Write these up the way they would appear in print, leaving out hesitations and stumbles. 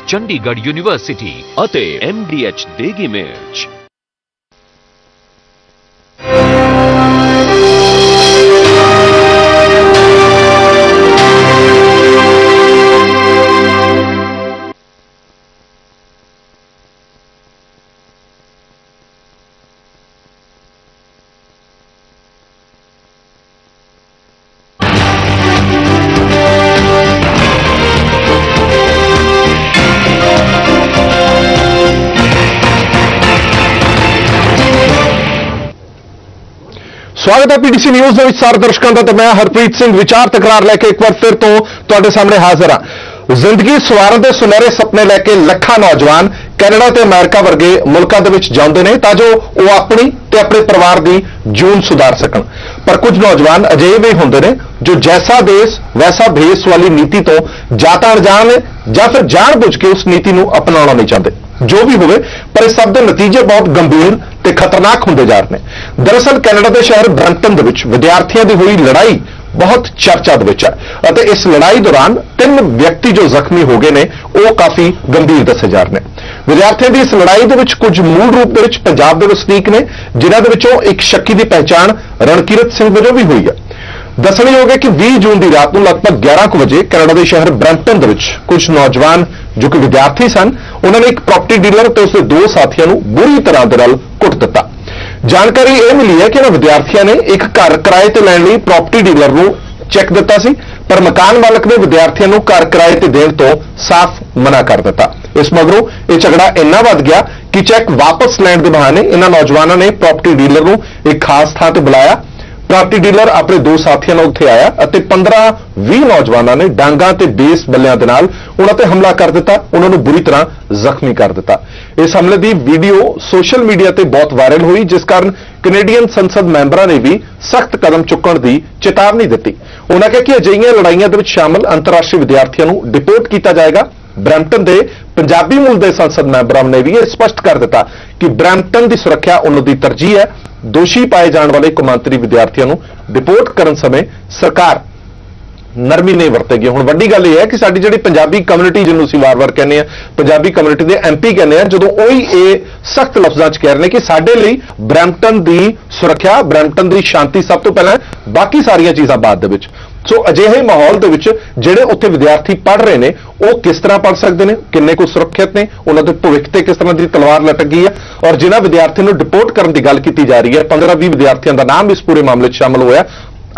Chandigarh university ਅਤੇ MDH ਦੇਗੀ ਮਿਰਚ। स्वागत है पीटीसी न्यूज़ ਦੇ ਵਿੱਚ ਸਾਰੇ ਦਰਸ਼ਕਾਂ ਦਾ ਤੇ ਮੈਂ ਹਰਪ੍ਰੀਤ ਸਿੰਘ ਵਿਚਾਰ ਤਕਰਾਰ ਲੈ ਕੇ ਇੱਕ ਵਾਰ ਫਿਰ ਤੋਂ ਤੁਹਾਡੇ ਸਾਹਮਣੇ ਹਾਜ਼ਰ ਹਾਂ। ਜ਼ਿੰਦਗੀ ਸਵਾਰਨ ਦੇ ਸੁਨਹਿਰੇ ਸੁਪਨੇ ਲੈ ਕੇ ਲੱਖਾਂ ਨੌਜਵਾਨ ਕੈਨੇਡਾ ਤੇ ਅਮਰੀਕਾ ਵਰਗੇ ਮੁਲਕਾਂ ਦੇ ਵਿੱਚ ਜਾਂਦੇ ਨੇ ਤਾਂ ਜੋ ਉਹ ਆਪਣੀ ਤੇ ਆਪਣੇ ਪਰਿਵਾਰ ਦੀ ਜੂਨ ਸੁਧਾਰ ਸਕਣ। ਪਰ ਕੁਝ ਨੌਜਵਾਨ ਅਜਿਹੇ ਵੀ ਹੁੰਦੇ ਨੇ ਜੋ ਜੈਸਾ ਦੇਸ਼ ਵੈਸਾ ਭੇਸ ਵਾਲੀ ਨੀਤੀ ਤੋਂ ਜਾਂ ਤਾਂ ਅਣਜਾਣ ਨੇ ਜਾਂ ਫਿਰ ਜਾਣਬੁੱਝ ਕੇ ਉਸ ਨੀਤੀ ਨੂੰ ਅਪਣਾਉਣਾ ਨਹੀਂ ਚਾਹੁੰਦੇ। ਜੋ ਵੀ ਹੋਵੇ ਪਰ ਇਸ ਸਭ ਦੇ ਨਤੀਜੇ ਬਹੁਤ ਗੰਭੀਰ ਤੇ ਖਤਰਨਾਕ ਹੁੰਦੇ ਜਾ ਰਹੇ ਨੇ। ਦਰਅਸਲ ਕੈਨੇਡਾ ਦੇ ਸ਼ਹਿਰ ਬ੍ਰੈਂਪਟਨ ਦੇ ਵਿੱਚ ਵਿਦਿਆਰਥੀਆਂ ਦੀ ਹੋਈ ਲੜਾਈ ਬਹੁਤ ਚਰਚਾ ਦੇ ਵਿੱਚ ਹੈ ਅਤੇ ਇਸ ਲੜਾਈ ਦੌਰਾਨ 3 ਵਿਅਕਤੀ ਜੋ ਜ਼ਖਮੀ ਹੋ ਗਏ ਨੇ ਉਹ ਕਾਫੀ ਗੰਭੀਰ ਦੱਸੇ ਜਾ ਰਹੇ ਨੇ। ਵਿਦਿਆਰਥੀਆਂ ਦੀ ਇਸ ਲੜਾਈ ਦੇ ਵਿੱਚ ਕੁਝ ਮੂਲ ਰੂਪ ਦੇ ਵਿੱਚ ਪੰਜਾਬ ਦੇ ਵਸਨੀਕ ਨੇ ਜਿਨ੍ਹਾਂ ਦੇ ਵਿੱਚੋਂ ਇੱਕ ਸ਼ੱਕੀ ਦੀ ਪਹਿਚਾਣ ਰਣਕੀਰਤ ਸਿੰਘ ਵਜੋਂ ਵੀ ਹੋਈ ਹੈ। ਦੱਸਣਯੋਗ ਹੈ ਕਿ 20 ਜੂਨ ਦੀ ਰਾਤ ਨੂੰ ਲਗਭਗ 11 ਵਜੇ ਕੈਨੇਡਾ ਦੇ ਸ਼ਹਿਰ ਬ੍ਰੈਂਪਟਨ ਦੇ ਵਿੱਚ ਕੁਝ ਨੌਜਵਾਨ ਜੋ ਕਿ ਵਿਦਿਆਰਥੀ ਸਨ ਉਹਨਾਂ ਨੇ ਇੱਕ ਪ੍ਰਾਪਰਟੀ ਡੀਲਰ ਤੇ ਉਸਦੇ 2 ਸਾਥੀਆਂ ਨੂੰ ਬੁਰੀ ਤਰ੍ਹਾਂ ਦੇ ਨਾਲ ਕੁੱਟ ਦਿੱਤਾ। ਜਾਣਕਾਰੀ ਇਹ ਮਿਲੀ ਹੈ ਕਿ ਇਹਨਾਂ ਵਿਦਿਆਰਥੀਆਂ ਨੇ ਇੱਕ ਘਰ ਕਿਰਾਏ ਤੇ ਲੈਣ ਲਈ ਪ੍ਰਾਪਰਟੀ ਡੀਲਰ ਨੂੰ ਚੈੱਕ ਦਿੱਤਾ ਸੀ ਪਰ ਮਕਾਨ ਮਾਲਕ ਨੇ ਵਿਦਿਆਰਥੀਆਂ ਨੂੰ ਘਰ ਕਿਰਾਏ ਤੇ ਦੇਣ ਤੋਂ ਸਾਫ਼ ਮਨਾ ਕਰ ਦਿੱਤਾ। ਇਸ ਮਗਰੋਂ ਇਹ ਝਗੜਾ ਇੰਨਾ ਵੱਧ ਗਿਆ ਕਿ ਚੈੱਕ ਵਾਪਸ ਲੈਣ ਦੇ ਬਹਾਨੇ ਇਹਨਾਂ ਨੌਜਵਾਨਾਂ ਨੇ ਪ੍ਰਾਪਰਟੀ ਡੀਲਰ ਨੂੰ ਇੱਕ ਖਾਸ ਥਾਂ ਤੇ ਬੁਲਾਇਆ। ਪ੍ਰਾਪਰਟੀ ਡੀਲਰ ਆਪਣੇ 2 ਸਾਥੀਆਂ ਨਾਲ ਉੱਥੇ ਆਇਆ ਅਤੇ 15-20 ਨੌਜਵਾਨਾਂ ਨੇ ਡਾਂਗਾਂ ਤੇ ਬੇਸ ਬੱਲਿਆਂ ਦੇ ਨਾਲ ਉਹਨਾਂ ਤੇ ਹਮਲਾ ਕਰ ਦਿੱਤਾ, ਉਹਨਾਂ ਨੂੰ ਬੁਰੀ ਤਰ੍ਹਾਂ ਜ਼ਖਮੀ ਕਰ ਦਿੱਤਾ। ਇਸ ਹਮਲੇ ਦੀ ਵੀਡੀਓ ਸੋਸ਼ਲ ਮੀਡੀਆ ਤੇ ਬਹੁਤ ਵਾਇਰਲ ਹੋਈ ਜਿਸ ਕਾਰਨ ਕੈਨੇਡੀਅਨ ਸੰਸਦ ਮੈਂਬਰਾਂ ਨੇ ਵੀ ਸਖਤ ਕਦਮ ਚੁੱਕਣ ਦੀ ਚੇਤਾਵਨੀ ਦਿੱਤੀ। ਉਹਨਾਂ ਕਿਹਾ ਕਿ ਅਜਿਹੀਆਂ ਲੜਾਈਆਂ ਦੇ ਵਿੱਚ ਸ਼ਾਮਲ ਅੰਤਰਰਾਸ਼ਟਰੀ ਵਿਦਿਆਰਥੀਆਂ ਨੂੰ ਡਿਪੋਰਟ ਕੀਤਾ ਜਾਏਗਾ। ਬ੍ਰੈਂਪਟਨ ਦੇ ਪੰਜਾਬੀ ਮੂਲ ਦੇ ਸੰਸਦ ਮੈਂਬਰਾਂ ਨੇ ਵੀ ਇਹ ਸਪਸ਼ਟ ਕਰ ਦਿੱਤਾ ਕਿ ਬ੍ਰੈਂਪਟਨ ਦੀ ਸੁਰੱਖਿਆ ਉਹਨਾਂ ਦੀ ਤਰਜੀਹ ਹੈ। ਦੋਸ਼ੀ ਪਾਏ ਜਾਣ ਵਾਲੇ ਕੌਮਾਂਤਰੀ ਵਿਦਿਆਰਥੀਆਂ ਨੂੰ ਡਿਪੋਰਟ ਕਰਨ ਸਮੇਂ ਸਰਕਾਰ ਨਰਮੀ ਨਹੀਂ ਵਰਤੇਗੀ। ਹੁਣ ਵੱਡੀ ਗੱਲ ਇਹ ਹੈ ਕਿ ਸਾਡੀ ਜਿਹੜੀ ਪੰਜਾਬੀ ਕਮਿਊਨਿਟੀ ਜਿਹਨੂੰ ਅਸੀਂ ਵਾਰ-ਵਾਰ ਕਹਿੰਦੇ ਆ ਪੰਜਾਬੀ ਕਮਿਊਨਿਟੀ ਦੇ MP ਕਹਿੰਦੇ ਆ ਜਦੋਂ ਉਹੀ ਇਹ ਸਖਤ ਲਫ਼ਜ਼ਾਂ 'ਚ ਕਹਿ ਰਹੇ ਨੇ ਕਿ ਸਾਡੇ ਲਈ ਬ੍ਰੈਂਪਟਨ ਦੀ ਸੁਰੱਖਿਆ ਬ੍ਰੈਂਪਟਨ ਦੀ ਸ਼ਾਂਤੀ ਸਭ ਤੋਂ ਪਹਿਲਾਂ ਬਾਕੀ ਸਾਰੀਆਂ ਚੀਜ਼ਾਂ ਬਾਅਦ ਦੇ ਵਿੱਚ। ਸੋ ਅਜਿਹੇ ਮਾਹੌਲ ਦੇ ਵਿੱਚ ਜਿਹੜੇ ਉੱਥੇ ਵਿਦਿਆਰਥੀ ਪੜ੍ਹ ਰਹੇ ਨੇ ਉਹ ਕਿਸ ਤਰ੍ਹਾਂ ਪੜ੍ਹ ਸਕਦੇ ਨੇ, ਕਿੰਨੇ ਕੁ ਸੁਰੱਖਿਅਤ ਨੇ, ਉਹਨਾਂ ਦੇ ਭਵਿੱਖ ਤੇ ਕਿਸ ਤਰ੍ਹਾਂ ਦੀ ਤਲਵਾਰ ਲਟਕ ਗਈ ਹੈ ਔਰ ਜਿਨ੍ਹਾਂ ਵਿਦਿਆਰਥੀਆਂ ਨੂੰ ਡਿਪੋਰਟ ਕਰਨ ਦੀ ਗੱਲ ਕੀਤੀ ਜਾ ਰਹੀ ਹੈ 15-20 ਵਿਦਿਆਰਥੀਆਂ ਦਾ ਨਾਮ ਇਸ ਪੂਰੇ ਮਾਮਲੇ 'ਚ ਸ਼ਾਮਲ ਹੋਇਆ।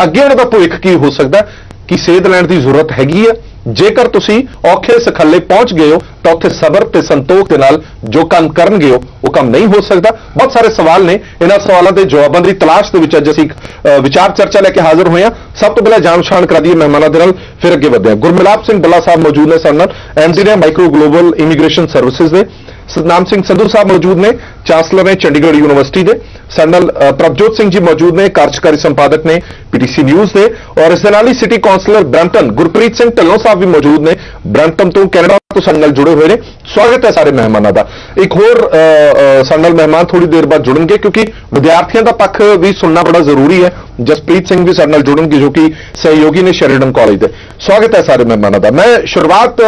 ਅੱਗੇ ਉਹਨਾਂ ਦਾ ਭਵਿੱਖ ਕੀ ਹੋ ਸਕਦਾ, ਕੀ ਸੇਧ ਲੈਣ ਦੀ ਜ਼ਰੂਰਤ ਹੈਗੀ ਹੈ। ਜੇਕਰ ਤੁਸੀਂ ਔਖੇ ਸਖੱਲੇ ਪਹੁੰਚ ਗਏ ਹੋ ਤਾਂ ਉੱਥੇ ਸਬਰ ਤੇ ਸੰਤੋਖ ਦੇ ਨਾਲ ਜੋ ਕੰਮ ਕਰਨਗੇ ਉਹ ਕੰਮ ਨਹੀਂ ਹੋ ਸਕਦਾ। ਬਹੁਤ ਸਾਰੇ ਸਵਾਲ ਨੇ, ਇਹਨਾਂ ਸਵਾਲਾਂ ਦੇ ਜਵਾਬਾਂ ਦੀ ਤਲਾਸ਼ ਦੇ ਵਿੱਚ ਅੱਜ ਅਸੀਂ ਵਿਚਾਰ ਚਰਚਾ ਲੈ ਕੇ ਹਾਜ਼ਰ ਹੋਏ ਹਾਂ। ਸਭ ਤੋਂ ਪਹਿਲਾਂ ਜਾਣ ਪਛਾਣ ਕਰਾ ਦਈਏ ਮਹਿਮਾਨਾਂ ਦੇ ਨਾਲ ਫਿਰ ਅੱਗੇ ਵਧਦੇ ਹਾਂ। ਗੁਰਮਿਲਾਪ ਸਿੰਘ ਬੱਲਾ ਸਾਹਿਬ ਮੌਜੂਦ ਨੇ ਸਾਡੇ ਨਾਲ, MD ਨੇ ਮਾਈਕਰੋ ਗਲੋਬਲ ਇਮੀਗ੍ਰੇਸ਼ਨ ਸਰਵਿਸਿਜ਼ ਦੇ। ਸਤਨਾਮ ਸਿੰਘ ਸੰਧੂ ਸਾਹਿਬ ਮੌਜੂਦ ਨੇ, ਚਾਂਸਲਰ ਨੇ ਚੰਡੀਗੜ੍ਹ ਯੂਨੀਵਰਸਿਟੀ ਦੇ। ਸਾਡੇ ਨਾਲ ਪ੍ਰਭਜੋਤ ਸਿੰਘ ਜੀ ਮੌਜੂਦ ਨੇ, ਕਾਰਜਕਾਰੀ ਸੰਪਾਦਕ ਨੇ PTC ਨਿਊਜ਼ ਦੇ। ਔਰ ਇਸ ਦੇ ਨਾਲ ਹੀ ਸਿਟੀ ਕਾਉਂਸਲਰ ਬ੍ਰੈਂਪਟਨ ਗੁਰਪ੍ਰੀਤ ਸਿੰਘ ਢਿੱਲੋਂ ਸਾਹਿਬ ਵੀ ਮੌਜੂਦ ਨੇ, ਬ੍ਰੈਂਪਟਨ ਤੋਂ ਕੈਨੇਡਾ ਤੋਂ ਸਾਡੇ ਨਾਲ ਜੁੜੇ ਹੋਏ ਨੇ। ਸਵਾਗਤ ਹੈ ਸਾਰੇ ਮਹਿਮਾਨਾਂ ਦਾ। ਇੱਕ ਹੋਰ ਸਾਡੇ ਨਾਲ ਮਹਿਮਾਨ ਥੋੜੀ ਦੇਰ ਬਾਅਦ ਜੁੜਨਗੇ ਕਿਉਂਕਿ ਵਿਦਿਆਰਥੀਆਂ ਦਾ ਪੱਖ ਵੀ ਸੁਣਨਾ ਬੜਾ ਜ਼ਰੂਰੀ ਹੈ। ਜਸਪ੍ਰੀਤ ਸਿੰਘ ਵੀ ਸਾਡੇ ਨਾਲ ਜੁੜਨਗੇ ਜੋ ਕਿ ਸਹਿਯੋਗੀ ਨੇ ਸ਼ੈਰੀਡਨ ਕਾਲਜ ਦੇ। ਸਵਾਗਤ ਹੈ ਸਾਰੇ ਮਹਿਮਾਨਾਂ ਦਾ। ਮੈਂ ਸ਼ੁਰੂਆਤ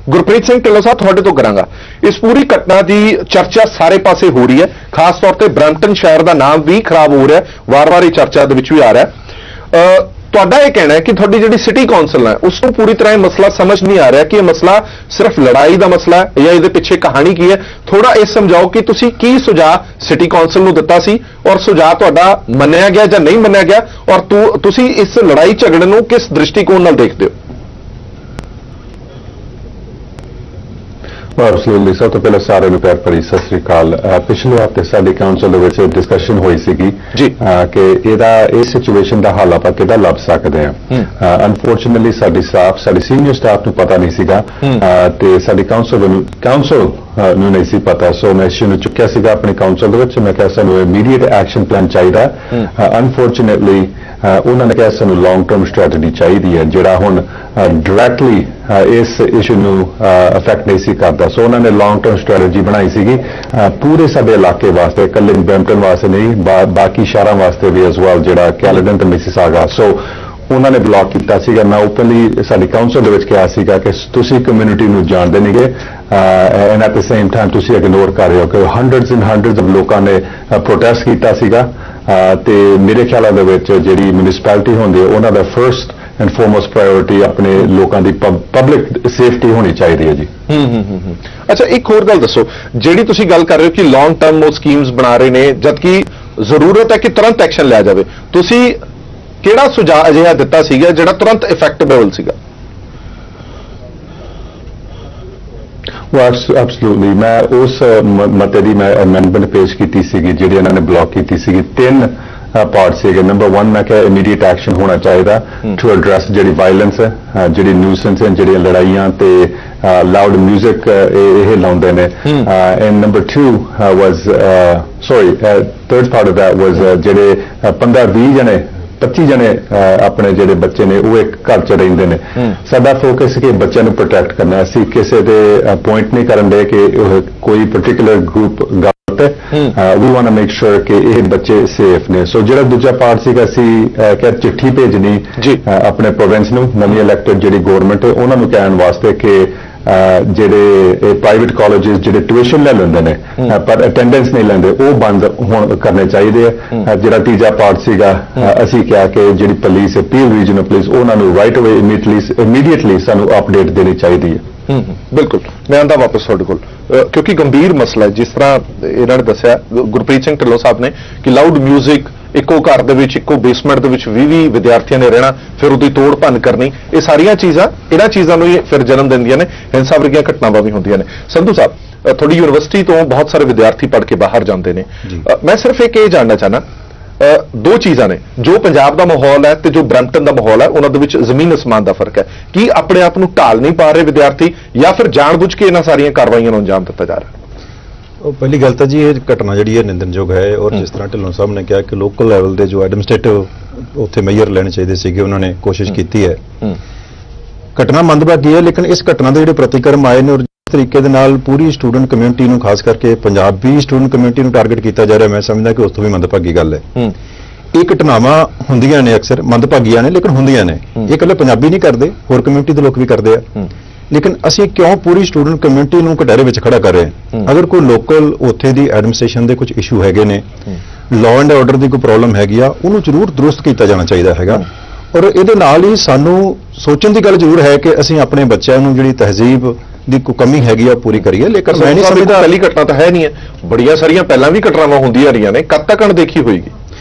ਗੁਰਪ੍ਰੀਤ ਸਿੰਘ ਢਿੱਲੋਂ ਸਾਹਿਬ ਤੁਹਾਡੇ ਤੋਂ ਕਰਾਂਗਾ। ਇਸ ਪੂਰੀ ਘਟਨਾ ਦੀ ਚਰਚਾ ਸਾਰੇ ਪਾਸੇ ਹੋ ਰਹੀ ਹੈ, ਖਾਸ ਤੌਰ ਤੇ ਬ੍ਰੈਂਪਟਨ ਸ਼ਹਿਰ ਦਾ ਨਾਮ ਵੀ ਖਰਾਬ ਹੋ ਰਿਹਾ, ਵਾਰ-ਵਾਰ ਇਹ ਚਰਚਾ ਦੇ ਵਿੱਚ ਵੀ ਆ ਰਿਹਾ। ਤੁਹਾਡਾ ਇਹ ਕਹਿਣਾ ਹੈ ਕਿ ਤੁਹਾਡੀ ਜਿਹੜੀ ਸਿਟੀ ਕਾਉਂਸਲ ਹੈ ਉਸ ਨੂੰ ਪੂਰੀ ਤਰ੍ਹਾਂ ਇਹ ਮਸਲਾ ਸਮਝ ਨਹੀਂ ਆ ਰਿਹਾ ਕਿ ਇਹ ਮਸਲਾ ਸਿਰਫ ਲੜਾਈ ਦਾ ਮਸਲਾ ਹੈ ਜਾਂ ਇਹਦੇ ਪਿੱਛੇ ਕਹਾਣੀ ਕੀ ਹੈ। ਥੋੜਾ ਇਹ ਸਮਝਾਓ ਕਿ ਤੁਸੀਂ ਕੀ ਸੁਝਾਅ ਸਿਟੀ ਕਾਉਂਸਲ ਨੂੰ ਦਿੱਤਾ ਸੀ ਔਰ ਸੁਝਾਅ ਤੁਹਾਡਾ ਮੰਨਿਆ ਗਿਆ ਜਾਂ ਨਹੀਂ ਮੰਨਿਆ ਗਿਆ ਔਰ ਤੁਸੀਂ ਇਸ ਲੜਾਈ ਝਗੜੇ ਨੂੰ ਕਿਸ ਦ੍ਰਿਸ਼ਟੀਕੋਣ ਨਾਲ ਦੇਖਦੇ ਹੋ। Absolutely. ਸਭ ਤੋਂ ਪਹਿਲਾਂ ਸਾਰਿਆਂ ਨੂੰ ਪਿਆਰ ਭਰੀ ਸਤਿ ਸ੍ਰੀ ਅਕਾਲ। ਪਿਛਲੇ ਹਫ਼ਤੇ ਸਾਡੀ ਕਾਉਂਸਲ ਦੇ ਵਿੱਚ ਡਿਸਕਸ਼ਨ ਹੋਈ ਸੀਗੀ ਕਿ ਇਹ ਸਿਚੁਏਸ਼ਨ ਦਾ ਹੱਲ ਆਪਾਂ ਕਿੱਦਾਂ ਲੱਭ ਸਕਦੇ ਹਾਂ। ਅਨਫੋਰਚੂਨੇਟਲੀ ਸਾਡੀ ਸੀਨੀਅਰ ਸਟਾਫ ਨੂੰ ਪਤਾ ਨਹੀਂ ਸੀਗਾ ਤੇ ਸਾਡੀ ਕਾਉਂਸਲ ਨੂੰ ਨਹੀਂ ਸੀ ਪਤਾ। ਸੋ ਮੈਂ ਇਸ਼ੂ ਨੂੰ ਚੁੱਕਿਆ ਸੀਗਾ ਆਪਣੀ ਕਾਉਂਸਲ ਦੇ ਵਿੱਚ। ਮੈਂ ਕਿਹਾ ਸਾਨੂੰ ਇਮੀਡੀਏਟ ਐਕਸ਼ਨ ਪਲਾਨ ਚਾਹੀਦਾ। ਅਨਫੋਰਚੂਨੇਟਲੀ ਉਹਨਾਂ ਨੇ ਕਿਹਾ ਸਾਨੂੰ ਲੌਂਗ ਟਰਮ ਸਟ੍ਰੈਟਜੀ ਚਾਹੀਦੀ ਹੈ ਜਿਹੜਾ ਹੁਣ ਡਾਇਰੈਕਟਲੀ ਇਸ ਇਸ਼ੂ ਨੂੰ ਅਫੈਕਟ ਨਹੀਂ ਸੀ ਕਰਦਾ। ਸੋ ਉਹਨਾਂ ਨੇ ਲੌਂਗ ਟਰਮ ਸਟ੍ਰੈਟਜੀ ਬਣਾਈ ਸੀਗੀ ਪੂਰੇ ਸਾਡੇ ਇਲਾਕੇ ਵਾਸਤੇ, ਇਕੱਲੇ ਬ੍ਰੈਂਪਟਨ ਵਾਸਤੇ ਨਹੀਂ ਬਾਕੀ ਸ਼ਹਿਰਾਂ ਵਾਸਤੇ ਵੀ ਐਸ ਵੈਲ ਜਿਹੜਾ ਕੈਲਗਨ ਤੇ ਮਿਸੀਸਾਗਾ। ਸੋ ਉਹਨਾਂ ਨੇ ਬਲੌਕ ਕੀਤਾ ਸੀਗਾ। ਮੈਂ ਓਪਨਲੀ ਸਾਡੀ ਕਾਉਂਸਲ ਦੇ ਵਿੱਚ ਕਿਹਾ ਸੀਗਾ ਕਿ ਤੁਸੀਂ ਕਮਿਊਨਿਟੀ ਨੂੰ ਜਾਣਦੇ ਨਹੀਂਗੇ and at the same time ਤੁਸੀਂ ਇਗਨੋਰ ਕਰ ਰਹੇ ਹੋ ਕਿ ਹੰਡਰਡਸ ਐਂਡ ਹੰਡਰਡਸ ਆਫ ਲੋਕਾਂ ਨੇ ਪ੍ਰੋਟੈਸਟ ਕੀਤਾ ਸੀਗਾ ਤੇ ਮੇਰੇ ਖਿਆਲਾਂ ਦੇ ਵਿੱਚ ਜਿਹੜੀ ਮਿਊਨਿਸਪੈਲਿਟੀ ਹੁੰਦੀ ਹੈ ਉਹਨਾਂ ਦਾ ਫਰਸਟ ਐਂਡ ਫੋਰਮੋਸਟ ਪ੍ਰਾਇੋਰਟੀ ਆਪਣੇ ਲੋਕਾਂ ਦੀ ਪਬਲਿਕ ਸੇਫਟੀ ਹੋਣੀ ਚਾਹੀਦੀ ਹੈ ਜੀ। ਅੱਛਾ, ਇੱਕ ਹੋਰ ਗੱਲ ਦੱਸੋ, ਜਿਹੜੀ ਤੁਸੀਂ ਗੱਲ ਕਰ ਰਹੇ ਹੋ ਕਿ ਲੌਂਗ ਟਰਮ ਉਹ ਸਕੀਮਸ ਬਣਾ ਰਹੇ ਨੇ ਜਦਕਿ ਜ਼ਰੂਰਤ ਹੈ ਕਿ ਤੁਰੰਤ ਐਕਸ਼ਨ ਲਿਆ ਜਾਵੇ, ਤੁਸੀਂ ਕਿਹੜਾ ਸੁਝਾਅ ਅਜਿਹਾ ਦਿੱਤਾ ਸੀਗਾ ਜਿਹੜਾ ਤੁਰੰਤ ਇਫੈਕਟੇਬਲ ਸੀਗਾ? ਐਬਸੋਲੂਟਲੀ ਮੈਂ ਉਸ ਮਤੇ ਦੀ ਮੈਂ ਅਮੈਂਡਮੈਂਟ ਪੇਸ਼ ਕੀਤੀ ਸੀਗੀ ਜਿਹੜੀ ਇਹਨਾਂ ਨੇ ਬਲੌਕ ਕੀਤੀ ਸੀਗੀ। 3 ਪਾਰਟ ਸੀਗੇ। ਨੰਬਰ 1 ਮੈਂ ਕਿਹਾ ਇਮੀਡੀਏਟ ਐਕਸ਼ਨ ਹੋਣਾ ਚਾਹੀਦਾ ਟੂ ਐਡਰੈਸ ਜਿਹੜੀ ਵਾਇਲੈਂਸ ਹੈ, ਜਿਹੜੀ ਨਿਊਸੈਂਸ ਹੈ, ਜਿਹੜੀਆਂ ਲੜਾਈਆਂ ਤੇ ਲਾਊਡ ਮਿਊਜ਼ਿਕ ਇਹ ਲਾਉਂਦੇ ਨੇ। And number 2 was third part of that was ਜਿਹੜੇ 15-20 ਜਣੇ 25 ਜਣੇ ਆਪਣੇ ਜਿਹੜੇ ਬੱਚੇ ਨੇ ਉਹ ਇੱਕ ਘਰ 'ਚ ਰਹਿੰਦੇ ਨੇ। ਸਾਡਾ ਫੋਕਸ ਕਿ ਬੱਚਿਆਂ ਨੂੰ ਪ੍ਰੋਟੈਕਟ ਕਰਨਾ। ਅਸੀਂ ਕਿਸੇ ਦੇ ਪੁਆਇੰਟ ਨਹੀਂ ਕਰਨ ਦੇ ਕਿ ਕੋਈ ਪਾਰਟਿਕੂਲਰ ਗਰੁੱਪ ਗਲਤ ਹੈ। We want to make sure ਕਿ ਇਹ ਬੱਚੇ ਸੇਫ ਨੇ। ਸੋ ਜਿਹੜਾ ਦੂਜਾ ਪਾਰਟ ਸੀਗਾ ਅਸੀਂ ਕਿ ਚਿੱਠੀ ਭੇਜਣੀ ਆਪਣੇ ਪ੍ਰੋਵਿੰਸ ਨੂੰ, ਨਵੀਂ ਇਲੈਕਟਡ ਜਿਹੜੀ ਗਵਰਨਮੈਂਟ ਉਹਨਾਂ ਨੂੰ ਕਹਿਣ ਵਾਸਤੇ ਕਿ ਜਿਹੜੇ ਪ੍ਰਾਈਵੇਟ ਕਾਲਜਿਸ ਜਿਹੜੇ ਟਿਊਸ਼ਨ ਲੈ ਲੈਂਦੇ ਨੇ ਪਰ ਅਟੈਂਡੈਂਸ ਨਹੀਂ ਲੈਂਦੇ ਉਹ ਬੰਦ ਹੁਣ ਕਰਨੇ ਚਾਹੀਦੇ ਆ। ਜਿਹੜਾ ਤੀਜਾ ਪਾਰਟ ਸੀਗਾ ਅਸੀਂ ਕਿਹਾ ਕਿ ਜਿਹੜੀ ਪੁਲਿਸ ਹੈ ਪੀਲ ਰੀਜਨਲ ਪੁਲਿਸ ਉਹਨਾਂ ਨੂੰ ਰਾਈਟ ਅਵੇ ਇਮੀਡੀਏਟਲੀ ਸਾਨੂੰ ਅਪਡੇਟ ਦੇਣੀ ਚਾਹੀਦੀ ਹੈ। ਬਿਲਕੁਲ, ਮੈਂ ਆਂਦਾ ਵਾਪਸ ਤੁਹਾਡੇ ਕੋਲ ਕਿਉਂਕਿ ਗੰਭੀਰ ਮਸਲਾ ਹੈ। ਜਿਸ ਤਰ੍ਹਾਂ ਇਹਨਾਂ ਨੇ ਦੱਸਿਆ ਗੁਰਪ੍ਰੀਤ ਸਿੰਘ ਢਿੱਲੋਂ ਸਾਹਿਬ ਨੇ ਕਿ ਲਾਊਡ ਮਿਊਜ਼ਿਕ ਇੱਕੋ ਘਰ ਦੇ ਵਿੱਚ ਇੱਕੋ ਬੇਸਮੈਂਟ ਦੇ ਵਿੱਚ 20 ਵਿਦਿਆਰਥੀਆਂ ਨੇ ਰਹਿਣਾ, ਫਿਰ ਉਹਦੀ ਤੋੜ ਭੰਨ ਕਰਨੀ, ਇਹ ਸਾਰੀਆਂ ਚੀਜ਼ਾਂ ਇਹਨਾਂ ਚੀਜ਼ਾਂ ਨੂੰ ਹੀ ਫਿਰ ਜਨਮ ਦਿੰਦੀਆਂ ਨੇ। ਹਿੰਸਾ ਵਰਗੀਆਂ ਘਟਨਾਵਾਂ ਵੀ ਹੁੰਦੀਆਂ ਨੇ। ਸੰਧੂ ਸਾਹਿਬ, ਤੁਹਾਡੀ ਯੂਨੀਵਰਸਿਟੀ ਤੋਂ ਬਹੁਤ ਸਾਰੇ ਵਿਦਿਆਰਥੀ ਪੜ੍ਹ ਕੇ ਬਾਹਰ ਜਾਂਦੇ ਨੇ। ਮੈਂ ਸਿਰਫ ਇਹ ਜਾਣਨਾ ਚਾਹਨਾ 2 ਚੀਜ਼ਾਂ ਨੇ, ਜੋ ਪੰਜਾਬ ਦਾ ਮਾਹੌਲ ਹੈ ਤੇ ਜੋ ਬਰੈਂਪਟਨ ਦਾ ਮਾਹੌਲ ਹੈ ਉਹਨਾਂ ਦੇ ਵਿੱਚ ਜ਼ਮੀਨ ਅਸਮਾਨ ਦਾ ਫਰਕ ਹੈ। ਕੀ ਆਪਣੇ ਆਪ ਨੂੰ ਢਾਲ ਨਹੀਂ ਪਾ ਰਹੇ ਵਿਦਿਆਰਥੀ ਜਾਂ ਫਿਰ ਜਾਣਬੁੱਝ ਕੇ ਇਹਨਾਂ ਸਾਰੀਆਂ ਕਾਰਵਾਈਆਂ ਨੂੰ ਅੰਜਾਮ ਦਿੱਤਾ ਜਾ ਰਿਹਾ? ਪਹਿਲੀ ਗੱਲ ਤਾਂ ਜੀ ਇਹ ਘਟਨਾ ਜਿਹੜੀ ਹੈ ਨਿੰਦਣਯੋਗ ਹੈ ਔਰ ਜਿਸ ਤਰ੍ਹਾਂ ਢਿੱਲੋਂ ਸਾਹਿਬ ਨੇ ਕਿਹਾ ਕਿ ਲੋਕਲ ਲੈਵਲ ਦੇ ਜੋ ਐਡਮਿਨਿਸਟ੍ਰੇਟਿਵ ਉੱਥੇ ਮੇਅਰ ਲੈਣੇ ਚਾਹੀਦੇ ਸੀਗੇ ਉਹਨਾਂ ਨੇ ਕੋਸ਼ਿਸ਼ ਕੀਤੀ ਹੈ। ਘਟਨਾ ਮੰਦਭਾਗੀ ਹੈ ਲੇਕਿਨ ਇਸ ਘਟਨਾ ਦੇ ਜਿਹੜੇ ਪ੍ਰਤੀਕਰਮ ਆਏ ਨੇ ਔਰ ਜਿਸ ਤਰੀਕੇ ਦੇ ਨਾਲ ਪੂਰੀ ਸਟੂਡੈਂਟ ਕਮਿਊਨਿਟੀ ਨੂੰ ਖਾਸ ਕਰਕੇ ਪੰਜਾਬੀ ਸਟੂਡੈਂਟ ਕਮਿਊਨਿਟੀ ਨੂੰ ਟਾਰਗੇਟ ਕੀਤਾ ਜਾ ਰਿਹਾ, ਮੈਂ ਸਮਝਦਾ ਕਿ ਉਸ ਤੋਂ ਵੀ ਮੰਦਭਾਗੀ ਗੱਲ ਹੈ। ਇਹ ਘਟਨਾਵਾਂ ਹੁੰਦੀਆਂ ਨੇ ਅਕਸਰ ਮੰਦਭਾਗੀਆਂ ਨੇ ਲੇਕਿਨ ਹੁੰਦੀਆਂ ਨੇ। ਇਹ ਇਕੱਲੇ ਪੰਜਾਬੀ ਨਹੀਂ ਕਰਦੇ, ਹੋਰ ਕਮਿਊਨਿਟੀ ਦੇ ਲੋਕ ਵੀ ਕਰਦੇ ਆ। ਲੇਕਿਨ ਅਸੀਂ ਕਿਉਂ ਪੂਰੀ ਸਟੂਡੈਂਟ ਕਮਿਊਨਿਟੀ ਨੂੰ ਕਟਹਿਰੇ ਵਿੱਚ ਖੜਾ ਕਰ ਰਹੇ ਹਾਂ? ਅਗਰ ਕੋਈ ਲੋਕਲ ਉੱਥੇ ਦੀ ਐਡਮਿਨਿਸਟ੍ਰੇਸ਼ਨ ਦੇ ਕੁਝ ਇਸ਼ੂ ਹੈਗੇ ਨੇ, ਲਾਅ ਐਂਡ ਆਰਡਰ ਦੀ ਕੋਈ ਪ੍ਰੋਬਲਮ ਹੈਗੀ ਆ, ਉਹਨੂੰ ਜ਼ਰੂਰ ਦਰੁਸਤ ਕੀਤਾ ਜਾਣਾ ਚਾਹੀਦਾ ਹੈਗਾ। ਔਰ ਇਹਦੇ ਨਾਲ ਹੀ ਸਾਨੂੰ ਸੋਚਣ ਦੀ ਗੱਲ ਜ਼ਰੂਰ ਹੈ ਕਿ ਅਸੀਂ ਆਪਣੇ ਬੱਚਿਆਂ ਨੂੰ ਜਿਹੜੀ ਤਹਿਜ਼ੀਬ ਦੀ ਕੋਈ ਕਮੀ ਹੈਗੀ ਆ ਪੂਰੀ ਕਰੀਏ। ਲੇਕਿਨ ਮੈਂ ਨਹੀਂ ਸਮਝਦਾ ਪਹਿਲੀ ਘਟਨਾ ਤਾਂ ਹੈ ਨਹੀਂ ਹੈ, ਬੜੀਆਂ ਸਾਰੀਆਂ ਪਹਿਲਾਂ ਵੀ ਘਟਨਾਵਾਂ ਹੁੰਦੀਆਂ ਰਹੀਆਂ ਨੇ, ਕਦ ਤੱਕ ਅਣਦੇਖੀ ਹੋਏਗੀ?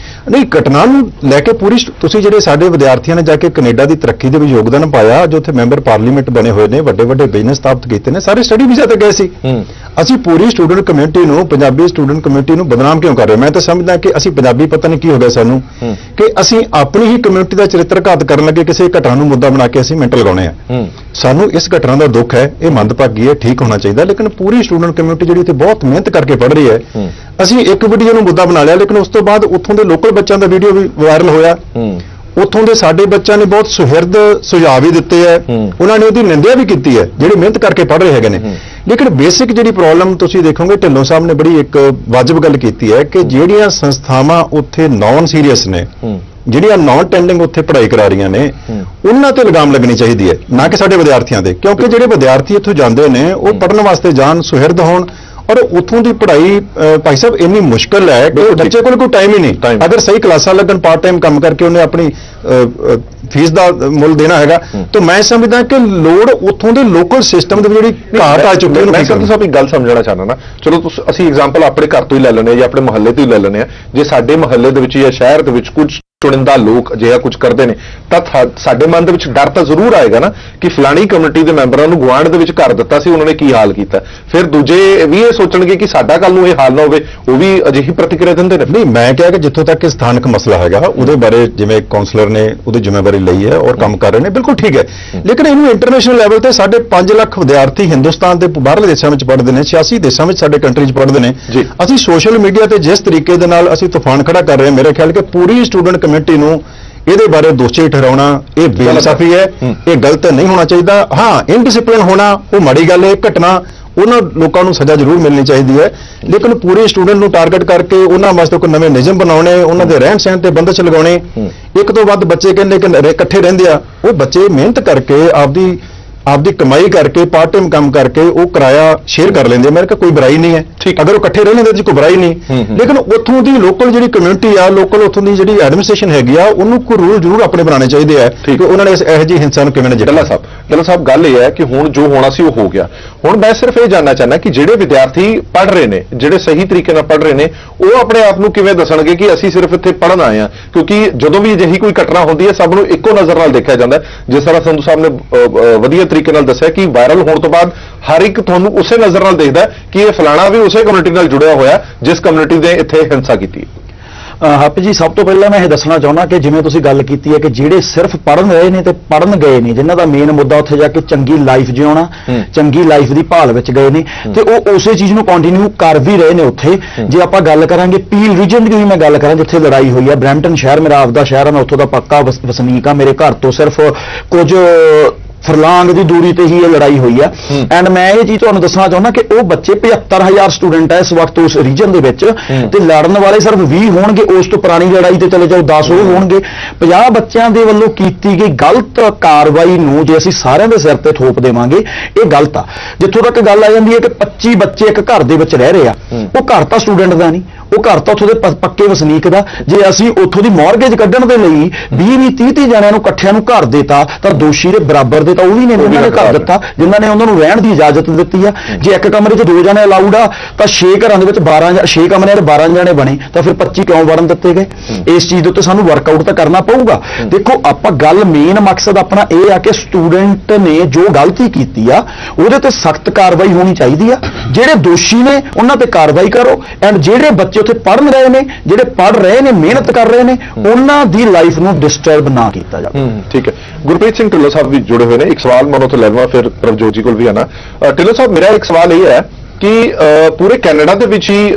ਨਹੀਂ, ਘਟਨਾ ਨੂੰ ਲੈ ਕੇ ਪੂਰੀ ਤੁਸੀਂ ਜਿਹੜੇ ਸਾਡੇ ਵਿਦਿਆਰਥੀਆਂ ਨੇ ਜਾ ਕੇ ਕੈਨੇਡਾ ਦੀ ਤਰੱਕੀ ਦੇ ਵਿੱਚ ਯੋਗਦਾਨ ਪਾਇਆ, ਜੋ ਉੱਥੇ ਮੈਂਬਰ ਪਾਰਲੀਮੈਂਟ ਬਣੇ ਹੋਏ ਨੇ, ਵੱਡੇ ਵੱਡੇ ਬਿਜ਼ਨਸ ਸਥਾਪਿਤ ਕੀਤੇ ਨੇ, ਸਾਰੇ ਸਟੱਡੀ ਵੀਜ਼ਾ ਤੇ ਗਏ ਸੀ। ਅਸੀਂ ਪੂਰੀ ਸਟੂਡੈਂਟ ਕਮਿਊਨਿਟੀ ਨੂੰ, ਪੰਜਾਬੀ ਸਟੂਡੈਂਟ ਕਮਿਊਨਿਟੀ ਨੂੰ ਬਦਨਾਮ ਕਿਉਂ ਕਰ ਰਹੇ? ਮੈਂ ਤਾਂ ਸਮਝਦਾ ਕਿ ਅਸੀਂ ਪੰਜਾਬੀ ਪਤਾ ਨਹੀਂ ਕੀ ਹੋ ਗਿਆ ਸਾਨੂੰ ਕਿ ਅਸੀਂ ਆਪਣੀ ਹੀ ਕਮਿਊਨਿਟੀ ਦਾ ਚਰਿੱਤਰ ਘਾਤ ਕਰਨ ਲੱਗੇ, ਕਿਸੇ ਘਟਨਾ ਨੂੰ ਮੁੱਦਾ ਬਣਾ ਕੇ ਅਸੀਂ ਮਿੰਟ ਲਗਾਉਣੇ ਆ। ਸਾਨੂੰ ਇਸ ਘਟਨਾ ਦਾ ਦੁੱਖ ਹੈ, ਇਹ ਮੰਦਭਾਗੀ ਹੈ, ਠੀਕ ਹੋਣਾ ਚਾਹੀਦਾ। ਲੇਕਿਨ ਪੂਰੀ ਸਟੂਡੈਂਟ ਕਮਿਊਨਿਟੀ ਜਿਹੜੀ ਉੱਥੇ ਬਹੁਤ ਮਿਹਨਤ ਕਰਕੇ ਪੜ੍ਹ ਰਹੀ ਹੈ, ਅਸੀਂ ਇੱਕ ਵੀਡੀਓ ਨੂੰ ਮੁੱਦਾ ਬਣਾ ਲਿਆ ਲੇਕਿਨ ਉਸ ਤੋਂ ਬਾਅਦ ਉੱਥੋਂ ਦੇ ਲੋਕਲ ਬੱਚਿਆਂ ਦਾ ਵੀਡੀਓ ਵੀ ਵਾਇਰਲ ਹੋਇਆ। ਉੱਥੋਂ ਦੇ ਸਾਡੇ ਬੱਚਿਆਂ ਨੇ ਬਹੁਤ ਸੁਹਿਰਦ ਸੁਝਾਅ ਵੀ ਦਿੱਤੇ ਹੈ, ਉਹਨਾਂ ਨੇ ਉਹਦੀ ਨਿੰਦਿਆ ਵੀ ਕੀਤੀ ਹੈ ਜਿਹੜੇ ਮਿਹਨਤ ਕਰਕੇ ਪੜ੍ਹ ਰਹੇ ਹੈਗੇ ਨੇ। ਲੇਕਿਨ ਬੇਸਿਕ ਜਿਹੜੀ ਪ੍ਰੋਬਲਮ ਤੁਸੀਂ ਦੇਖੋਗੇ, ਢਿੱਲੋਂ ਸਾਹਿਬ ਨੇ ਬੜੀ ਇੱਕ ਵਾਜਬ ਗੱਲ ਕੀਤੀ ਹੈ ਕਿ ਜਿਹੜੀਆਂ ਸੰਸਥਾਵਾਂ ਉੱਥੇ ਨਾਨ ਸੀਰੀਅਸ ਨੇ, ਜਿਹੜੀਆਂ ਨਾਨ ਟੈਂਡਿੰਗ ਉੱਥੇ ਪੜ੍ਹਾਈ ਕਰਾ ਰਹੀਆਂ ਨੇ, ਉਹਨਾਂ ਤੇ ਲਗਾਮ ਲੱਗਣੀ ਚਾਹੀਦੀ ਹੈ, ਨਾ ਕਿ ਸਾਡੇ ਵਿਦਿਆਰਥੀਆਂ ਦੇ। ਕਿਉਂਕਿ ਜਿਹੜੇ ਵਿਦਿਆਰਥੀ ਇੱਥੋਂ ਜਾਂਦੇ ਨੇ ਉਹ ਪੜ੍ਹਨ ਵਾਸਤੇ ਜਾਣ, ਸੁਹਿਰਦ ਹੋਣ, ਔਰ ਉੱਥੋਂ ਦੀ ਪੜ੍ਹਾਈ ਭਾਈ ਸਾਹਿਬ ਇੰਨੀ ਮੁਸ਼ਕਲ ਹੈ ਕਿ ਬੱਚੇ ਕੋਲ ਕੋਈ ਟਾਈਮ ਹੀ ਨਹੀਂ। ਅਗਰ ਸਹੀ ਕਲਾਸਾਂ ਲੱਗਣ, ਪਾਰਟ ਟਾਈਮ ਕੰਮ ਕਰਕੇ ਉਹਨੇ ਆਪਣੀ ਫੀਸ ਦਾ ਮੁੱਲ ਦੇਣਾ ਹੈਗਾ, ਤਾਂ ਮੈਂ ਸਮਝਦਾ ਕਿ ਲੋੜ ਉੱਥੋਂ ਦੇ ਲੋਕਲ ਸਿਸਟਮ ਦੇ ਜਿਹੜੀ ਘਾਟ ਆ ਚੁੱਕੀ ਹੈ। ਮੈਂ ਸੰਧੂ ਸਾਹਿਬ ਇੱਕ ਗੱਲ ਸਮਝਣਾ ਚਾਹੁੰਦਾ ਨਾ, ਚਲੋ ਅਸੀਂ ਐਗਜ਼ਾਮਪਲ ਆਪਣੇ ਘਰ ਤੋਂ ਹੀ ਲੈ ਲੈਂਦੇ ਹਾਂ ਜਾਂ ਆਪਣੇ ਮੁਹੱਲੇ ਤੋਂ ਹੀ ਲੈ ਲੈਂਦੇ ਹਾਂ। ਜੇ ਸਾਡੇ ਮੁਹੱਲੇ ਦੇ ਵਿੱਚ ਜਾਂ ਸ਼ਹਿਰ ਦੇ ਵਿੱਚ ਕੁਝ ਚੁਣਿੰਦਾ ਲੋਕ ਅਜਿਹਾ ਕੁਝ ਕਰਦੇ ਨੇ ਤਾਂ ਸਾਡੇ ਮਨ ਦੇ ਵਿੱਚ ਡਰ ਤਾਂ ਜ਼ਰੂਰ ਆਏਗਾ ਨਾ ਕਿ ਫਲਾਣੀ ਕਮਿਊਨਿਟੀ ਦੇ ਮੈਂਬਰਾਂ ਨੂੰ ਗੁਆਂਢ ਦੇ ਵਿੱਚ ਘਰ ਦਿੱਤਾ ਸੀ, ਉਹਨਾਂ ਨੇ ਕੀ ਹਾਲ ਕੀਤਾ। ਫਿਰ ਦੂਜੇ ਵੀ ਇਹ ਸੋਚਣਗੇ ਕਿ ਸਾਡਾ ਕੱਲ ਨੂੰ ਇਹ ਹਾਲ ਨਾ ਹੋਵੇ, ਉਹ ਵੀ ਅਜਿਹੀ ਪ੍ਰਤੀਕਿਰਿਆ ਦਿੰਦੇ ਨੇ। ਨਹੀਂ, ਮੈਂ ਕਿਹਾ ਕਿ ਜਿੱਥੋਂ ਤੱਕ ਸਥਾਨਕ ਮਸਲਾ ਹੈਗਾ ਉਹਦੇ ਬਾਰੇ ਜਿਵੇਂ ਕਾਉਂਸਲਰ ਨੇ ਉਹਦੀ ਜ਼ਿੰਮੇਵਾਰੀ ਲਈ ਹੈ ਔਰ ਕੰਮ ਕਰ ਰਹੇ ਨੇ, ਬਿਲਕੁਲ ਠੀਕ ਹੈ। ਲੇਕਿਨ ਇਹਨੂੰ ਇੰਟਰਨੈਸ਼ਨਲ ਲੈਵਲ ਤੇ ਸਾਡੇ 5 ਲੱਖ ਵਿਦਿਆਰਥੀ ਹਿੰਦੁਸਤਾਨ ਦੇ ਬਾਹਰਲੇ ਦੇਸ਼ਾਂ ਵਿੱਚ ਪੜ੍ਹਦੇ ਨੇ, 86 ਦੇਸ਼ਾਂ ਵਿੱਚ ਸਾਡੇ ਕੰਟਰੀ 'ਚ ਪੜ੍ਹਦੇ ਨੇ। ਅਸੀਂ ਸੋਸ਼ਲ ਮੀਡੀਆ ਤੇ ਜਿਸ ਤਰੀਕੇ ਦੇ ਨਾਲ ਅਸੀਂ ਤੂਫਾਨ ਖੜਾ ਕਰ ਰਹੇ ਹਾਂ, ਮੇਰੇ ਖਿਆਲ ਕਿ ਪੂਰੀ ਸਟੂਡੈਂਟ ਕਮਿਊਨਿਟੀ ਨੂੰ ਇਹਦੇ ਬਾਰੇ ਦੋਸ਼ੀ ਠਹਿਰਾਉਣਾ ਇਹ ਬੇਇਨਸਾਫੀ ਹੈ, ਇਹ ਗਲਤ ਨਹੀਂ ਹੋਣਾ ਚਾਹੀਦਾ। ਹਾਂ, ਇਨਡਿਸਪਲਿਨ ਹੋਣਾ ਉਹ ਮਾੜੀ ਗੱਲ ਹੈ, ਘਟਨਾ ਉਹਨਾਂ ਲੋਕਾਂ ਨੂੰ ਸਜ਼ਾ ਜ਼ਰੂਰ ਮਿਲਣੀ ਚਾਹੀਦੀ ਹੈ, ਲੇਕਿਨ ਪੂਰੇ ਸਟੂਡੈਂਟ ਨੂੰ ਟਾਰਗੇਟ ਕਰਕੇ ਉਹਨਾਂ ਵਾਸਤੇ ਕੋਈ ਨਵੇਂ ਨਿਯਮ ਬਣਾਉਣੇ, ਉਹਨਾਂ ਦੇ ਰਹਿਣ ਸਹਿਣ ਤੇ ਬੰਦਸ਼ ਲਗਾਉਣੇ। ਇੱਕ ਤੋਂ ਵੱਧ ਬੱਚੇ ਕਹਿੰਦੇ ਕਿ ਇਕੱਠੇ ਰਹਿੰਦੇ ਆ, ਉਹ ਬੱਚੇ ਮਿਹਨਤ ਕਰਕੇ ਆਪਦੀ ਕਮਾਈ ਕਰਕੇ ਪਾਰਟ ਟਾਈਮ ਕੰਮ ਕਰਕੇ ਉਹ ਕਿਰਾਇਆ ਸ਼ੇਅਰ ਕਰ ਲੈਂਦੇ। ਮੇਰੇ ਕੋਲ ਕੋਈ ਬੁਰਾਈ ਨਹੀਂ ਹੈ, ਅਗਰ ਉਹ ਇਕੱਠੇ ਰਹਿ ਲੈਂਦੇ ਤਾਂ ਕੋਈ ਬੁਰਾਈ ਨਹੀਂ, ਲੇਕਿਨ ਉੱਥੋਂ ਦੀ ਲੋਕਲ ਜਿਹੜੀ ਕਮਿਊਨਿਟੀ ਆ, ਲੋਕਲ ਉੱਥੋਂ ਦੀ ਜਿਹੜੀ ਐਡਮਿਨਿਸਟ੍ਰੇਸ਼ਨ ਹੈਗੀ ਆ, ਉਹਨੂੰ ਕੋਈ ਰੂਲ ਜ਼ਰੂਰ ਆਪਣੇ ਬਣਾਉਣੇ ਚਾਹੀਦੇ ਆ ਕਿ ਉਹਨਾਂ ਨੇ ਇਹੋ ਜਿਹੀ ਹਿੰਸਾ ਨੂੰ ਕਿਵੇਂ ਨਜਿੱਠਣਾ। ਡੱਲਾ ਸਾਹਿਬ ਗੱਲ ਇਹ ਹੈ ਕਿ ਹੁਣ ਜੋ ਹੋਣਾ ਸੀ ਉਹ ਹੋ ਗਿਆ। ਹੁਣ ਮੈਂ ਸਿਰਫ ਇਹ ਜਾਣਨਾ ਚਾਹੁੰਦਾ ਕਿ ਜਿਹੜੇ ਵਿਦਿਆਰਥੀ ਪੜ੍ਹ ਰਹੇ ਨੇ, ਜਿਹੜੇ ਸਹੀ ਤਰੀਕੇ ਨਾਲ ਪੜ੍ਹ ਰਹੇ ਨੇ, ਉਹ ਆਪਣੇ ਆਪ ਨੂੰ ਕਿਵੇਂ ਦੱਸਣਗੇ ਕਿ ਅਸੀਂ ਸਿਰਫ ਇੱਥੇ ਪੜ੍ਹਨ ਆਏ ਹਾਂ? ਕਿਉਂਕਿ ਜਦੋਂ ਵੀ ਅਜਿਹੀ ਕੋਈ ਘਟਨਾ ਹੁੰਦੀ ਹੈ ਸਭ ਨੂੰ ਇੱਕੋ ਨਜ਼ਰ ਨਾਲ ਦੇਖਿਆ ਜਾਂਦਾ ਹੈ। ਜਿਸ ਤਰ੍ਹਾਂ ਸੰਧੂ ਸਾਹਿਬ ਨੇ ਵਧੀਆ ਤਰੀਕੇ ਨਾਲ ਦੱਸਿਆ ਕਿ ਵਾਇਰਲ ਹੋਣ ਤੋਂ ਬਾਅਦ ਹਰ ਇੱਕ ਤੁਹਾਨੂੰ ਉਸੇ ਨਜ਼ਰ ਨਾਲ ਦੇਖਦਾ ਕਿ ਇਹ ਫਲਾਣਾ ਵੀ ਉਸੇ ਕਮਿਊਨਿਟੀ ਨਾਲ ਜੁੜਿਆ ਹੋਇਆ ਜਿਸ ਕਮਿਊਨਿਟੀ ਨੇ ਇੱਥੇ ਹਿੰਸਾ ਕੀਤੀ ਹੈ। ਹੱਪ ਜੀ, ਸਭ ਤੋਂ ਪਹਿਲਾਂ ਮੈਂ ਇਹ ਦੱਸਣਾ ਚਾਹੁੰਦਾ ਕਿ ਜਿਵੇਂ ਤੁਸੀਂ ਗੱਲ ਕੀਤੀ ਹੈ ਕਿ ਜਿਹੜੇ ਸਿਰਫ ਪੜ੍ਹਨ ਰਹੇ ਨੇ ਤੇ ਪੜ੍ਹਨ ਗਏ ਨੇ, ਜਿਨ੍ਹਾਂ ਦਾ ਮੇਨ ਮੁੱਦਾ ਉੱਥੇ ਜਾ ਕੇ ਚੰਗੀ ਲਾਈਫ ਜਿਉਣਾ, ਚੰਗੀ ਲਾਈਫ ਦੀ ਭਾਲ ਵਿੱਚ ਗਏ ਨੇ ਤੇ ਉਹ ਉਸੇ ਚੀਜ਼ ਨੂੰ ਕੰਟੀਨਿਊ ਕਰ ਵੀ ਰਹੇ ਨੇ ਉੱਥੇ। ਜੇ ਆਪਾਂ ਗੱਲ ਕਰਾਂਗੇ ਪੀਲ ਰੀਜਨ ਦੀ ਵੀ ਮੈਂ ਗੱਲ ਕਰਾਂ, ਜਿੱਥੇ ਲੜਾਈ ਹੋਈ ਹੈ, ਬਰੈਂਪਟਨ ਸ਼ਹਿਰ ਮੇਰਾ ਆਪਦਾ ਸ਼ਹਿਰ ਹੈ, ਮੈਂ ਉੱਥੋਂ ਦਾ ਪੱਕਾ ਵਸਨੀਕ ਆ। ਮੇਰੇ ਘਰ ਤੋਂ ਸਿਰਫ ਕੁਝ ਫਰਲਾਂਗ ਦੀ ਦੂਰੀ ਤੇ ਹੀ ਇਹ ਲੜਾਈ ਹੋਈ ਆ। ਐਂਡ ਮੈਂ ਇਹ ਚੀਜ਼ ਤੁਹਾਨੂੰ ਦੱਸਣਾ ਚਾਹੁੰਦਾ ਕਿ ਉਹ ਬੱਚੇ 75,000 ਸਟੂਡੈਂਟ ਹੈ ਇਸ ਵਕਤ ਉਸ ਰੀਜਨ ਦੇ ਵਿੱਚ, ਤੇ ਲੜਨ ਵਾਲੇ ਸਿਰਫ 20 ਹੋਣਗੇ। ਉਸ ਤੋਂ ਪੁਰਾਣੀ ਲੜਾਈ ਤੇ ਚਲੇ ਜਾਓ 10 ਉਹ ਹੋਣਗੇ। 50 ਬੱਚਿਆਂ ਦੇ ਵੱਲੋਂ ਕੀਤੀ ਗਈ ਗਲਤ ਕਾਰਵਾਈ ਨੂੰ ਜੇ ਅਸੀਂ ਸਾਰਿਆਂ ਦੇ ਸਿਰ ਤੇ ਥੋਪ ਦੇਵਾਂਗੇ, ਇਹ ਗਲਤ ਆ। ਜਿੱਥੋਂ ਤੱਕ ਗੱਲ ਆ ਜਾਂਦੀ ਹੈ ਕਿ 25 ਬੱਚੇ ਇੱਕ ਘਰ ਦੇ ਵਿੱਚ ਰਹਿ ਰਹੇ ਆ, ਉਹ ਘਰ ਤਾਂ ਸਟੂਡੈਂਟ ਦਾ ਨਹੀਂ, ਉਹ ਘਰ ਤਾਂ ਉੱਥੋਂ ਦੇ ਪੱਕੇ ਵਸਨੀਕ ਦਾ। ਜੇ ਅਸੀਂ ਉੱਥੋਂ ਦੀ ਮੌਰਗੇਜ ਕੱਢਣ ਦੇ ਲਈ 20-30 ਜਣਿਆਂ ਨੂੰ ਇਕੱਠਿਆਂ ਨੂੰ ਘਰ ਦੇਤਾ ਤਾਂ ਦੋਸ਼ੀ ਦੇ ਬਰਾਬਰ ਦੇ ਤਾਂ ਉਹ ਵੀ ਨੇ ਜਿਨ੍ਹਾਂ ਨੇ ਘਰ ਦਿੱਤਾ, ਜਿਨ੍ਹਾਂ ਨੇ ਉਹਨਾਂ ਨੂੰ ਰਹਿਣ ਦੀ ਇਜਾਜ਼ਤ ਦਿੱਤੀ ਆ। ਜੇ ਇੱਕ ਕਮਰੇ 'ਚ 2 ਜਣੇ ਅਲਾਊਡ ਆ ਤਾਂ 6 ਘਰਾਂ ਦੇ ਵਿੱਚ 6 ਕਮਰਿਆਂ ਦੇ 12 ਜਣੇ ਬਣੇ ਤਾਂ ਫਿਰ 25 ਕਿਉਂ ਵੜਨ ਦਿੱਤੇ ਗਏ? ਇਸ ਚੀਜ਼ ਦੇ ਉੱਤੇ ਸਾਨੂੰ ਵਰਕਆਊਟ ਤਾਂ ਕਰਨਾ ਪਊਗਾ। ਦੇਖੋ, ਆਪਾਂ ਗੱਲ ਮੇਨ ਮਕਸਦ ਆਪਣਾ ਇਹ ਆ ਕਿ ਸਟੂਡੈਂਟ ਨੇ ਜੋ ਗਲਤੀ ਕੀਤੀ ਆ ਉਹਦੇ ਤੇ ਸਖਤ ਕਾਰਵਾਈ ਹੋਣੀ ਚਾਹੀਦੀ ਆ। ਜਿਹੜੇ ਦੋਸ਼ੀ ਨੇ ਉਹਨਾਂ ਤੇ ਕਾਰਵਾਈ ਕਰੋ, ਐਂਡ ਜਿਹੜੇ ਬੱਚੇ ਉੱਥੇ ਪੜ੍ਹਨ ਰਹੇ ਨੇ, ਜਿਹੜੇ ਪੜ੍ਹ ਰਹੇ ਨੇ, ਮਿਹਨਤ ਕਰ ਰਹੇ ਨੇ, ਉਹਨਾਂ ਦੀ ਲਾਈਫ ਨੂੰ ਡਿਸਟਰਬ ਨਾ ਕੀਤਾ ਜਾਵੇ। ਠੀਕ ਹੈ। ਗੁਰਪ੍ਰੀਤ ਸਿੰਘ ਢਿੱਲੋਂ ਸਾਹਿਬ ਵੀ ਜੁੜੇ ਹੋਏ ਨੇ। ਇੱਕ ਸਵਾਲ ਮਨੋਂ ਤੋਂ ਲੈਵਾਂ, ਫਿਰ ਪ੍ਰਭਜੋਤ ਜੀ ਕੋਲ ਵੀ ਆਣਾ। ਢਿੱਲੋਂ ਸਾਹਿਬ, ਮੇਰਾ ਇੱਕ ਸਵਾਲ ਇਹ ਹੈ ਕਿ ਪੂਰੇ ਕੈਨੇਡਾ ਦੇ ਵਿੱਚ ਹੀ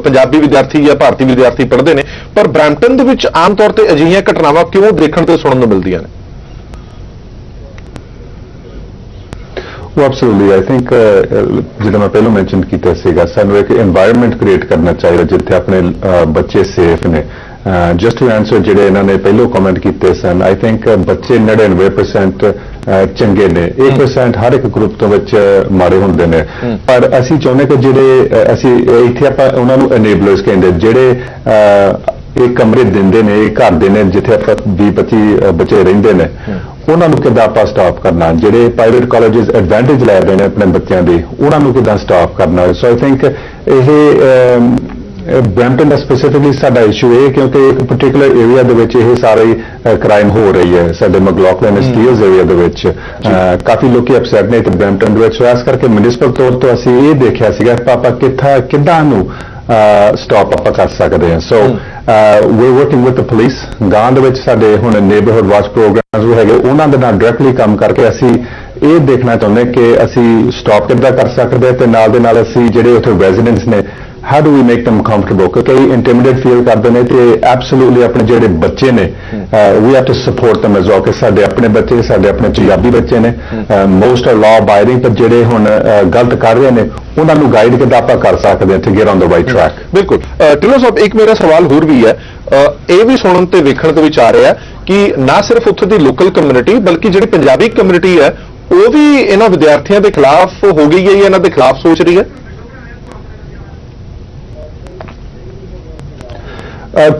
ਪੰਜਾਬੀ ਵਿਦਿਆਰਥੀ ਜਾਂ ਭਾਰਤੀ ਵਿਦਿਆਰਥੀ ਪੜ੍ਹਦੇ ਨੇ, ਪਰ ਬਰੈਂਪਟਨ ਦੇ ਵਿੱਚ ਆਮ ਤੌਰ ਤੇ ਅਜਿਹੀਆਂ ਘਟਨਾਵਾਂ ਕਿਉਂ ਦੇਖਣ ਤੇ ਸੁਣਨ ਨੂੰ ਮਿਲਦੀਆਂ ਨੇ? ਐਬਸੋਲੂਟਲੀ, ਆਈ ਥਿੰਕ ਜਿੱਦਾਂ ਮੈਂ ਪਹਿਲਾਂ ਮੈਂਸ਼ਨ ਕੀਤਾ ਸੀਗਾ, ਸਾਨੂੰ ਇੱਕ এনवायरमेंट ਕ੍ਰੀਏਟ ਕਰਨਾ ਚਾਹੀਦਾ ਜਿੱਥੇ ਆਪਣੇ ਬੱਚੇ ਸੇਫ ਨੇ। ਜਸਟ ਟੂ ਆਨਸਰ ਜਿਹੜੇ ਇਹਨਾਂ ਨੇ ਪਹਿਲਾਂ ਕਮੈਂਟ ਕੀਤੇ ਸਨ, ਆਈ ਥਿੰਕ ਬੱਚੇ 99% ਚੰਗੇ ਨੇ, 1% ਹਰ ਇੱਕ ਗਰੁੱਪ ਤੋਂ ਵਿੱਚ ਮਾੜੇ ਹੁੰਦੇ ਨੇ। ਪਰ ਅਸੀਂ ਚਾਹੁੰਦੇ ਕਿ ਜਿਹੜੇ ਅਸੀਂ ਇੱਥੇ ਆਪਾਂ ਉਹਨਾਂ ਨੂੰ ਅਨੇਬਲਰਸ ਕਹਿੰਦੇ, ਜਿਹੜੇ ਇਹ ਕਮਰੇ ਦਿੰਦੇ ਨੇ, ਇਹ ਘਰ ਦੇ ਨੇ ਜਿੱਥੇ ਆਪਾਂ 20-25 ਬੱਚੇ ਰਹਿੰਦੇ ਨੇ, ਉਹਨਾਂ ਨੂੰ ਕਿੱਦਾਂ ਆਪਾਂ ਸਟਾਪ ਕਰਨਾ? ਜਿਹੜੇ ਪ੍ਰਾਈਵੇਟ ਕਾਲਜਸ ਐਡਵਾਂਟੇਜ ਲੈ ਰਹੇ ਨੇ ਆਪਣੇ ਬੱਚਿਆਂ ਦੀ, ਉਹਨਾਂ ਨੂੰ ਕਿੱਦਾਂ ਸਟਾਪ ਕਰਨਾ? ਸੋ ਆਈ ਥਿੰਕ ਇਹ ਬਰੈਂਪਟਨ ਦਾ ਸਪੈਸੀਫਿਕਲੀ ਸਾਡਾ ਇਸ਼ੂ ਇਹ, ਕਿਉਂਕਿ ਇੱਕ ਪਾਰਟਿਕੂਲਰ ਏਰੀਆ ਦੇ ਵਿੱਚ ਇਹ ਸਾਰੇ ਕ੍ਰਾਈਮ ਹੋ ਰਹੀ ਹੈ। ਸਾਡੇ ਮੈਕਲੌਗਲਨ ਸਟੀਲਸ ਏਰੀਆ ਦੇ ਵਿੱਚ ਕਾਫੀ ਲੋਕੀ ਅਪਸੈਟ ਨੇ ਤੇ ਬਰੈਂਪਟਨ ਦੇ ਵਿੱਚ। ਇਸ ਕਰਕੇ ਮਿਊਨਿਸਪਲ ਤੌਰ ਤੋਂ ਅਸੀਂ ਇਹ ਦੇਖਿਆ ਸੀਗਾ ਕਿ ਆਪਾਂ ਕਿੱਦਾਂ ਨੂੰ ਸਟਾਪ ਆਪਾਂ ਕਰ ਸਕਦੇ ਹਾਂ। ਸੋ ਵੀ ਵਰਕਿੰਗ ਵਿਦ ਦ ਪੁਲਿਸ। ਗਾਂ ਦੇ ਵਿੱਚ ਸਾਡੇ ਹੁਣ ਨੇਬਰਹੁੱਡ ਵਾਚ ਪ੍ਰੋਗਰਾਮਸ ਵੀ ਹੈਗੇ, ਉਹਨਾਂ ਦੇ ਨਾਲ ਡਾਇਰੈਕਟਲੀ ਕੰਮ ਕਰਕੇ ਅਸੀਂ ਇਹ ਦੇਖਣਾ ਚਾਹੁੰਦੇ ਕਿ ਅਸੀਂ ਸਟਾਪ ਕਿੱਦਾਂ ਕਰ ਸਕਦੇ ਤੇ ਨਾਲ ਦੇ ਨਾਲ ਅਸੀਂ ਜਿਹੜੇ ਉੱਥੇ ਰੈਜ਼ੀਡੈਂਟਸ ਨੇ, how do we make them comfortable? ਕਿਉਂਕਿ ਇੰਟੀਮੀਡੇਟ ਫੀਲ ਕਰਦੇ ਨੇ ਤੇ ਐਬਸੋਲੂਟਲੀ ਆਪਣੇ ਜਿਹੜੇ ਬੱਚੇ ਨੇ we have to support them as well ਕਿ ਸਾਡੇ ਆਪਣੇ ਬੱਚੇ, ਸਾਡੇ ਆਪਣੇ ਪੰਜਾਬੀ ਬੱਚੇ ਨੇ, most are law abiding, ਪਰ ਜਿਹੜੇ ਹੁਣ ਗਲਤ ਕਰ ਰਹੇ ਨੇ ਉਹਨਾਂ ਨੂੰ ਗਾਈਡ ਕਿੱਦਾਂ ਆਪਾਂ ਕਰ ਸਕਦੇ ਹਾਂ to get on the right track? ਬਿਲਕੁਲ। ਢਿੱਲੋਂ ਸਾਹਿਬ, ਇੱਕ ਮੇਰਾ ਸਵਾਲ ਹੋਰ ਵੀ ਹੈ। ਇਹ ਵੀ ਸੁਣਨ ਤੇ ਵੇਖਣ ਦੇ ਵਿੱਚ ਆ ਰਿਹਾ ਕਿ ਨਾ ਸਿਰਫ ਉੱਥੇ ਦੀ ਲੋਕਲ ਕਮਿਊਨਿਟੀ ਬਲਕਿ ਜਿਹੜੀ ਪੰਜਾਬੀ ਕਮਿਊਨਿਟੀ ਹੈ ਉਹ ਵੀ ਇਹਨਾਂ ਵਿਦਿਆਰਥੀਆਂ ਦੇ ਖਿਲਾਫ ਹੋ ਗਈ ਹੈ, ਇਹਨਾਂ ਦੇ ਖਿਲਾਫ ਸੋਚ ਰਹੀ ਹੈ।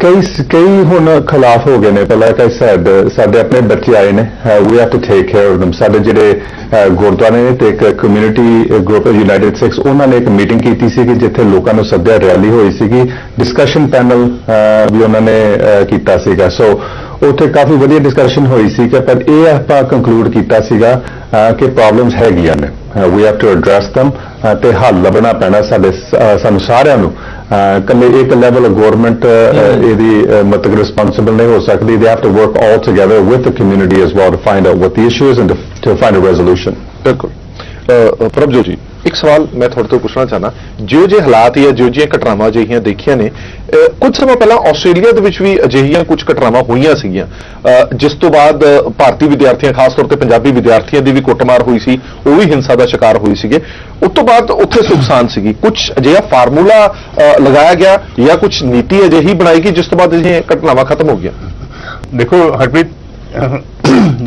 ਕਈ ਹੁਣ ਖਿਲਾਫ ਹੋ ਗਏ ਨੇ। ਪਹਿਲਾਂ ਕਿ ਸਾਡੇ ਆਪਣੇ ਬੱਚੇ ਆਏ ਨੇ, we have to take care of them। ਸਾਡੇ ਜਿਹੜੇ ਗੁਰਦੁਆਰੇ ਨੇ ਤੇ ਇੱਕ ਕਮਿਊਨਿਟੀ ਗਰੁੱਪ ਯੂਨਾਈਟਿਡ 6 ਉਹਨਾਂ ਨੇ ਇੱਕ ਮੀਟਿੰਗ ਕੀਤੀ ਸੀ ਜਿੱਥੇ ਲੋਕਾਂ ਨੂੰ ਸੱਦਿਆ, ਰੈਲੀ ਹੋਈ ਸੀਗੀ, ਡਿਸਕਸ਼ਨ ਪੈਨਲ ਵੀ ਉਹਨਾਂ ਨੇ ਕੀਤਾ ਸੀਗਾ। ਸੋ ਉੱਥੇ ਕਾਫੀ ਵਧੀਆ ਡਿਸਕਸ਼ਨ ਹੋਈ ਸੀ ਕਿ ਪਰ ਇਹ ਆਪਾਂ ਕੰਕਲੂਡ ਕੀਤਾ ਸੀਗਾ ਕਿ ਪ੍ਰੋਬਲਮਸ ਹੈਗੀਆਂ ਨੇ, we have to address them ਤੇ ਹੱਲ ਲੱਭਣਾ ਪੈਣਾ ਸਾਨੂੰ ਸਾਰਿਆਂ ਨੂੰ। ਕੱਲੇ ਇੱਕ ਲੈਵਲ ਗਵਰਨਮੈਂਟ ਇਹਦੀ ਮਤਲਬ ਰਿਸਪਾਂਸਿਬਲ ਨਹੀਂ ਹੋ ਸਕਦੀ। They have to work all together with the community as well to find out what the issue is and to find a resolution. ਬਿਲਕੁਲ। ਪ੍ਰਭਜੋਤ ਜੀ, ਇੱਕ ਸਵਾਲ ਮੈਂ ਤੁਹਾਡੇ ਤੋਂ ਪੁੱਛਣਾ ਚਾਹਨਾ, ਜਿਹੋ ਜਿਹੇ ਹਾਲਾਤ ਜਾਂ ਜਿਹੋ ਜਿਹੀਆਂ ਘਟਨਾਵਾਂ ਅਜਿਹੀਆਂ ਦੇਖੀਆਂ ਨੇ, ਕੁਝ ਸਮਾਂ ਪਹਿਲਾਂ ਆਸਟ੍ਰੇਲੀਆ ਦੇ ਵਿੱਚ ਵੀ ਅਜਿਹੀਆਂ ਕੁਝ ਘਟਨਾਵਾਂ ਹੋਈਆਂ ਸੀਗੀਆਂ, ਜਿਸ ਤੋਂ ਬਾਅਦ ਭਾਰਤੀ ਵਿਦਿਆਰਥੀਆਂ, ਖਾਸ ਤੌਰ ਤੇ ਪੰਜਾਬੀ ਵਿਦਿਆਰਥੀਆਂ ਦੀ ਵੀ ਕੁੱਟਮਾਰ ਹੋਈ ਸੀ, ਉਹ ਵੀ ਹਿੰਸਾ ਦਾ ਸ਼ਿਕਾਰ ਹੋਏ ਸੀਗੇ। ਉਸ ਤੋਂ ਬਾਅਦ ਉੱਥੇ ਸੁਖਸਾਨ ਸੀਗੀ। ਕੁਝ ਅਜਿਹਾ ਫਾਰਮੂਲਾ ਲਗਾਇਆ ਗਿਆ ਜਾਂ ਕੁਝ ਨੀਤੀ ਅਜਿਹੀ ਬਣਾਈ ਗਈ ਜਿਸ ਤੋਂ ਬਾਅਦ ਅਜਿਹੀਆਂ ਘਟਨਾਵਾਂ ਖਤਮ ਹੋ ਗਈਆਂ? देखो हरप्रीत,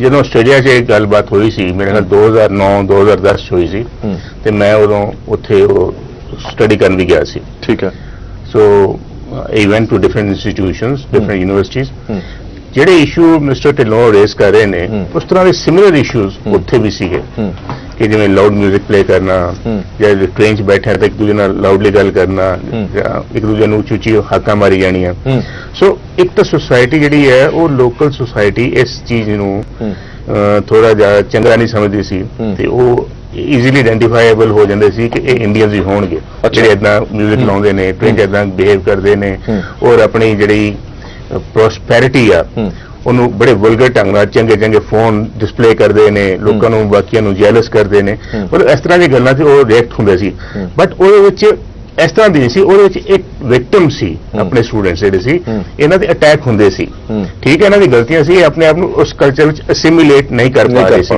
जो ਆਸਟ੍ਰੇਲੀਆ 'ਚ ਇਹ ਗੱਲਬਾਤ ਹੋਈ ਸੀ, ਮੇਰੇ ਨਾਲ 2009-2010 ਹੋਈ ਸੀ, ਤੇ ਮੈਂ ਉਦੋਂ ਉੱਥੇ ਸਟੱਡੀ ਕਰਨ ਵੀ ਗਿਆ ਸੀ। ਠੀਕ ਹੈ। So I went to different institutions, different universities. ਜਿਹੜੇ ਇਸ਼ੂ ਮਿਸਟਰ ਢਿੱਲੋਂ ਰੇਜ਼ ਕਰ ਰਹੇ ਨੇ, ਉਸ ਤਰ੍ਹਾਂ ਦੇ ਸਿਮਿਲਰ ਇਸ਼ੂਜ਼ ਉੱਥੇ ਵੀ ਸੀਗੇ ਕਿ ਜਿਵੇਂ ਲਾਊਡ ਮਿਊਜ਼ਿਕ ਪਲੇ ਕਰਨਾ, ਜਾਂ ਟ੍ਰੇਨ 'ਚ ਬੈਠਿਆ ਤਾਂ ਇੱਕ ਦੂਜੇ ਨਾਲ ਲਾਊਡਲੀ ਗੱਲ ਕਰਨਾ, ਜਾਂ ਇੱਕ ਦੂਜੇ ਨੂੰ ਉੱਚੀ ਉੱਚੀ ਹਾਕਾਂ ਮਾਰੀ ਜਾਣੀਆਂ। ਸੋ ਇੱਕ ਤਾਂ ਸੁਸਾਇਟੀ ਜਿਹੜੀ ਹੈ, ਉਹ ਲੋਕਲ ਸੁਸਾਇਟੀ ਇਸ ਚੀਜ਼ ਨੂੰ ਥੋੜਾ ਜਿਹਾ ਚੰਗਾ ਨਹੀਂ ਸਮਝਦੀ ਸੀ, ਤੇ ਉਹ ਈਜ਼ੀਲੀ ਆਇਡੈਂਟੀਫਾਈਏਬਲ ਹੋ ਜਾਂਦੇ ਸੀ ਕਿ ਇਹ ਇੰਡੀਅਨਸ ਹੀ ਹੋਣਗੇ ਜਿਹੜੇ ਇਦਾਂ ਮਿਊਜ਼ਿਕ ਲਾਉਂਦੇ ਨੇ, ਟ੍ਰੇਨ 'ਚ ਇਦਾਂ ਬਿਹੇਵ ਕਰਦੇ ਨੇ, ਔਰ ਆਪਣੀ ਜਿਹੜੀ ਪ੍ਰੋਸਪੈਰਿਟੀ ਆ ਉਹਨੂੰ ਬੜੇ ਵਲਗਰ ਢੰਗ ਨਾਲ ਚੰਗੇ ਚੰਗੇ ਫੋਨ ਡਿਸਪਲੇ ਕਰਦੇ ਨੇ, ਲੋਕਾਂ ਨੂੰ ਬਾਕੀਆਂ ਨੂੰ ਜੈਲਸ ਕਰਦੇ ਨੇ। ਮਤਲਬ ਇਸ ਤਰ੍ਹਾਂ ਦੀਆਂ ਗੱਲਾਂ 'ਚ ਉਹ ਰਿਐਕਟ ਹੁੰਦੇ ਸੀ। ਬਟ ਉਹਦੇ ਵਿੱਚ ਇਸ ਤਰ੍ਹਾਂ ਦੀ ਨਹੀਂ ਸੀ, ਉਹਦੇ ਵਿੱਚ ਇੱਕ ਵਿਕਟਮ ਸੀ, ਆਪਣੇ ਸਟੂਡੈਂਟਸ ਜਿਹੜੇ ਸੀ, ਇਹਨਾਂ ਦੇ ਅਟੈਕ ਹੁੰਦੇ ਸੀ। ਠੀਕ ਹੈ, ਇਹਨਾਂ ਦੀ ਗਲਤੀਆਂ ਸੀ, ਇਹ ਆਪਣੇ ਆਪ ਨੂੰ ਉਸ ਕਲਚਰ ਵਿੱਚ ਅਸਿਮੀਲੇਟ ਨਹੀਂ ਕਰ ਪਾ ਰਹੇ ਸੀ।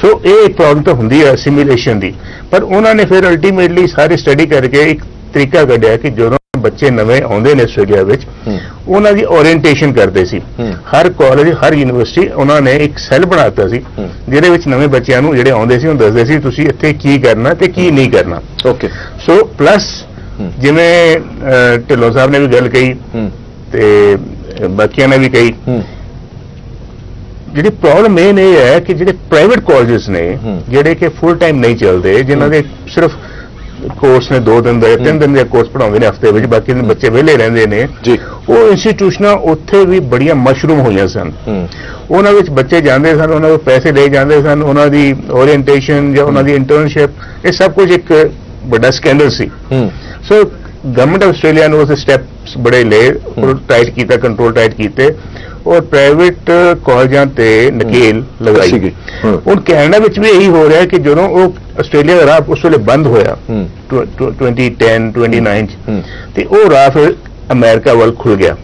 ਸੋ ਇਹ ਇੱਕ ਪ੍ਰੋਬਲਮ ਤਾਂ ਹੁੰਦੀ ਹੈ ਅਸਿਮੀਲੇਸ਼ਨ ਦੀ। ਪਰ ਉਹਨਾਂ ਨੇ ਫਿਰ ਅਲਟੀਮੇਟਲੀ ਸਾਰੇ ਸਟੱਡੀ ਕਰਕੇ ਇੱਕ ਤਰੀਕਾ ਕੱਢਿਆ ਕਿ ਜਦੋਂ ਬੱਚੇ ਨਵੇਂ ਆਉਂਦੇ ਨੇ ਆਸਟ੍ਰੇਲੀਆ ਵਿੱਚ, ਉਹਨਾਂ ਦੀ ਓਰੀਐਂਟੇਸ਼ਨ ਕਰਦੇ ਸੀ। ਹਰ ਕਾਲਜ, ਹਰ ਯੂਨੀਵਰਸਿਟੀ ਉਹਨਾਂ ਨੇ ਇੱਕ ਸੈੱਲ ਬਣਾਤਾ ਸੀ, ਜਿਹਦੇ ਵਿੱਚ ਨਵੇਂ ਬੱਚਿਆਂ ਨੂੰ ਜਿਹੜੇ ਆਉਂਦੇ ਸੀ ਉਹ ਦੱਸਦੇ ਸੀ ਤੁਸੀਂ ਇੱਥੇ ਕੀ ਕਰਨਾ ਤੇ ਕੀ ਨਹੀਂ ਕਰਨਾ। ਓਕੇ। ਸੋ ਪਲੱਸ ਜਿਵੇਂ ਢਿੱਲੋਂ ਸਾਹਿਬ ਨੇ ਵੀ ਗੱਲ ਕਹੀ ਤੇ ਬਾਕੀਆਂ ਨੇ ਵੀ ਕਹੀ, ਜਿਹੜੀ ਪ੍ਰੋਬਲਮ ਮੇਨ ਇਹ ਹੈ ਕਿ ਜਿਹੜੇ ਪ੍ਰਾਈਵੇਟ ਕਾਲਜਸ ਨੇ, ਜਿਹੜੇ ਕਿ ਫੁੱਲ ਟਾਈਮ ਨਹੀਂ ਚੱਲਦੇ, ਜਿਨ੍ਹਾਂ ਦੇ ਸਿਰਫ ਕੋਰਸ ਨੇ 2 ਦਿਨ ਦਾ 3 ਦਿਨ ਦਾ ਕੋਰਸ ਪੜਾਉਂਦੇ ਨੇ ਹਫਤੇ ਵਿੱਚ, ਬਾਕੀ ਦਿਨ ਬੱਚੇ ਵਿਹਲੇ ਰਹਿੰਦੇ ਨੇ ਜੀ, ਉਹ ਇੰਸਟੀਟਿਊਸ਼ਨਾਂ ਉੱਥੇ ਵੀ ਬੜੀਆਂ ਮਸ਼ਰੂਮ ਹੋਈਆਂ ਸਨ। ਉਹਨਾਂ ਵਿੱਚ ਬੱਚੇ ਜਾਂਦੇ ਸਨ, ਉਹਨਾਂ ਤੋਂ ਪੈਸੇ ਲਏ ਜਾਂਦੇ ਸਨ, ਉਹਨਾਂ ਦੀ ਓਰੀਐਂਟੇਸ਼ਨ ਜਾਂ ਉਹਨਾਂ ਦੀ ਇੰਟਰਨਸ਼ਿਪ, ਇਹ ਸਭ ਕੁਝ ਇੱਕ ਵੱਡਾ scandal C. So government of Australia ਨੇ ਉਸ ਸਟੈਪਸ ਬੜੇ ਲਏ, ਟਾਈਟ ਕੀਤਾ, ਕੰਟਰੋਲ ਟਾਈਟ ਕੀਤੇ, ਔਰ ਪ੍ਰਾਈਵੇਟ ਕਾਲਜਾਂ ਤੇ ਨਕੇਲ ਲਗਾਈ। ਹੁਣ ਕੈਨੇਡਾ ਵਿੱਚ ਵੀ ਇਹੀ ਹੋ ਰਿਹਾ ਕਿ ਜਦੋਂ ਉਹ ਆਸਟ੍ਰੇਲੀਆ ਦਾ ਰਾਹ ਉਸ ਵੇਲੇ ਬੰਦ ਹੋਇਆ 2010-29 ਚ, ਤੇ ਉਹ ਰਾਹ ਫਿਰ ਅਮਰੀਕਾ ਵੱਲ ਖੁੱਲ ਗਿਆ।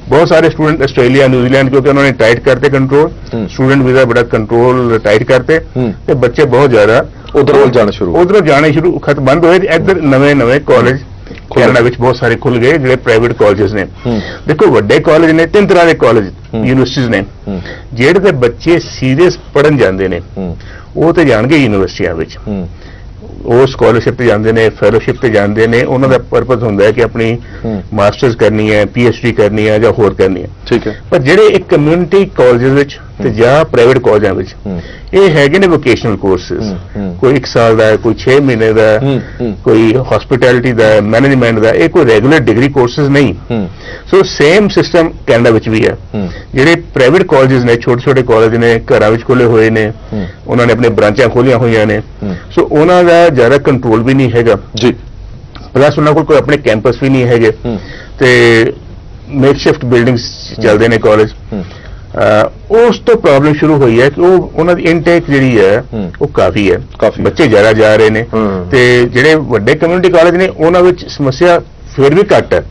ਬਹੁਤ ਸਾਰੇ ਸਟੂਡੈਂਟ ਆਸਟ੍ਰੇਲੀਆ, ਨਿਊਜ਼ੀਲੈਂਡ, ਕਿਉਂਕਿ ਉਹਨਾਂ ਨੇ ਟਾਈਟ ਕਰਤੇ ਕੰਟਰੋਲ, ਸਟੂਡੈਂਟ ਵੀਜ਼ਾ ਬੜਾ ਕੰਟਰੋਲ ਟਾਈਟ ਕਰਤੇ, ਤੇ ਬੱਚੇ ਬਹੁਤ ਜ਼ਿਆਦਾ ਉਧਰੋਂ ਜਾਣੇ ਸ਼ੁਰੂ ਖਤ ਬੰਦ ਹੋਏ। ਇੱਧਰ ਨਵੇਂ ਕਾਲਜ ਕੈਨੇਡਾ ਵਿੱਚ ਬਹੁਤ ਸਾਰੇ ਖੁੱਲ ਗਏ, ਜਿਹੜੇ ਪ੍ਰਾਈਵੇਟ ਕਾਲਜਸ ਨੇ। ਦੇਖੋ, ਵੱਡੇ ਕਾਲਜ ਨੇ, 3 ਤਰ੍ਹਾਂ ਦੇ ਕਾਲਜ, ਯੂਨੀਵਰਸਿਟੀਜ਼ ਨੇ। ਜਿਹੜੇ ਤੇ ਬੱਚੇ ਸੀਰੀਅਸ ਪੜ੍ਹਨ ਜਾਂਦੇ ਨੇ, ਉਹ ਤੇ ਜਾਣਗੇ ਯੂਨੀਵਰਸਿਟੀਆਂ ਵਿੱਚ, ਉਹ ਸਕਾਲਰਸ਼ਿਪ ਤੇ ਜਾਂਦੇ ਨੇ, ਫੈਲੋਸ਼ਿਪ ਤੇ ਜਾਂਦੇ ਨੇ। ਉਹਨਾਂ ਦਾ ਪਰਪਸ ਹੁੰਦਾ ਹੈ ਕਿ ਆਪਣੀ ਮਾਸਟਰਸ ਕਰਨੀ ਹੈ, PhD ਕਰਨੀ ਹੈ ਜਾਂ ਹੋਰ ਕਰਨੀ ਹੈ। ਠੀਕ ਹੈ। ਪਰ ਜਿਹੜੇ ਇੱਕ ਕਮਿਊਨਿਟੀ ਕਾਲਜਸ ਵਿੱਚ ਤੇ ਜਾਂ ਪ੍ਰਾਈਵੇਟ ਕਾਲਜਾਂ ਵਿੱਚ, ਇਹ ਹੈਗੇ ਨੇ ਵੋਕੇਸ਼ਨਲ ਕੋਰਸਿਸ, ਕੋਈ 1 ਸਾਲ ਦਾ ਹੈ, ਕੋਈ 6 ਮਹੀਨੇ ਦਾ ਹੈ, ਕੋਈ ਹਸਪਿਟੈਲਿਟੀ ਦਾ ਹੈ, ਮੈਨੇਜਮੈਂਟ ਦਾ, ਇਹ ਕੋਈ ਰੈਗੂਲਰ ਡਿਗਰੀ ਕੋਰਸਿਸ ਨਹੀਂ। ਸੋ ਸੇਮ ਸਿਸਟਮ ਕੈਨੇਡਾ ਵਿੱਚ ਵੀ ਹੈ। ਜਿਹੜੇ ਪ੍ਰਾਈਵੇਟ ਕਾਲਜਸ ਨੇ, ਛੋਟੇ ਛੋਟੇ ਕਾਲਜ ਨੇ, ਘਰਾਂ ਵਿੱਚ ਖੋਲੇ ਹੋਏ ਨੇ, ਉਹਨਾਂ ਨੇ ਆਪਣੇ ਬ੍ਰਾਂਚਾਂ ਖੋਲੀਆਂ ਹੋਈਆਂ ਨੇ। ਸੋ ਉਹਨਾਂ ਦਾ ਜ਼ਿਆਦਾ ਕੰਟਰੋਲ ਵੀ ਨਹੀਂ ਹੈਗਾ ਜੀ, ਪਲੱਸ ਉਹਨਾਂ ਕੋਲ ਕੋਈ ਆਪਣੇ ਕੈਂਪਸ ਵੀ ਨਹੀਂ ਹੈਗੇ, ਤੇ ਮੇਕਸ਼ਿਫਟ ਬਿਲਡਿੰਗਸ ਚੱਲਦੇ ਨੇ ਕਾਲਜ। ਉਸ ਤੋਂ ਪ੍ਰੋਬਲਮ ਸ਼ੁਰੂ ਹੋਈ ਹੈ ਕਿ ਉਹਨਾਂ ਦੀ ਇਨਟੇਕ ਜਿਹੜੀ ਹੈ ਉਹ ਕਾਫੀ ਹੈ, ਬੱਚੇ ਜ਼ਿਆਦਾ ਜਾ ਰਹੇ ਨੇ, ਤੇ ਜਿਹੜੇ ਵੱਡੇ ਕਮਿਊਨਿਟੀ ਕਾਲਜ ਨੇ ਉਹਨਾਂ ਵਿੱਚ ਸਮੱਸਿਆ ਫਿਰ ਵੀ ਘੱਟ ਹੈ।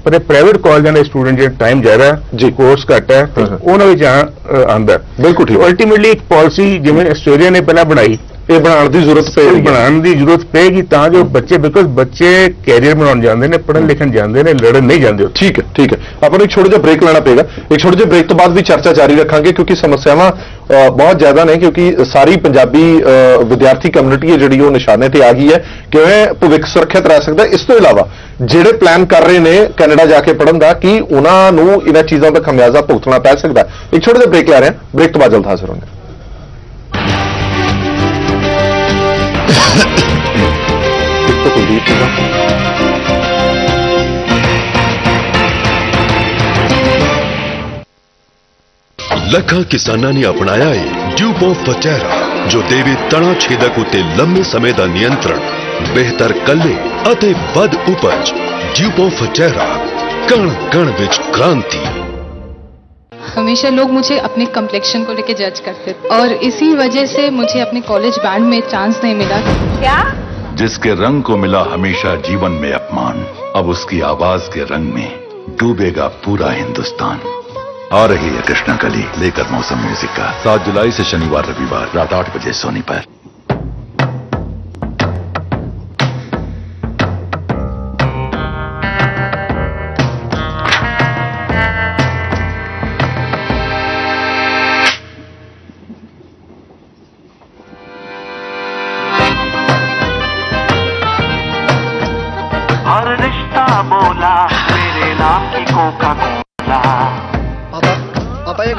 ਪਰ ਪ੍ਰਾਈਵੇਟ ਕਾਲਜਾਂ ਦੇ ਸਟੂਡੈਂਟ ਜਿਹੜੇ ਟਾਈਮ ਜ਼ਿਆਦਾ ਜੀ, ਕੋਰਸ ਘੱਟ ਹੈ, ਉਹਨਾਂ ਵਿੱਚ ਆਉਂਦਾ। ਬਿਲਕੁਲ ਠੀਕ। ਅਲਟੀਮੇਟਲੀ ਇੱਕ ਪਾਲਿਸੀ ਜਿਵੇਂ ਆਸਟ੍ਰੇਲੀਆ ਨੇ ਪਹਿਲਾਂ ਬਣਾਈ, ਇਹ ਬਣਾਉਣ ਦੀ ਜ਼ਰੂਰਤ ਪਏਗੀ ਤਾਂ ਜੋ ਬੱਚੇ, ਬਿਕੋਜ਼ ਬੱਚੇ ਕੈਰੀਅਰ ਬਣਾਉਣ ਜਾਂਦੇ ਨੇ, ਪੜ੍ਹਨ ਲਿਖਣ ਜਾਂਦੇ ਨੇ, ਲੜਨ ਨਹੀਂ ਜਾਂਦੇ। ਠੀਕ ਹੈ, ਠੀਕ ਹੈ। ਆਪਾਂ ਨੂੰ ਇੱਕ ਛੋਟਾ ਜਿਹਾ ਬ੍ਰੇਕ ਲੈਣਾ ਪਏਗਾ। ਇੱਕ ਛੋਟੇ ਜਿਹੇ ਬ੍ਰੇਕ ਤੋਂ ਬਾਅਦ ਵੀ ਚਰਚਾ ਜਾਰੀ ਰੱਖਾਂਗੇ, ਕਿਉਂਕਿ ਸਮੱਸਿਆਵਾਂ ਬਹੁਤ ਜ਼ਿਆਦਾ ਨੇ, ਕਿਉਂਕਿ ਸਾਰੀ ਪੰਜਾਬੀ ਵਿਦਿਆਰਥੀ ਕਮਿਊਨਿਟੀ ਹੈ ਜਿਹੜੀ ਉਹ ਨਿਸ਼ਾਨੇ ਤੇ ਆ ਗਈ ਹੈ। ਕਿਵੇਂ ਭਵਿੱਖ ਸੁਰੱਖਿਅਤ ਰਹਿ ਸਕਦਾ? ਇਸ ਤੋਂ ਇਲਾਵਾ ਜਿਹੜੇ ਪਲਾਨ ਕਰ ਰਹੇ ਨੇ ਕੈਨੇਡਾ ਜਾ ਕੇ ਪੜ੍ਹਨ ਦਾ, ਕੀ ਉਹਨਾਂ ਨੂੰ ਇਹਨਾਂ ਚੀਜ਼ਾਂ ਦਾ ਖਮਿਆਜ਼ਾ ਭੁਗਤਣਾ ਪੈ ਸਕਦਾ? ਇੱਕ ਛੋਟਾ ਜਿਹਾ ਬ੍ਰੇਕ ਲੈ ਰਹੇ ਹਾਂ, ਬ੍ਰੇਕ ਤੋਂ ਬਾਅਦ ਜਲਦ ਹਾਜ਼ਰ ਹੋਣਗੇ। ਲੱਖਾਂ ਕਿਸਾਨਾਂ ਨੇ ਅਪਣਾਇਆ ਹੈ ਡਿਊਪੋਂ ਫਟੈਰਾ, ਜੋ ਦੇਵੇ ਤਣਾ ਛੇਦਕ ਉਤੇ ਲੰਮੇ ਸਮੇਂ ਦਾ ਨਿਯੰਤਰਣ, ਬਿਹਤਰ ਕੱਲੇ ਅਤੇ ਵੱਧ ਉਪਜ। ਡਿਊਪੋਂ ਫਟੈਰਾ, ਕਣ ਕਣ ਵਿੱਚ ਕ੍ਰਾਂਤੀ। हमेशा लोग मुझे अपने कम्प्लेक्शन को लेके जज करते थे और इसी वजह से मुझे अपने कॉलेज बैंड में चांस नहीं मिला। क्या? जिसके रंग को मिला हमेशा जीवन में अपमान, अब उसकी आवाज के रंग में डूबेगा पूरा हिंदुस्तान। आ रही है कृष्णा कली लेकर मौसम म्यूजिक का 7 जुलाई से शनिवार रविवार रात 8 बजे सोनी पर। हर रिश्ता बोला मेरे नाम की कोका कोला,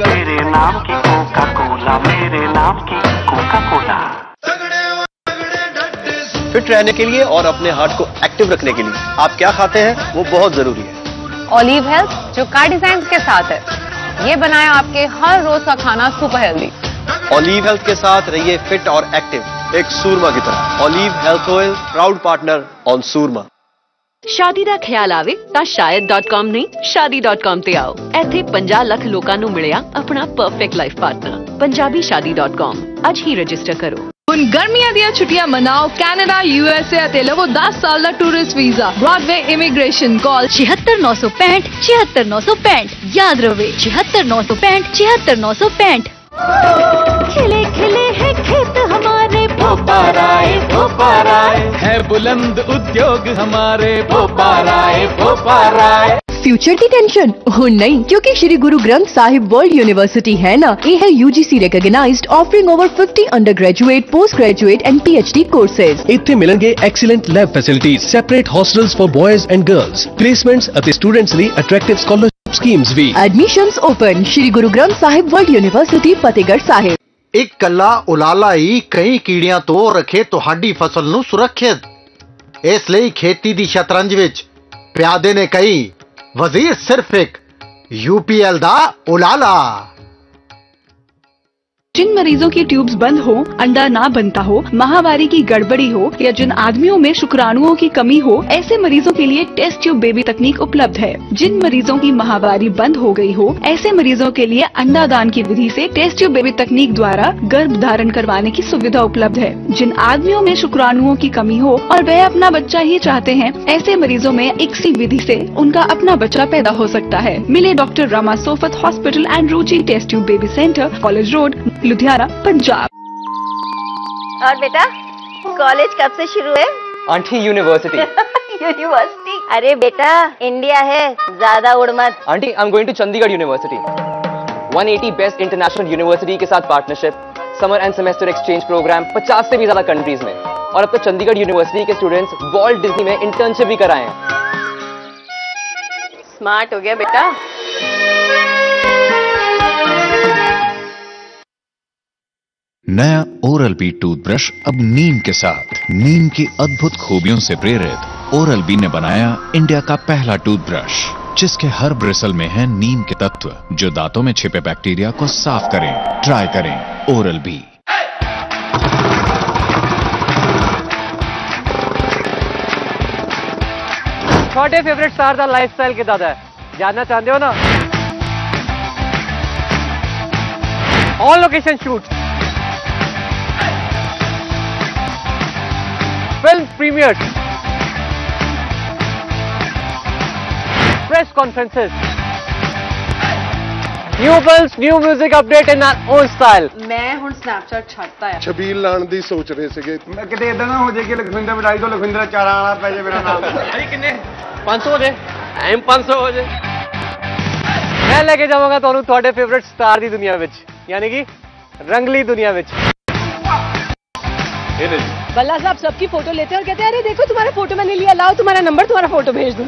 मेरे नाम की कोका कोला, मेरे नाम की कोका कोला। फिट रहने के लिए और अपने हार्ट को एक्टिव रखने के लिए आप क्या खाते हैं वो बहुत जरूरी है। ऑलिव हेल्थ जो कार डिजाइन के साथ है, ये बनाया आपके हर रोज का खाना सुपर हेल्दी। ऑलिव हेल्थ के साथ रहिए फिट और एक्टिव, एक सूरमा की तरह। Olive health oil proud partner on Soorma. शादी ਦਾ ਖਿਆਲ ਆਵੇ ਤਾਂ ਸ਼ਾਇਦ.com ਨਹੀਂ shaadi.com ਤੇ ਆਓ। ਇੱਥੇ 50 ਲੱਖ ਲੋਕਾਂ ਨੂੰ ਮਿਲਿਆ ਆਪਣਾ perfect life partner. Punjabi shaadi.com ਅੱਜ ਹੀ ਰਜਿਸਟਰ ਕਰੋ। ਹੁਣ ਗਰਮੀਆਂ ਦੀਆਂ ਛੁੱਟੀਆਂ ਮਨਾਓ ਕੈਨੇਡਾ USA ਅਤੇ ਲਵੋ 10 ਸਾਲ ਦਾ ਟੂਰਿਸਟ ਵੀਜ਼ਾ। ਬ੍ਰੌਡਵੇ ਇਮੀਗ੍ਰੇਸ਼ਨ ਕਾਲ 76965 76965 याद रहे 76965 76965। खिले खिले है खेत हमारे भोपाल आए है बुलंद उद्योग हमारे भोपाल आए। फ्यूचर की टेंशन हो नहीं, क्योंकि श्री गुरु ग्रंथ साहिब वर्ल्ड यूनिवर्सिटी है ना, ये है UGC recognized, offering over 50 undergraduate, postgraduate and PhD courses। ਇੱਥੇ ਮਿਲਣਗੇ excellent lab facilities, separate hostels for boys and girls, placements ਅਤੇ students ਲਈ attractive scholarship schemes ਵੀ। Admissions open Shri Guru Granth Sahib world university Fatehgarh Sahib. ਇੱਕ ਕੱਲਾ ਉਲਾਲਾ ਹੀ ਕਈ ਕੀੜਿਆਂ ਤੋਂ ਰੱਖੇ ਤੁਹਾਡੀ ਫਸਲ ਨੂੰ ਸੁਰੱਖਿਅਤ। ਇਸ ਲਈ ਖੇਤੀ ਦੀ ਸ਼ਤਰੰਜ ਵਿੱਚ ਪਿਆਦੇ ਨੇ ਕਹੀ ਵਜ਼ੀਰ ਸਿਰਫ ਇੱਕ UPL ਦਾ ਉਲਾਲਾ। जिन मरीजों की ट्यूब्स बंद हो, अंडा ना बनता हो, माहवारी की गड़बड़ी हो या जिन आदमियों में शुक्राणुओं की कमी हो, ऐसे मरीजों के लिए टेस्ट ट्यूब बेबी तकनीक उपलब्ध है। जिन मरीजों की माहवारी बंद हो गई हो, ऐसे मरीजों के लिए अंडादान की विधि से टेस्ट ट्यूब बेबी तकनीक द्वारा गर्भ धारण करवाने की सुविधा उपलब्ध है। जिन आदमियों में शुक्राणुओं की कमी हो और वह अपना बच्चा ही चाहते हैं, ऐसे मरीजों में इक्सी विधि से उनका अपना बच्चा पैदा हो सकता है। मिले doctor Rama Sofat hospital and Ruchi test tube baby centre, college road, Ludhiana, Punjab. और बेटा कॉलेज कब से शुरू है? आंटी यूनिवर्सिटी। यूनिवर्सिटी? अरे बेटा इंडिया है, ज्यादा उड़ मत। Aunty I am going to Chandigarh university. 180 best international university के साथ partnership, summer and semester exchange programme 50 से भी ज्यादा कंट्रीज में, और अब तो चंडीगढ़ यूनिवर्सिटी के स्टूडेंट्स वॉल्ट डिज्नी में इंटर्नशिप भी कराए हैं। स्मार्ट हो गया बेटा। नया ओरल बी टूथब्रश अब नीम के साथ। नीम की अद्भुत खूबियों से प्रेरित ओरल बी ने बनाया इंडिया का पहला टूथब्रश, जिसके हर ब्रिसल में है नीम के तत्व जो दांतों में छिपे बैक्टीरिया को साफ करें। ट्राई करें ओरल बी। छोटे फेवरेट स्टार का लाइफस्टाइल कितना है जानना चाहते हो ना? On location shoot, film premieres, press conferences, new films, new music update in our own style. मैं हुण स्नैपचैट छੱਡਤਾ ਹੈ। ਛਬੀਲ ਲਾਣ ਦੀ ਸੋਚ ਰਹੇ ਸੀਗੇ। ਮੈਂ ਕਿਤੇ ਇਦਾਂ ਨਾ ਹੋ ਜਾਏ ਕਿ ਲਖਵਿੰਦਰ ਵਡਾਈ ਤੋਂ ਲਖਵਿੰਦਰ ਚਾਰਾ ਵਾਲਾ ਪੈ ਜਾਏ ਮੇਰਾ ਨਾਮ। अरे किन्ने 500 हो जाए, टाइम 500 हो जाए। मैं लेके जाऊंगा ਤੁਹਾਨੂੰ ਤੁਹਾਡੇ फेवरेट स्टार ਦੀ ਦੁਨੀਆ ਵਿੱਚ, यानी कि रंगली दुनिया ਵਿੱਚ। बल्ला साहब सबकी फोटो लेते हैं और कहते हैं अरे देखो तुम्हारा फोटो मैंने लिया, लाओ तुम्हारा नंबर, तुम्हारा फोटो भेज दूं।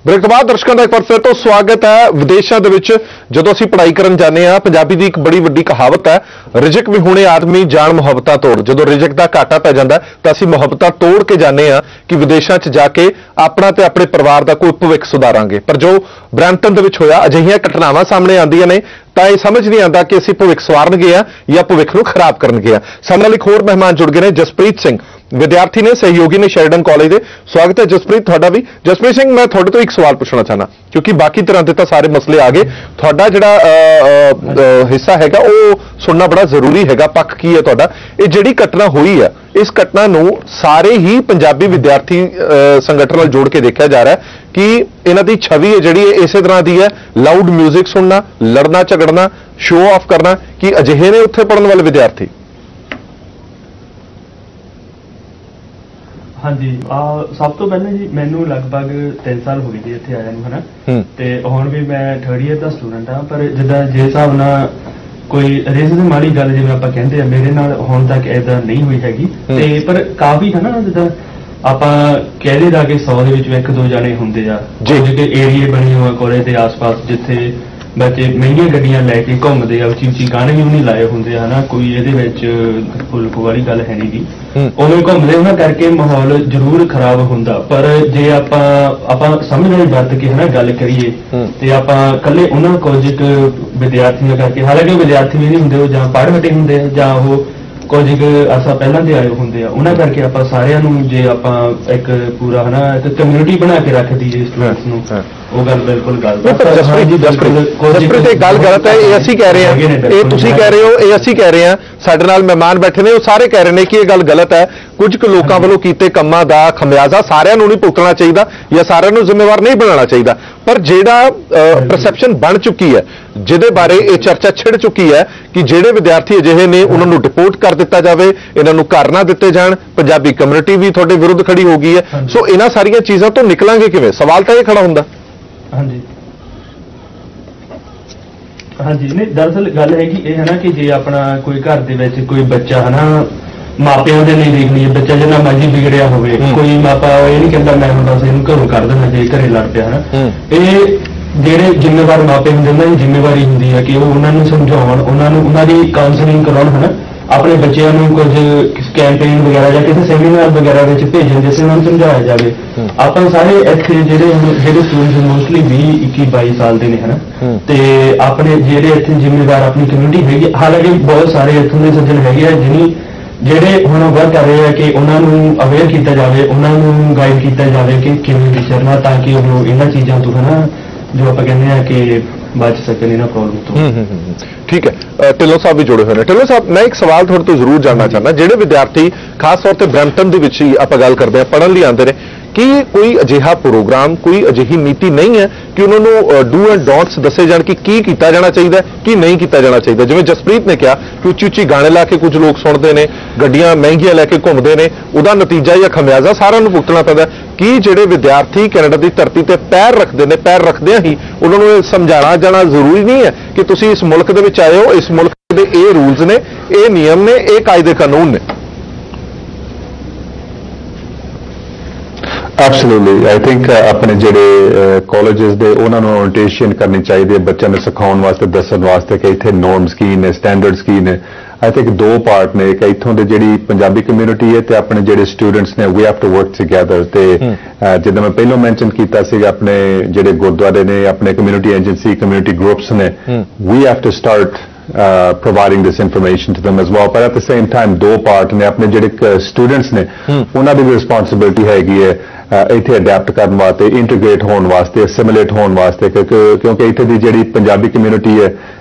ब्रेक तो बाद दर्शकों का एक बार फिर तो स्वागत है। विदेशों के विच जदों असीं पढ़ाई करन जाने आ, पंजाबी दी एक बड़ी वड्डी कहावत है, रिजक भी होने आदमी जान मुहब्बतां तोड़। जदों रिजक दा घाटा पै जांदा तां असीं मुहब्बतां तोड़ के जाने आ कि विदेशों च जाके अपना ते अपने परिवार का कोई भविख सुधारांगे। पर जो ब्रैम्पटन दे विच होया, अजिहियां घटनावां सामने आंदियां ने ਤਾਂ ਇਹ ਸਮਝ ਨਹੀਂ ਆਉਂਦਾ ਕਿ ਅਸੀਂ ਭਵਿੱਖ ਸਵਾਰਨ ਗਏ ਆ ਜਾਂ ਭਵਿੱਖ ਨੂੰ ਖਰਾਬ ਕਰਨ ਗਏ ਆ। ਸਾਡੇ ਨਾਲ ਇੱਕ ਹੋਰ ਮਹਿਮਾਨ ਜੁੜ ਗਏ ਨੇ, ਜਸਪ੍ਰੀਤ ਸਿੰਘ ਵਿਦਿਆਰਥੀ ਨੇ, ਸਹਿਯੋਗੀ ਨੇ ਸ਼ੈਰਡਨ ਕਾਲਜ ਦੇ। ਸਵਾਗਤ ਹੈ ਜਸਪ੍ਰੀਤ ਤੁਹਾਡਾ ਵੀ। ਜਸਪ੍ਰੀਤ ਸਿੰਘ, ਮੈਂ ਤੁਹਾਡੇ ਤੋਂ ਇੱਕ ਸਵਾਲ ਪੁੱਛਣਾ ਚਾਹਨਾ, ਕਿਉਂਕਿ ਬਾਕੀ ਤਰ੍ਹਾਂ ਦੇ ਤਾਂ ਸਾਰੇ ਮਸਲੇ ਆ ਗਏ, ਤੁਹਾਡਾ ਜਿਹੜਾ ਹਿੱਸਾ ਹੈਗਾ ਉਹ ਸੁਣਨਾ ਬੜਾ ਜ਼ਰੂਰੀ ਹੈਗਾ। ਪੱਖ ਕੀ ਹੈ ਤੁਹਾਡਾ? ਇਹ ਜਿਹੜੀ ਘਟਨਾ ਹੋਈ ਹੈ, ਇਸ ਘਟਨਾ ਨੂੰ ਸਾਰੇ ਹੀ ਪੰਜਾਬੀ ਵਿਦਿਆਰਥੀ ਸੰਗਠਨ ਨਾਲ ਜੋੜ ਕੇ ਦੇਖਿਆ ਜਾ ਰਿਹਾ ਹੈ ਕਿ ਇਹਨਾਂ ਦੀ ਛਵੀ ਹੈ ਜਿਹੜੀ ਇਸੇ ਤਰ੍ਹਾਂ ਦੀ ਹੈ, ਲਾਊਡ ਮਿਊਜ਼ਿਕ ਸੁਣਨਾ, ਲੜਨਾ ਝਗੜਨਾ, ਸ਼ੋਅ ਆਫ ਕਰਨਾ। ਕਿ ਅਜਿਹੇ ਨੇ ਉੱਥੇ ਪੜਨ ਵਾਲੇ ਵਿਦਿਆਰਥੀ? ਹਾਂਜੀ, ਸਭ ਤੋਂ ਪਹਿਲਾਂ ਜੀ ਮੈਨੂੰ ਲਗਭਗ 3 ਸਾਲ ਹੋ ਗਏ ਜੀ ਇੱਥੇ ਆਇਆ ਨੂੰ, ਹਨਾ। ਤੇ ਹੁਣ ਵੀ ਮੈਂ 3rd ਈਅਰ ਦਾ ਸਟੂਡੈਂਟ ਆ। ਪਰ ਜਿੱਦਾਂ ਜੇ ਹਿਸਾਬ ਨਾਲ ਕੋਈ ਰੇਸਿਜ਼ਮ ਵਾਲੀ ਗੱਲ ਜਿਵੇਂ ਆਪਾਂ ਕਹਿੰਦੇ ਆ, ਮੇਰੇ ਨਾਲ ਹੁਣ ਤੱਕ ਏਦਾਂ ਨਹੀਂ ਹੋਈ ਹੈਗੀ। ਤੇ ਪਰ ਕਾਫੀ ਹਨਾ, ਜਿੱਦਾਂ ਆਪਾਂ ਕਹਿ ਲਈਦਾ ਕਿ 100 ਦੇ ਵਿੱਚ 1-2 ਜਾਣੇ ਹੁੰਦੇ ਆ ਜਿਹੜੇ ਏਰੀਏ ਬਣੇ ਹੋਏ ਕਾਲਜ ਦੇ ਆਸ-ਪਾਸ, ਜਿੱਥੇ ਬੱਚੇ ਮਹਿੰਗੀਆਂ ਗੱਡੀਆਂ ਲੈ ਕੇ ਘੁੰਮਦੇ ਆ, ਉੱਚੀ ਗਾਣੇ ਵੀ ਨਹੀਂ ਲਾਏ ਹੁੰਦੇ ਹਨਾ। ਕੋਈ ਇਹਦੇ ਵਿੱਚ ਫੁਲਕੋ ਵਾਲੀ ਗੱਲ ਹੈ ਨਹੀਂ ਗੀ, ਉਵੇਂ ਘੁੰਮਦੇ ਉਹਨਾਂ ਕਰਕੇ ਮਾਹੌਲ ਜ਼ਰੂਰ ਖਰਾਬ ਹੁੰਦਾ। ਪਰ ਜੇ ਆਪਾਂ ਸਮਝ ਨਾਲ ਵਰਤ ਕੇ ਹਨਾ ਗੱਲ ਕਰੀਏ ਤੇ ਆਪਾਂ ਇਕੱਲੇ ਉਹਨਾਂ ਕੁਝ ਵਿਦਿਆਰਥੀਆਂ ਕਰਕੇ, ਹਾਲਾਂਕਿ ਉਹ ਵਿਦਿਆਰਥੀ ਵੀ ਨਹੀਂ ਹੁੰਦੇ, ਉਹ ਜਾਂ ਪੜ੍ਹ ਹਟੇ ਹੁੰਦੇ ਆ ਜਾਂ ਉਹ ਕੁਝ ਅਸਾਂ ਪਹਿਲਾਂ ਦੇ ਆਏ ਹੁੰਦੇ ਆ, ਉਹਨਾਂ ਕਰਕੇ ਆਪਾਂ ਸਾਰਿਆਂ ਨੂੰ ਜੇ ਆਪਾਂ ਇੱਕ ਪੂਰਾ ਹਨਾ ਇੱਕ ਕਮਿਊਨਿਟੀ ਬਣਾ ਕੇ ਰੱਖਦੀ ਜੇ ਸਟੂਡੈਂਟਸ ਨੂੰ, ਉਹ ਗੱਲ ਬਿਲਕੁਲ ਗਲਤ ਹੈ। ਜਸਪ੍ਰੀਤ ਇਹ ਗੱਲ ਗਲਤ ਹੈ, ਇਹ ਅਸੀਂ ਕਹਿ ਰਹੇ ਹਾਂ, ਇਹ ਤੁਸੀਂ ਕਹਿ ਰਹੇ ਹੋ, ਇਹ ਅਸੀਂ ਕਹਿ ਰਹੇ ਹਾਂ। ਸਾਡੇ ਨਾਲ ਮਹਿਮਾਨ ਬੈਠੇ ਨੇ, ਉਹ ਸਾਰੇ ਕਹਿ ਰਹੇ ਨੇ ਕਿ ਇਹ ਗੱਲ ਗਲਤ ਹੈ। ਕੁਝ ਕੁ ਲੋਕਾਂ ਵੱਲੋਂ ਕੀਤੇ ਕੰਮਾਂ ਦਾ ਖਮਿਆਜ਼ਾ ਸਾਰਿਆਂ ਨੂੰ ਨਹੀਂ ਭੁਗਤਣਾ ਚਾਹੀਦਾ ਜਾਂ ਸਾਰਿਆਂ ਨੂੰ ਜ਼ਿੰਮੇਵਾਰ ਨਹੀਂ ਬਣਾਉਣਾ ਚਾਹੀਦਾ। ਪਰ ਜਿਹੜਾ ਪਰਸੈਪਸ਼ਨ ਬਣ ਚੁੱਕੀ ਹੈ, ਜਿਹਦੇ ਬਾਰੇ ਇਹ ਚਰਚਾ ਛਿੜ ਚੁੱਕੀ ਹੈ ਕਿ ਜਿਹੜੇ ਵਿਦਿਆਰਥੀ ਅਜਿਹੇ ਨੇ ਉਹਨਾਂ ਨੂੰ ਡਿਪੋਰਟ ਕਰ ਦਿੱਤਾ ਜਾਵੇ, ਇਹਨਾਂ ਨੂੰ ਘਰ ਨਾ ਦਿੱਤੇ ਜਾਣ, ਪੰਜਾਬੀ ਕਮਿਊਨਿਟੀ ਵੀ ਤੁਹਾਡੇ ਵਿਰੁੱਧ ਖੜੀ ਹੋ ਗਈ ਹੈ। ਸੋ ਇਹਨਾਂ ਸਾਰੀਆਂ ਚੀਜ਼ਾਂ ਤੋਂ ਨਿਕਲਾਂਗੇ ਕਿਵੇਂ? ਸਵਾਲ ਤਾਂ ਇਹ ਖੜਾ ਹੁੰਦਾ। ਹਾਂਜੀ ਹਾਂਜੀ, ਨਹੀਂ ਦਰਅਸਲ ਗੱਲ ਹੈਗੀ ਇਹ ਹੈ ਨਾ ਕਿ ਜੇ ਆਪਣਾ ਕੋਈ ਘਰ ਦੇ ਵਿੱਚ ਕੋਈ ਬੱਚਾ ਹਨਾ ਮਾਪਿਆਂ ਦੇ ਲਈ ਦੇਖ ਲਈਏ, ਬੱਚਾ ਜਿੰਨਾ ਮਰਜ਼ੀ ਵਿਗੜਿਆ ਹੋਵੇ, ਕੋਈ ਮਾਪਾ ਇਹ ਨਹੀਂ ਕਹਿੰਦਾ ਮੈਂ ਹੁਣ ਬਸ ਇਹਨੂੰ ਘਰੋਂ ਕੱਢ ਦੇਣਾ ਜੇ ਘਰੇ ਲੜ ਪਿਆ ਹਨਾ। ਇਹ ਜਿਹੜੇ ਜ਼ਿੰਮੇਵਾਰ ਮਾਪੇ ਹੁੰਦੇ ਉਹਨਾਂ ਦੀ ਜ਼ਿੰਮੇਵਾਰੀ ਹੁੰਦੀ ਹੈ ਕਿ ਉਹ ਉਹਨਾਂ ਨੂੰ ਸਮਝਾਉਣ, ਉਹਨਾਂ ਦੀ ਕਾਉਂਸਲਿੰਗ ਕਰਾਉਣ ਹਨਾ। ਆਪਣੇ ਬੱਚਿਆਂ ਨੂੰ ਕੁਝ ਕੈਂਪੇਨ ਵਗੈਰਾ ਜਾਂ ਕਿਸੇ ਸੈਮੀਨਾਰ ਵਗੈਰਾ ਵਿੱਚ ਭੇਜਣ, ਜਿਸ ਨਾਲ ਸਮਝਾਇਆ ਜਾਵੇ। ਆਪਾਂ ਸਾਰੇ ਇੱਥੇ ਜਿਹੜੇ ਸਟੂਡੈਂਟਸ ਮੋਸਟਲੀ 20-21-22 ਸਾਲ ਦੇ ਨੇ ਹਨਾ, ਤੇ ਆਪਣੇ ਜਿਹੜੇ ਇੱਥੇ ਜ਼ਿੰਮੇਵਾਰ ਆਪਣੀ ਕਮਿਊਨਿਟੀ ਹੈਗੀ, ਹਾਲਾਂਕਿ ਬਹੁਤ ਸਾਰੇ ਇੱਥੋਂ ਦੇ ਸੱਜਣ ਹੈਗੇ ਆ ਜਿਹੜੇ ਹੁਣ ਵਰਕ ਕਰ ਰਹੇ ਆ ਕਿ ਉਹਨਾਂ ਨੂੰ ਅਵੇਅਰ ਕੀਤਾ ਜਾਵੇ, ਉਹਨਾਂ ਨੂੰ ਗਾਈਡ ਕੀਤਾ ਜਾਵੇ ਕਿ ਕਿਵੇਂ ਵਿਚਰਨਾ, ਤਾਂ ਕਿ ਉਹ ਇਹਨਾਂ ਚੀਜ਼ਾਂ ਤੋਂ ਹਨਾ ਜੋ ਆਪਾਂ ਕਹਿੰਦੇ ਆ ਕਿ ਬਚ ਸਕਣ ਇਹਨਾਂ ਪ੍ਰੋਬਲਮ ਤੋਂ। ਠੀਕ ਹੈ, ਢਿੱਲੋਂ ਸਾਹਿਬ ਵੀ ਜੁੜੇ ਹੋਏ ਨੇ। ਢਿੱਲੋਂ ਸਾਹਿਬ, ਮੈਂ ਇੱਕ ਸਵਾਲ ਤੁਹਾਡੇ ਤੋਂ ਜ਼ਰੂਰ ਜਾਣਨਾ ਚਾਹੁੰਦਾ। ਜਿਹੜੇ ਵਿਦਿਆਰਥੀ ਖਾਸ ਤੌਰ ਤੇ ਬਰੈਂਪਟਨ ਦੇ ਵਿੱਚ ਹੀ ਆਪਾਂ ਗੱਲ ਕਰਦੇ ਹਾਂ, ਪੜ੍ਹਨ ਲਈ ਆਉਂਦੇ ਨੇ, ਕੀ ਕੋਈ ਅਜਿਹਾ ਪ੍ਰੋਗਰਾਮ, ਕੋਈ ਅਜਿਹੀ ਨੀਤੀ ਨਹੀਂ ਹੈ ਕਿ ਉਹਨਾਂ ਨੂੰ ਡੂ ਐਂਡ ਡੋਂਟਸ ਦੱਸੇ ਜਾਣ ਕਿ ਕੀ ਕੀਤਾ ਜਾਣਾ ਚਾਹੀਦਾ, ਕੀ ਨਹੀਂ ਕੀਤਾ ਜਾਣਾ ਚਾਹੀਦਾ? ਜਿਵੇਂ ਜਸਪ੍ਰੀਤ ਨੇ ਕਿਹਾ ਕਿ ਉੱਚੀ ਗਾਣੇ ਲਾ ਕੇ ਕੁਝ ਲੋਕ ਸੁਣਦੇ ਨੇ, ਗੱਡੀਆਂ ਮਹਿੰਗੀਆਂ ਲੈ ਕੇ ਘੁੰਮਦੇ ਨੇ, ਉਹਦਾ ਨਤੀਜਾ ਜਾਂ ਖਮਿਆਜ਼ਾ ਸਾਰਿਆਂ ਨੂੰ ਭੁਗਤਣਾ ਪੈਂਦਾ। ਕੀ ਜਿਹੜੇ ਵਿਦਿਆਰਥੀ ਕੈਨੇਡਾ ਦੀ ਧਰਤੀ ਤੇ ਪੈਰ ਰੱਖਦੇ ਨੇ, ਪੈਰ ਰੱਖਦਿਆਂ ਹੀ ਉਹਨਾਂ ਨੂੰ ਇਹ ਸਮਝਾਉਣਾ ਜਾਣਾ ਜ਼ਰੂਰੀ ਨਹੀਂ ਹੈ ਕਿ ਤੁਸੀਂ ਇਸ ਮੁਲਕ ਦੇ ਵਿੱਚ ਆਏ ਹੋ, ਇਸ ਮੁਲਕ ਦੇ ਇਹ ਰੂਲਸ ਨੇ, ਇਹ ਨਿਯਮ ਨੇ, ਇਹ ਕਾਇਦੇ ਕਾਨੂੰਨ ਨੇ? ਐਬਸੋਲੂਟਲੀ, ਆਈ ਥਿੰਕ ਆਪਣੇ ਜਿਹੜੇ ਕਾਲਜਸ ਦੇ ਉਹਨਾਂ ਨੂੰ ਓਰੀਐਂਟੇਸ਼ਨ ਕਰਨੀ ਚਾਹੀਦੀ ਹੈ ਬੱਚਿਆਂ ਨੂੰ ਸਿਖਾਉਣ ਵਾਸਤੇ, ਦੱਸਣ ਵਾਸਤੇ ਕਿ ਇੱਥੇ ਨੋਰਮਸ ਕੀ ਨੇ, ਸਟੈਂਡਰਡਸ ਕੀ ਨੇ। ਆਈ ਥਿੰਕ 2 ਪਾਰਟ ਨੇ, ਇੱਕ ਇੱਥੋਂ ਦੇ ਜਿਹੜੀ ਪੰਜਾਬੀ ਕਮਿਊਨਿਟੀ ਹੈ ਤੇ ਆਪਣੇ ਜਿਹੜੇ ਸਟੂਡੈਂਟਸ ਨੇ, we have to work together. ਤੇ ਜਿੱਦਾਂ ਮੈਂ ਪਹਿਲਾਂ ਮੈਂਸ਼ਨ ਕੀਤਾ ਸੀਗਾ, ਆਪਣੇ ਜਿਹੜੇ ਗੁਰਦੁਆਰੇ ਨੇ, ਆਪਣੇ ਕਮਿਊਨਿਟੀ ਏਜੰਸੀ, ਕਮਿਊਨਿਟੀ ਗਰੁੱਪਸ ਨੇ, we have to start providing this information to them as well. But at the same time 2 part ਨੇ, ਆਪਣੇ ਜਿਹੜੇ ਸਟੂਡੈਂਟਸ ਨੇ ਉਹਨਾਂ ਦੀ ਵੀ ਰਿਸਪੌਂਸਿਬਿਲਿਟੀ ਹੈਗੀ ਹੈ ਇੱਥੇ ਅਡੈਪਟ ਕਰਨ ਵਾਸਤੇ, ਇੰਟੀਗ੍ਰੇਟ ਹੋਣ ਵਾਸਤੇ, ਅਸਿਮਿਲੇਟ ਹੋਣ ਵਾਸਤੇ, ਕਿਉਂਕਿ ਇੱਥੇ ਦੀ ਜਿਹੜੀ ਪੰਜਾਬੀ ਕਮਿਊਨਿਟੀ ਹੈ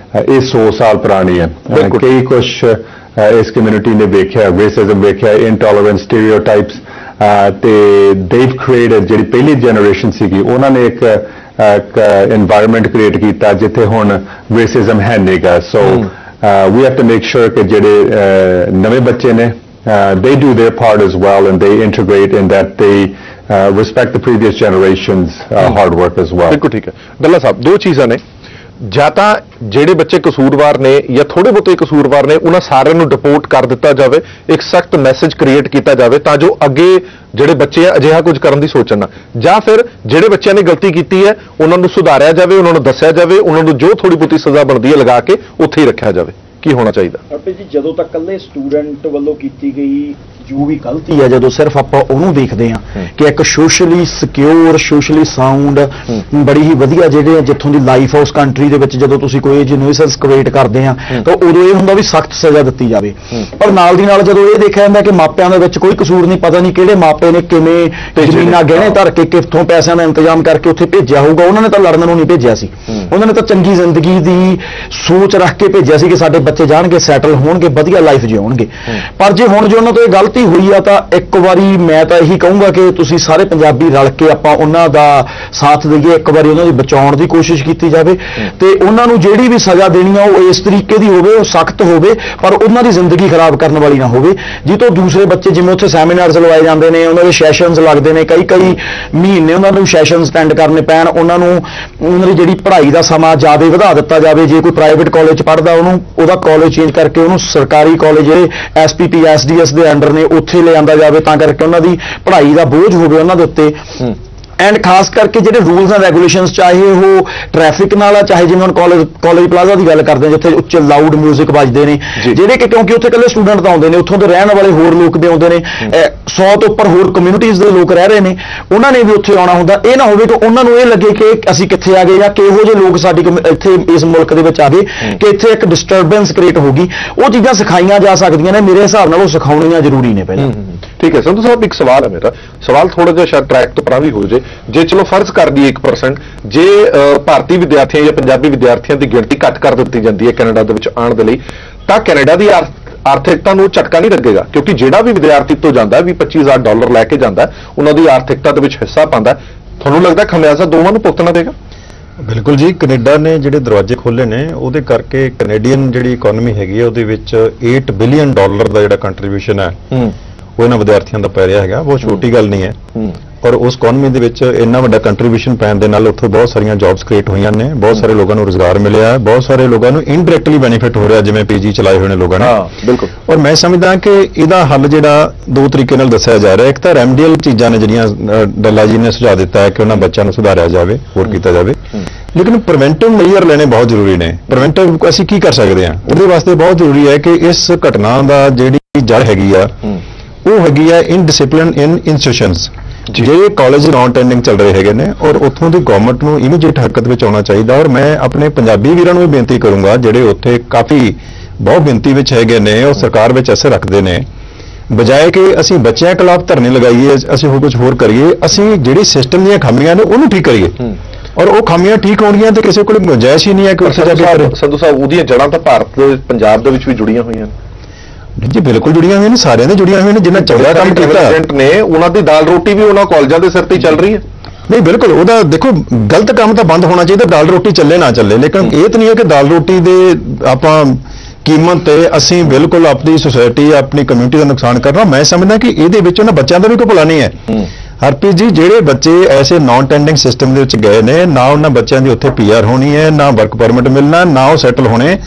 ਇਹ 100 ਸਾਲ ਪੁਰਾਣੀ ਹੈ। ਕਈ ਕੁਝ ਇਸ ਕਮਿਊਨਿਟੀ ਨੇ ਵੇਖਿਆ, ਰੇਸਿਜ਼ਮ ਵੇਖਿਆ, ਇੰਟੋਲਰੈਂਸ, ਸਟੀਰੀਓਟਾਈਪਸ, ਤੇ they've created, ਜਿਹੜੀ ਪਹਿਲੀ ਜਨਰੇਸ਼ਨ ਸੀਗੀ ਉਹਨਾਂ ਨੇ ਇੱਕ environment create ਕੀਤਾ ਜਿੱਥੇ ਹੁਣ racism ਹੈ ਨਹੀਂਗਾ। So we have to make sure ਕਿ ਜਿਹੜੇ ਨਵੇਂ ਬੱਚੇ ਨੇ they do their part as well and they integrate in that they respect the previous generations hard work as well. ਬਿਲਕੁਲ ਠੀਕ ਹੈ। ਡੱਲਾ ਸਾਹਿਬ, 2 ਚੀਜ਼ਾਂ ਨੇ। ਜਾਂ ਤਾਂ ਜਿਹੜੇ ਬੱਚੇ ਕਸੂਰਵਾਰ ਨੇ ਜਾਂ ਥੋੜੇ ਬਹੁਤੇ ਕਸੂਰਵਾਰ ਨੇ ਉਹਨਾਂ ਸਾਰਿਆਂ ਨੂੰ ਡਿਪੋਰਟ ਕਰ ਦਿੱਤਾ ਜਾਵੇ, ਇੱਕ ਸਖਤ ਮੈਸੇਜ ਕ੍ਰੀਏਟ ਕੀਤਾ ਜਾਵੇ ਤਾਂ ਜੋ ਅੱਗੇ ਜਿਹੜੇ ਬੱਚੇ ਆ ਅਜਿਹਾ ਕੁਝ ਕਰਨ ਦੀ ਸੋਚਣ ਨਾ, ਜਾਂ ਫਿਰ ਜਿਹੜੇ ਬੱਚਿਆਂ ਨੇ ਗਲਤੀ ਕੀਤੀ ਹੈ ਉਹਨਾਂ ਨੂੰ ਸੁਧਾਰਿਆ ਜਾਵੇ, ਉਹਨਾਂ ਨੂੰ ਦੱਸਿਆ ਜਾਵੇ, ਉਹਨਾਂ ਨੂੰ ਜੋ ਥੋੜੀ ਬਹੁਤੀ ਸਜ਼ਾ ਬਣਦੀ ਹੈ ਲਗਾ ਕੇ ਉੱਥੇ ਹੀ ਰੱਖਿਆ ਜਾਵੇ। ਕੀ ਹੋਣਾ ਚਾਹੀਦਾ? ਆਪੇ ਜੀ ਜਦੋਂ ਤੱਕ ਇਕੱਲੇ ਸਟੂਡੈਂਟ ਵੱਲੋਂ ਕੀਤੀ ਗਈ ਜੋ ਵੀ ਗਲਤੀ ਹੈ, ਜਦੋਂ ਸਿਰਫ ਆਪਾਂ ਉਹਨੂੰ ਦੇਖਦੇ ਹਾਂ ਕਿ ਇੱਕ ਸੋਸ਼ਲੀ ਸਿਕਿਉਰ, ਸੋਸ਼ਲੀ ਸਾਊਂਡ, ਬੜੀ ਹੀ ਵਧੀਆ ਜਿਹੜੇ ਜਿੱਥੋਂ ਦੀ ਲਾਈਫ ਹੈ ਉਸ ਕੰਟਰੀ ਦੇ ਵਿੱਚ ਜਦੋਂ ਤੁਸੀਂ ਕੋਈ ਨਿਊਇਸੈਂਸ ਕ੍ਰੀਏਟ ਕਰਦੇ ਆ ਤਾਂ ਉਦੋਂ ਇਹ ਹੁੰਦਾ ਵੀ ਸਖਤ ਸਜ਼ਾ ਦਿੱਤੀ ਜਾਵੇ। ਪਰ ਨਾਲ ਦੀ ਨਾਲ ਜਦੋਂ ਇਹ ਦੇਖਿਆ ਜਾਂਦਾ ਕਿ ਮਾਪਿਆਂ ਦੇ ਵਿੱਚ ਕੋਈ ਕਸੂਰ ਨਹੀਂ, ਪਤਾ ਨਹੀਂ ਕਿਹੜੇ ਮਾਪੇ ਨੇ ਕਿਵੇਂ ਜ਼ਮੀਨਾਂ ਗਹਿਣੇ ਧਰ ਕੇ ਕਿੱਥੋਂ ਪੈਸਿਆਂ ਦਾ ਇੰਤਜ਼ਾਮ ਕਰਕੇ ਉੱਥੇ ਭੇਜਿਆ ਹੋਊਗਾ, ਉਹਨਾਂ ਨੇ ਤਾਂ ਲੜਨ ਨੂੰ ਨਹੀਂ ਭੇਜਿਆ ਸੀ, ਉਹਨਾਂ ਨੇ ਤਾਂ ਚੰਗੀ ਜ਼ਿੰਦਗੀ ਦੀ ਸੋਚ ਰੱਖ ਕੇ ਭੇਜਿਆ ਸੀ ਕਿ ਸਾਡੇ ਬੱਚੇ ਜਾਣਗੇ, ਸੈਟਲ ਹੋਣਗੇ, ਵਧੀਆ ਲਾਈਫ ਜਿਉਣਗੇ। ਪਰ ਜੇ ਹੁਣ ਜੇ ਉਹਨਾਂ ਤੋਂ ਇਹ ਗਲਤੀ ਹੋਈ ਆ ਤਾਂ ਇੱਕ ਵਾਰੀ ਮੈਂ ਤਾਂ ਇਹੀ ਕਹੂੰਗਾ ਕਿ ਤੁਸੀਂ ਸਾਰੇ ਪੰਜਾਬੀ ਰਲ ਕੇ ਆਪਾਂ ਉਹਨਾਂ ਦਾ ਸਾਥ ਦਈਏ, ਇੱਕ ਵਾਰੀ ਉਹਨਾਂ ਦੀ ਬਚਾਉਣ ਦੀ ਕੋਸ਼ਿਸ਼ ਕੀਤੀ ਜਾਵੇ ਤੇ ਉਹਨਾਂ ਨੂੰ ਜਿਹੜੀ ਵੀ ਸਜ਼ਾ ਦੇਣੀ ਆ ਉਹ ਇਸ ਤਰੀਕੇ ਦੀ ਹੋਵੇ, ਉਹ ਸਖਤ ਹੋਵੇ ਪਰ ਉਹਨਾਂ ਦੀ ਜ਼ਿੰਦਗੀ ਖਰਾਬ ਕਰਨ ਵਾਲੀ ਨਾ ਹੋਵੇ। ਜਿੱਤੋਂ ਦੂਸਰੇ ਬੱਚੇ ਜਿਵੇਂ ਉੱਥੇ ਸੈਮੀਨਾਰਸ ਲਵਾਏ ਜਾਂਦੇ ਨੇ, ਉਹਨਾਂ ਦੇ ਸੈਸ਼ਨਸ ਲੱਗਦੇ ਨੇ, ਕਈ ਮਹੀਨੇ ਉਹਨਾਂ ਨੂੰ ਸੈਸ਼ਨ ਅਟੈਂਡ ਕਰਨੇ ਪੈਣ, ਉਹਨਾਂ ਨੂੰ ਉਹਨਾਂ ਦੀ ਜਿਹੜੀ ਪੜ੍ਹਾਈ ਦਾ ਸਮਾਂ ਜ਼ਿਆਦਾ ਵਧਾ ਦਿੱਤਾ ਜਾਵੇ। ਜੇ ਕੋਈ ਪ੍ਰਾਈਵੇਟ ਕਾਲਜ 'ਚ ਪੜ੍ਹਦਾ ਉਹਨੂੰ ਉਹਦਾ ਕਾਲਜ ਚੇਂਜ ਕਰਕੇ ਉਹਨੂੰ ਸਰਕਾਰੀ ਕਾਲਜ ਜਿਹੜੇ SPP SDS ਦੇ ਅੰਡਰ ਨੇ ਉੱਥੇ ਲਿਆਂਦਾ ਜਾਵੇ ਤਾਂ ਕਰਕੇ ਉਹਨਾਂ ਦੀ ਪੜ੍ਹਾਈ ਦਾ ਬੋਝ ਹੋਵੇ ਉਹਨਾਂ ਦੇ ਉੱਤੇ। ਐਂਡ ਖਾਸ ਕਰਕੇ ਜਿਹੜੇ ਰੂਲਸ ਐਂਡ ਰੈਗੂਲੇਸ਼ਨਸ ਚਾਹੇ ਉਹ ਟ੍ਰੈਫਿਕ ਨਾਲ ਆ, ਚਾਹੇ ਜਿਵੇਂ ਹੁਣ ਕਾਲਜ ਪਲਾਜ਼ਾ ਦੀ ਗੱਲ ਕਰਦੇ ਹਾਂ ਜਿੱਥੇ ਉੱਚੇ ਲਾਊਡ 뮤직 ਵੱਜਦੇ ਨੇ, ਜਿਹੜੇ ਕਿ ਕਿਉਂਕਿ ਉੱਥੇ ਇਕੱਲੇ ਸਟੂਡੈਂਟ ਤਾਂ ਆਉਂਦੇ ਨੇ, ਉੱਥੋਂ ਦੇ ਰਹਿਣ ਵਾਲੇ ਹੋਰ ਲੋਕ ਵੀ ਆਉਂਦੇ ਨੇ, 100 ਤੋਂ ਉੱਪਰ ਹੋਰ ਕਮਿਊਨਿਟੀਜ਼ ਦੇ ਲੋਕ ਰਹਿ ਰਹੇ ਨੇ, ਉਹਨਾਂ ਨੇ ਵੀ ਉੱਥੇ ਆਉਣਾ ਹੁੰਦਾ। ਇਹ ਨਾ ਹੋਵੇ ਕਿ ਉਹਨਾਂ ਨੂੰ ਇਹ ਲੱਗੇ ਕਿ ਅਸੀਂ ਕਿੱਥੇ ਆ ਗਏ ਜਾਂ ਕਿਹੋ ਜਿਹੇ ਲੋਕ ਸਾਡੀ ਇੱਥੇ ਇਸ ਮੁਲਕ ਦੇ ਵਿੱਚ ਆ ਗਏ ਕਿ ਇੱਥੇ ਇੱਕ ਡਿਸਟਰਬੈਂਸ ਕ੍ਰੀਏਟ ਹੋ ਗਈ। ਉਹ ਚੀਜ਼ਾਂ ਸਿਖਾਈਆਂ ਜਾ ਸਕਦੀਆਂ ਨੇ, ਮੇਰੇ ਹਿਸਾਬ ਨਾਲ ਉਹ ਸਿਖਾਉਣੀਆਂ ਜ਼ਰੂਰੀ ਨੇ ਪਹਿਲਾਂ। ਠੀਕ ਹੈ ਸੰਧੂ ਸਾਹਿਬ, ਇੱਕ ਸਵਾਲ ਹੈ ਮੇਰਾ, ਸਵਾਲ ਥੋੜਾ ਜਿਹਾ ਸ਼ਾਇਦ ਟਰੈਕ ਤੋਂ ਪਰਾਂ ਵੀ ਹੋ ਜੇ ਚਲੋ ਫਰਜ਼ ਕਰ ਦਈਏ 1% ਜੇ ਭਾਰਤੀ ਵਿਦਿਆਰਥੀਆਂ ਜਾਂ ਪੰਜਾਬੀ ਵਿਦਿਆਰਥੀਆਂ ਦੀ ਗਿਣਤੀ ਘੱਟ ਕਰ ਦਿੱਤੀ ਜਾਂਦੀ ਹੈ ਕੈਨੇਡਾ ਦੇ ਵਿੱਚ ਆਉਣ ਦੇ ਲਈ, ਤਾਂ ਕੈਨੇਡਾ ਦੀ ਆਰਥਿਕਤਾ ਨੂੰ ਝਟਕਾ ਨਹੀਂ ਲੱਗੇਗਾ? ਕਿਉਂਕਿ ਜਿਹੜਾ ਵੀ ਵਿਦਿਆਰਥੀ ਤੋਂ ਜਾਂਦਾ ਵੀ $25,000 ਲੈ ਕੇ ਜਾਂਦਾ ਉਹਨਾਂ ਦੀ ਆਰਥਿਕਤਾ ਦੇ ਵਿੱਚ ਹਿੱਸਾ ਪਾਉਂਦਾ, ਤੁਹਾਨੂੰ ਲੱਗਦਾ ਖਮਿਆਜ਼ਾ ਦੋਵਾਂ ਨੂੰ ਭੁਗਤਣਾ ਪਏਗਾ? ਬਿਲਕੁਲ ਜੀ, ਕੈਨੇਡਾ ਨੇ ਜਿਹੜੇ ਦਰਵਾਜ਼ੇ ਖੋਲ੍ਹੇ ਨੇ ਉਹਦੇ ਕਰਕੇ ਕੈਨੇਡੀਅਨ ਜਿਹੜੀ ਇਕਨੋਮੀ ਹੈਗੀ ਹੈ ਉਹਦੇ ਵਿੱਚ $8 ਬਿਲੀਅਨ ਦਾ ਜਿਹੜਾ ਕੰਟਰੀਬਿਊਸ਼ਨ ਹੈ ਉਹ ਇਹਨਾਂ ਵਿਦਿਆਰਥੀਆਂ ਦਾ ਪੈ ਰਿਹਾ ਹੈਗਾ। ਬਹੁਤ ਛੋਟੀ ਗੱਲ ਨਹੀਂ ਹੈ ਔਰ ਉਸ ਇਕਨੋਮੀ ਦੇ ਵਿੱਚ ਇੰਨਾ ਵੱਡਾ ਕੰਟਰੀਬਿਊਸ਼ਨ ਪੈਣ ਦੇ ਨਾਲ ਉੱਥੇ ਬਹੁਤ ਸਾਰੀਆਂ ਜੌਬਸ ਕ੍ਰੀਏਟ ਹੋਈਆਂ ਨੇ, ਬਹੁਤ ਸਾਰੇ ਲੋਕਾਂ ਨੂੰ ਰੁਜ਼ਗਾਰ ਮਿਲਿਆ ਹੈ, ਬਹੁਤ ਸਾਰੇ ਲੋਕਾਂ ਨੂੰ ਇਨਡਾਇਰੈਕਟਲੀ ਬੈਨੀਫਿਟ ਹੋ ਰਿਹਾ ਜਿਵੇਂ PG ਚਲਾਏ ਹੋਏ ਨੇ ਲੋਕਾਂ ਨੇ। ਬਿਲਕੁਲ। ਔਰ ਮੈਂ ਸਮਝਦਾ ਕਿ ਇਹਦਾ ਹੱਲ ਜਿਹੜਾ ਦੋ ਤਰੀਕੇ ਨਾਲ ਦੱਸਿਆ ਜਾ ਰਿਹਾ। ਇੱਕ ਤਾਂ ਰੈਮਡੀਅਲ ਚੀਜ਼ਾਂ ਨੇ ਜਿਹੜੀਆਂ ਡੱਲਾ ਜੀ ਨੇ ਸੁਝਾਅ ਦਿੱਤਾ ਹੈ ਕਿ ਉਹਨਾਂ ਬੱਚਿਆਂ ਨੂੰ ਸੁਧਾਰਿਆ ਜਾਵੇ, ਹੋਰ ਕੀਤਾ ਜਾਵੇ, ਲੇਕਿਨ ਪ੍ਰੀਵੈਂਟਿਵ ਮੈਜਰ ਲੈਣੇ ਬਹੁਤ ਜ਼ਰੂਰੀ ਨੇ। ਪ੍ਰੀਵੈਂਟਿਵ ਅਸੀਂ ਕੀ ਕਰ ਸਕਦੇ ਹਾਂ? ਉਹਦੇ ਵਾਸਤੇ ਬਹੁਤ ਜ਼ਰੂਰੀ ਹੈ ਕਿ ਇਸ ਘਟਨਾ ਦਾ ਜਿਹੜੀ ਜੜ ਹੈਗੀ ਆ ਉਹ ਹੈਗੀ ਆ ਇਨਡਿਸਪਲਿਨ ਇਨ ਇੰਸਟੀਟਿਊਸ਼ਨਸ। ਜਿਹੜੇ ਕਾਲਜ ਨਾਨ ਅਟੈਂਡਿੰਗ ਚੱਲ ਰਹੇ ਹੈਗੇ ਨੇ ਔਰ ਉੱਥੋਂ ਦੀ ਗਵਰਨਮੈਂਟ ਨੂੰ ਇਮੀਡੀਏਟ ਹਰਕਤ ਵਿੱਚ ਆਉਣਾ ਚਾਹੀਦਾ। ਔਰ ਮੈਂ ਆਪਣੇ ਪੰਜਾਬੀ ਵੀਰਾਂ ਨੂੰ ਇਹ ਬੇਨਤੀ ਕਰੂੰਗਾ ਜਿਹੜੇ ਉੱਥੇ ਕਾਫੀ ਬਹੁਤ ਗਿਣਤੀ ਵਿੱਚ ਹੈਗੇ ਨੇ ਉਹ ਸਰਕਾਰ ਵਿੱਚ ਅਸਰ ਰੱਖਦੇ ਨੇ, ਬਜਾਏ ਕਿ ਅਸੀਂ ਬੱਚਿਆਂ ਖਿਲਾਫ ਧਰਨੇ ਲਗਾਈਏ, ਅਸੀਂ ਕੁਝ ਹੋਰ ਕਰੀਏ, ਅਸੀਂ ਜਿਹੜੀ ਸਿਸਟਮ ਦੀਆਂ ਖਾਮੀਆਂ ਨੇ ਉਹਨੂੰ ਠੀਕ ਕਰੀਏ। ਔਰ ਉਹ ਖਾਮੀਆਂ ਠੀਕ ਹੋਣਗੀਆਂ ਤੇ ਕਿਸੇ ਕੋਲ ਗੁੰਜਾਇਸ਼ ਹੀ ਨਹੀਂ ਹੈ ਕਿ ਸੰਧੂ ਸਾਹਿਬ ਉਹਦੀਆਂ ਜੜ੍ਹਾਂ ਤਾਂ ਭਾਰਤ ਦੇ ਪੰਜਾਬ ਦੇ ਵਿੱਚ ਵੀ ਜੁੜੀਆਂ ਹੋਈਆਂ ਨੇ। ਜੀ ਬਿਲਕੁਲ ਜੁੜੀਆਂ ਹੋਈਆਂ ਨੇ, ਸਾਰਿਆਂ ਦੇ ਜੁੜੀਆਂ ਹੋਈਆਂ ਨੇ। ਜਿਨ੍ਹਾਂ ਚੰਗਾ ਕੰਮ ਕੀਤਾ ਨੇ ਉਹਨਾਂ ਦੀ ਦਾਲ ਰੋਟੀ ਵੀ ਉਹਨਾਂ ਕਾਲਜਾਂ ਦੇ ਸਿਰ ਤੇ ਚੱਲ ਰਹੀ ਹੈ। ਨਹੀਂ ਬਿਲਕੁਲ, ਉਹਦਾ ਦੇਖੋ ਗਲਤ ਕੰਮ ਤਾਂ ਬੰਦ ਹੋਣਾ ਚਾਹੀਦਾ, ਦਾਲ ਰੋਟੀ ਚੱਲੇ ਨਾ ਚੱਲੇ, ਲੇਕਿਨ ਇਹ ਤਾਂ ਨਹੀਂ ਹੈ ਕਿ ਦਾਲ ਰੋਟੀ ਦੇ ਆਪਾਂ ਕੀਮਤ ਤੇ ਅਸੀਂ ਬਿਲਕੁਲ ਆਪਣੀ ਸੋਸਾਇਟੀ ਆਪਣੀ ਕਮਿਊਨਿਟੀ ਦਾ ਨੁਕਸਾਨ ਕਰਨਾ। ਮੈਂ ਸਮਝਦਾ ਕਿ ਇਹਦੇ ਵਿੱਚ ਉਹਨਾਂ ਬੱਚਿਆਂ ਦਾ ਵੀ ਕੋਈ ਭਲਾ ਨਹੀਂ ਹੈ। ਹਰਪ੍ਰੀਤ ਜੀ, ਜਿਹੜੇ ਬੱਚੇ ਐਸੇ ਨਾਨ ਅਟੈਂਡਿੰਗ ਸਿਸਟਮ ਦੇ ਵਿੱਚ ਗਏ ਨੇ, ਨਾ ਉਹਨਾਂ ਬੱਚਿਆਂ ਦੀ ਉੱਥੇ PR ਹੋਣੀ ਹੈ, ਨਾ ਵਰਕ ਪਰਮਿਟ ਮਿਲਣਾ, ਨਾ ਉਹ ਸੈਟਲ ਹੋਣੇ।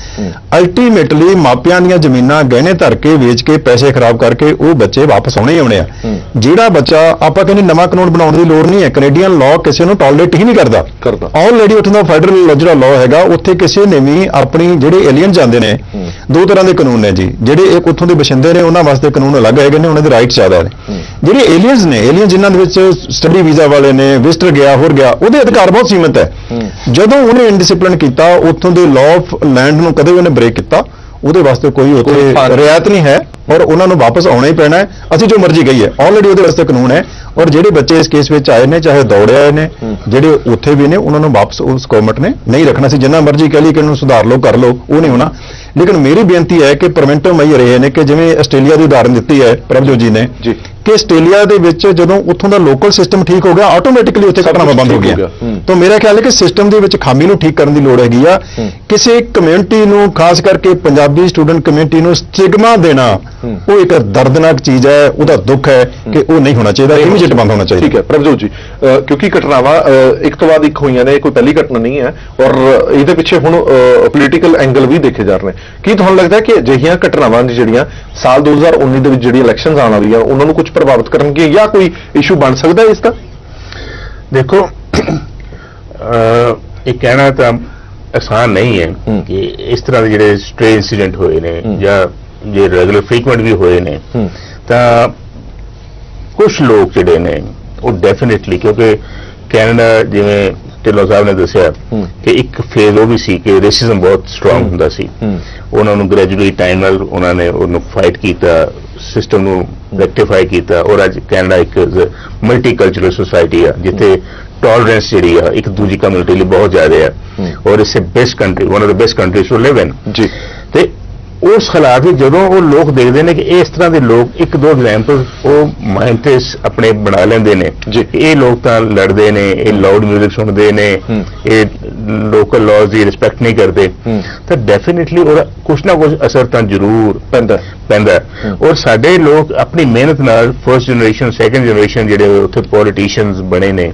ਅਲਟੀਮੇਟਲੀ ਮਾਪਿਆਂ ਦੀਆਂ ਜ਼ਮੀਨਾਂ ਗਹਿਣੇ ਧਰ ਕੇ ਵੇਚ ਕੇ ਪੈਸੇ ਖਰਾਬ ਕਰਕੇ ਉਹ ਬੱਚੇ ਵਾਪਸ ਆਉਣੇ ਹੀ ਆਉਣੇ ਆ। ਜਿਹੜਾ ਬੱਚਾ ਆਪਾਂ ਕਹਿੰਦੇ ਨਵਾਂ ਕਾਨੂੰਨ ਬਣਾਉਣ ਦੀ ਲੋੜ ਨਹੀਂ ਹੈ, ਕੈਨੇਡੀਅਨ ਲਾਅ ਕਿਸੇ ਨੂੰ ਟੋਲਰੇਟ ਹੀ ਨਹੀਂ ਕਰਦਾ। ਆਲਰੇਡੀ ਉੱਥੋਂ ਦਾ ਫੈਡਰਲ ਜਿਹੜਾ ਲਾਅ ਹੈਗਾ ਉੱਥੇ ਕਿਸੇ ਨੇ ਵੀ ਆਪਣੀ ਜਿਹੜੇ ਏਲੀਅਨ ਜਾਂਦੇ ਨੇ, ਦੋ ਤਰ੍ਹਾਂ ਦੇ ਕਾਨੂੰਨ ਨੇ ਜੀ। ਜਿਹੜੇ ਇੱਕ ਉੱਥੋਂ ਦੇ ਬਸ਼ਿੰਦੇ ਨੇ ਉਹਨਾਂ ਵਾਸਤੇ ਕਾਨੂੰਨ ਅਲੱਗ ਹੈਗੇ ਨੇ, ਉਹਨਾਂ ਦੇ ਰਾਈਟਸ ਜ਼ਿਆਦਾ ਨੇ। ਜਿਹੜੇ ਏਲੀਅਨਸ ਨੇ, ਏਲੀਅਨ ਜਿਨ੍ਹਾਂ ਦੇ ਵਿੱਚ ਸਟੱਡੀ ਵੀਜ਼ਾ ਵਾਲੇ ਨੇ, ਵਿਜ਼ਟਰ ਗਿਆ ਹੋਰ ਗਿਆ, ਉਹਦੇ ਅਧਿਕਾਰ ਬਹੁਤ ਸੀਮਿਤ ਹੈ। ਜਦੋਂ ਉਹਨੇ ਇਨਡਿਸਪਲਿਨ ਕੀਤਾ, ਉੱਥੋਂ ਦੇ ਲਾਅ ਆਫ ਲੈਂਡ ਨੂੰ ਕਦੇ ਉਹਨੇ ਬ੍ਰੇਕ ਕੀਤਾ, ਉਹਦੇ ਵਾਸਤੇ ਕੋਈ ਉੱਥੇ ਰਿਆਇਤ ਨਹੀਂ ਹੈ ਔਰ ਉਹਨਾਂ ਨੂੰ ਵਾਪਸ ਆਉਣਾ ਹੀ ਪੈਣਾ ਹੈ। ਅਸੀਂ ਜੋ ਮਰਜ਼ੀ ਕਹੀਏ, ਆਲਰੇਡੀ ਉਹਦੇ ਵਾਸਤੇ ਕਾਨੂੰਨ ਹੈ। ਔਰ ਜਿਹੜੇ ਬੱਚੇ ਇਸ ਕੇਸ ਵਿੱਚ ਆਏ ਨੇ, ਚਾਹੇ ਦੌੜੇ ਆਏ ਨੇ, ਜਿਹੜੇ ਉੱਥੇ ਵੀ ਨੇ, ਉਹਨਾਂ ਨੂੰ ਵਾਪਸ ਉਸ ਗਵਰਨਮੈਂਟ ਨੇ ਨਹੀਂ ਰੱਖਣਾ ਸੀ। ਜਿੰਨਾ ਮਰਜ਼ੀ ਕਹਿ ਲਈ ਕਿ ਇਹਨੂੰ ਸੁਧਾਰ ਲਓ, ਕਰ ਲਓ, ਉਹ ਨਹੀਂ ਹੋਣਾ। ਲੇਕਿਨ ਮੇਰੀ ਬੇਨਤੀ ਹੈ ਕਿ ਪ੍ਰੀਵੈਂਟਿਵ ਮੈਜਰ ਇਹ ਨੇ ਕਿ ਜਿਵੇਂ ਆਸਟ੍ਰੇਲੀਆ ਦੀ ਉਦਾਹਰਨ ਦਿੱਤੀ ਹੈ ਪ੍ਰਭਜੋਤ ਜੀ ਨੇ ਕਿ ਆਸਟ੍ਰੇਲੀਆ ਦੇ ਵਿੱਚ ਜਦੋਂ ਉੱਥੋਂ ਦਾ ਲੋਕਲ ਸਿਸਟਮ ਠੀਕ ਹੋ ਗਿਆ ਆਟੋਮੈਟਿਕਲੀ ਉੱਥੇ ਘਟਨਾਵਾਂ ਬੰਦ ਹੋ ਗਈਆਂ। ਤਾਂ ਮੇਰਾ ਖਿਆਲ ਹੈ ਕਿ ਸਿਸਟਮ ਦੇ ਵਿੱਚ ਖਾਮੀ ਨੂੰ ਠੀਕ ਕਰਨ ਦੀ ਲੋੜ ਹੈਗੀ ਆ। ਕਿਸੇ ਕਮਿਊਨਿਟੀ ਨੂੰ ਖਾਸ ਕਰਕੇ ਪੰਜਾਬੀ ਸਟੂਡੈਂਟ ਕਮਿਊਨਿਟੀ ਨੂੰ ਸਟਿਗਮਾ ਦੇਣਾ ਉਹ ਇੱਕ ਦਰਦਨਾਕ ਚੀਜ਼ ਹੈ, ਉਹਦਾ ਦੁੱਖ ਹੈ ਕਿ ਉਹ ਨਹੀਂ ਹੋਣਾ ਚਾਹੀਦਾ, ਇਮੀਡੀਏਟ ਬੰਦ ਹੋਣਾ ਚਾਹੀਦਾ। ਠੀਕ ਹੈ ਪ੍ਰਭਜੋਤ ਜੀ, ਕਿਉਂਕਿ ਘਟਨਾਵਾਂ ਇੱਕ ਤੋਂ ਬਾਅਦ ਇੱਕ ਹੋਈਆਂ ਨੇ, ਕੋਈ ਪਹਿਲੀ ਘਟਨਾ ਨਹੀਂ ਹੈ ਔਰ ਇਹਦੇ ਪਿੱਛੇ ਹੁਣ ਪੋਲੀਟੀਕਲ ਐਂਗਲ ਵੀ ਦੇਖੇ ਜਾ ਰਹੇ ਨੇ। ਕੀ ਤੁਹਾਨੂੰ ਲੱਗਦਾ ਹੈ ਕਿ ਅਜਿਹੀਆਂ ਘਟਨਾਵਾਂ ਜਿਹੜੀਆਂ ਸਾਲ 2019 ਦੇ ਵਿੱਚ ਜਿਹੜੀ ਇਲੈਕਸ਼ਨਸ ਆਉਣ ਵਾਲੀਆਂ ਉਹਨਾਂ ਨੂੰ ਕੁਝ ਪ੍ਰਭਾਵਿਤ ਕਰਨਗੇ ਜਾਂ ਕੋਈ ਇਸ਼ੂ ਬਣ ਸਕਦਾ ਹੈ ਇਸ ਦਾ? ਦੇਖੋ ਇਹ ਕਹਿਣਾ ਤਾਂ ਆਸਾਨ ਨਹੀਂ ਹੈ ਕਿ ਇਸ ਤਰ੍ਹਾਂ ਦੇ ਜਿਹੜੇ ਸਟ੍ਰੇ ਇੰਸੀਡੈਂਟ ਹੋਏ ਨੇ ਜਾਂ ਜੇ ਰੈਗੂਲਰ ਫ੍ਰੀਕੁਐਂਟ ਵੀ ਹੋਏ ਨੇ ਤਾਂ ਕੁਝ ਲੋਕ ਜਿਹੜੇ ਨੇ ਉਹ ਡੈਫੀਨੇਟਲੀ, ਕਿਉਂਕਿ ਕੈਨੇਡਾ ਜਿਵੇਂ ਢਿੱਲੋਂ ਸਾਹਿਬ ਨੇ ਦੱਸਿਆ ਕਿ ਇੱਕ ਫੇਜ਼ ਉਹ ਵੀ ਸੀ ਕਿ ਰੇਸਿਜ਼ਮ ਬਹੁਤ ਸਟਰੋਂਗ ਹੁੰਦਾ ਸੀ, ਉਹਨਾਂ ਨੂੰ ਗ੍ਰੈਜੂਅਲੀ ਟਾਈਮ ਨਾਲ ਉਹਨਾਂ ਨੇ ਉਹਨੂੰ ਫਾਈਟ ਕੀਤਾ, ਸਿਸਟਮ ਨੂੰ ਰੈਕਟੀਫਾਈ ਕੀਤਾ ਔਰ ਅੱਜ ਕੈਨੇਡਾ ਇੱਕ ਮਲਟੀਕਲਚਰਲ ਸੁਸਾਇਟੀ ਆ ਜਿੱਥੇ ਟੋਲਰੈਂਸ ਜਿਹੜੀ ਆ ਇੱਕ ਦੂਜੀ ਕਮਿਊਨਿਟੀ ਲਈ ਬਹੁਤ ਜ਼ਿਆਦਾ ਆ ਔਰ it's best country, one of the best countries to live in ਜੀ। ਤੇ ਉਸ ਹਾਲਾਤ ਵਿੱਚ ਜਦੋਂ ਉਹ ਲੋਕ ਦੇਖਦੇ ਨੇ ਕਿ ਇਸ ਤਰ੍ਹਾਂ ਦੇ ਲੋਕ, ਇੱਕ ਦੋ ਐਗਜ਼ਾਮਪਲ ਉਹ ਮਾਈਂਡ ਤੇ ਆਪਣੇ ਬਣਾ ਲੈਂਦੇ ਨੇ ਜੀ, ਇਹ ਲੋਕ ਤਾਂ ਲੜਦੇ ਨੇ, ਇਹ ਲਾਊਡ ਮਿਊਜ਼ਿਕ ਸੁਣਦੇ ਨੇ, ਇਹ ਲੋਕਲ ਲਾਜ਼ ਦੀ ਰਿਸਪੈਕਟ ਨਹੀਂ ਕਰਦੇ, ਤਾਂ ਡੈਫੀਨੇਟਲੀ ਉਹਦਾ ਕੁਛ ਨਾ ਕੁਛ ਅਸਰ ਤਾਂ ਜ਼ਰੂਰ ਪੈਂਦਾ। ਔਰ ਸਾਡੇ ਲੋਕ ਆਪਣੀ ਮਿਹਨਤ ਨਾਲ ਫਰਸਟ ਜਨਰੇਸ਼ਨ ਸੈਕੰਡ ਜਨਰੇਸ਼ਨ ਜਿਹੜੇ ਉੱਥੇ ਪੋਲੀਟੀਸ਼ੀਅਨਸ ਬਣੇ ਨੇ,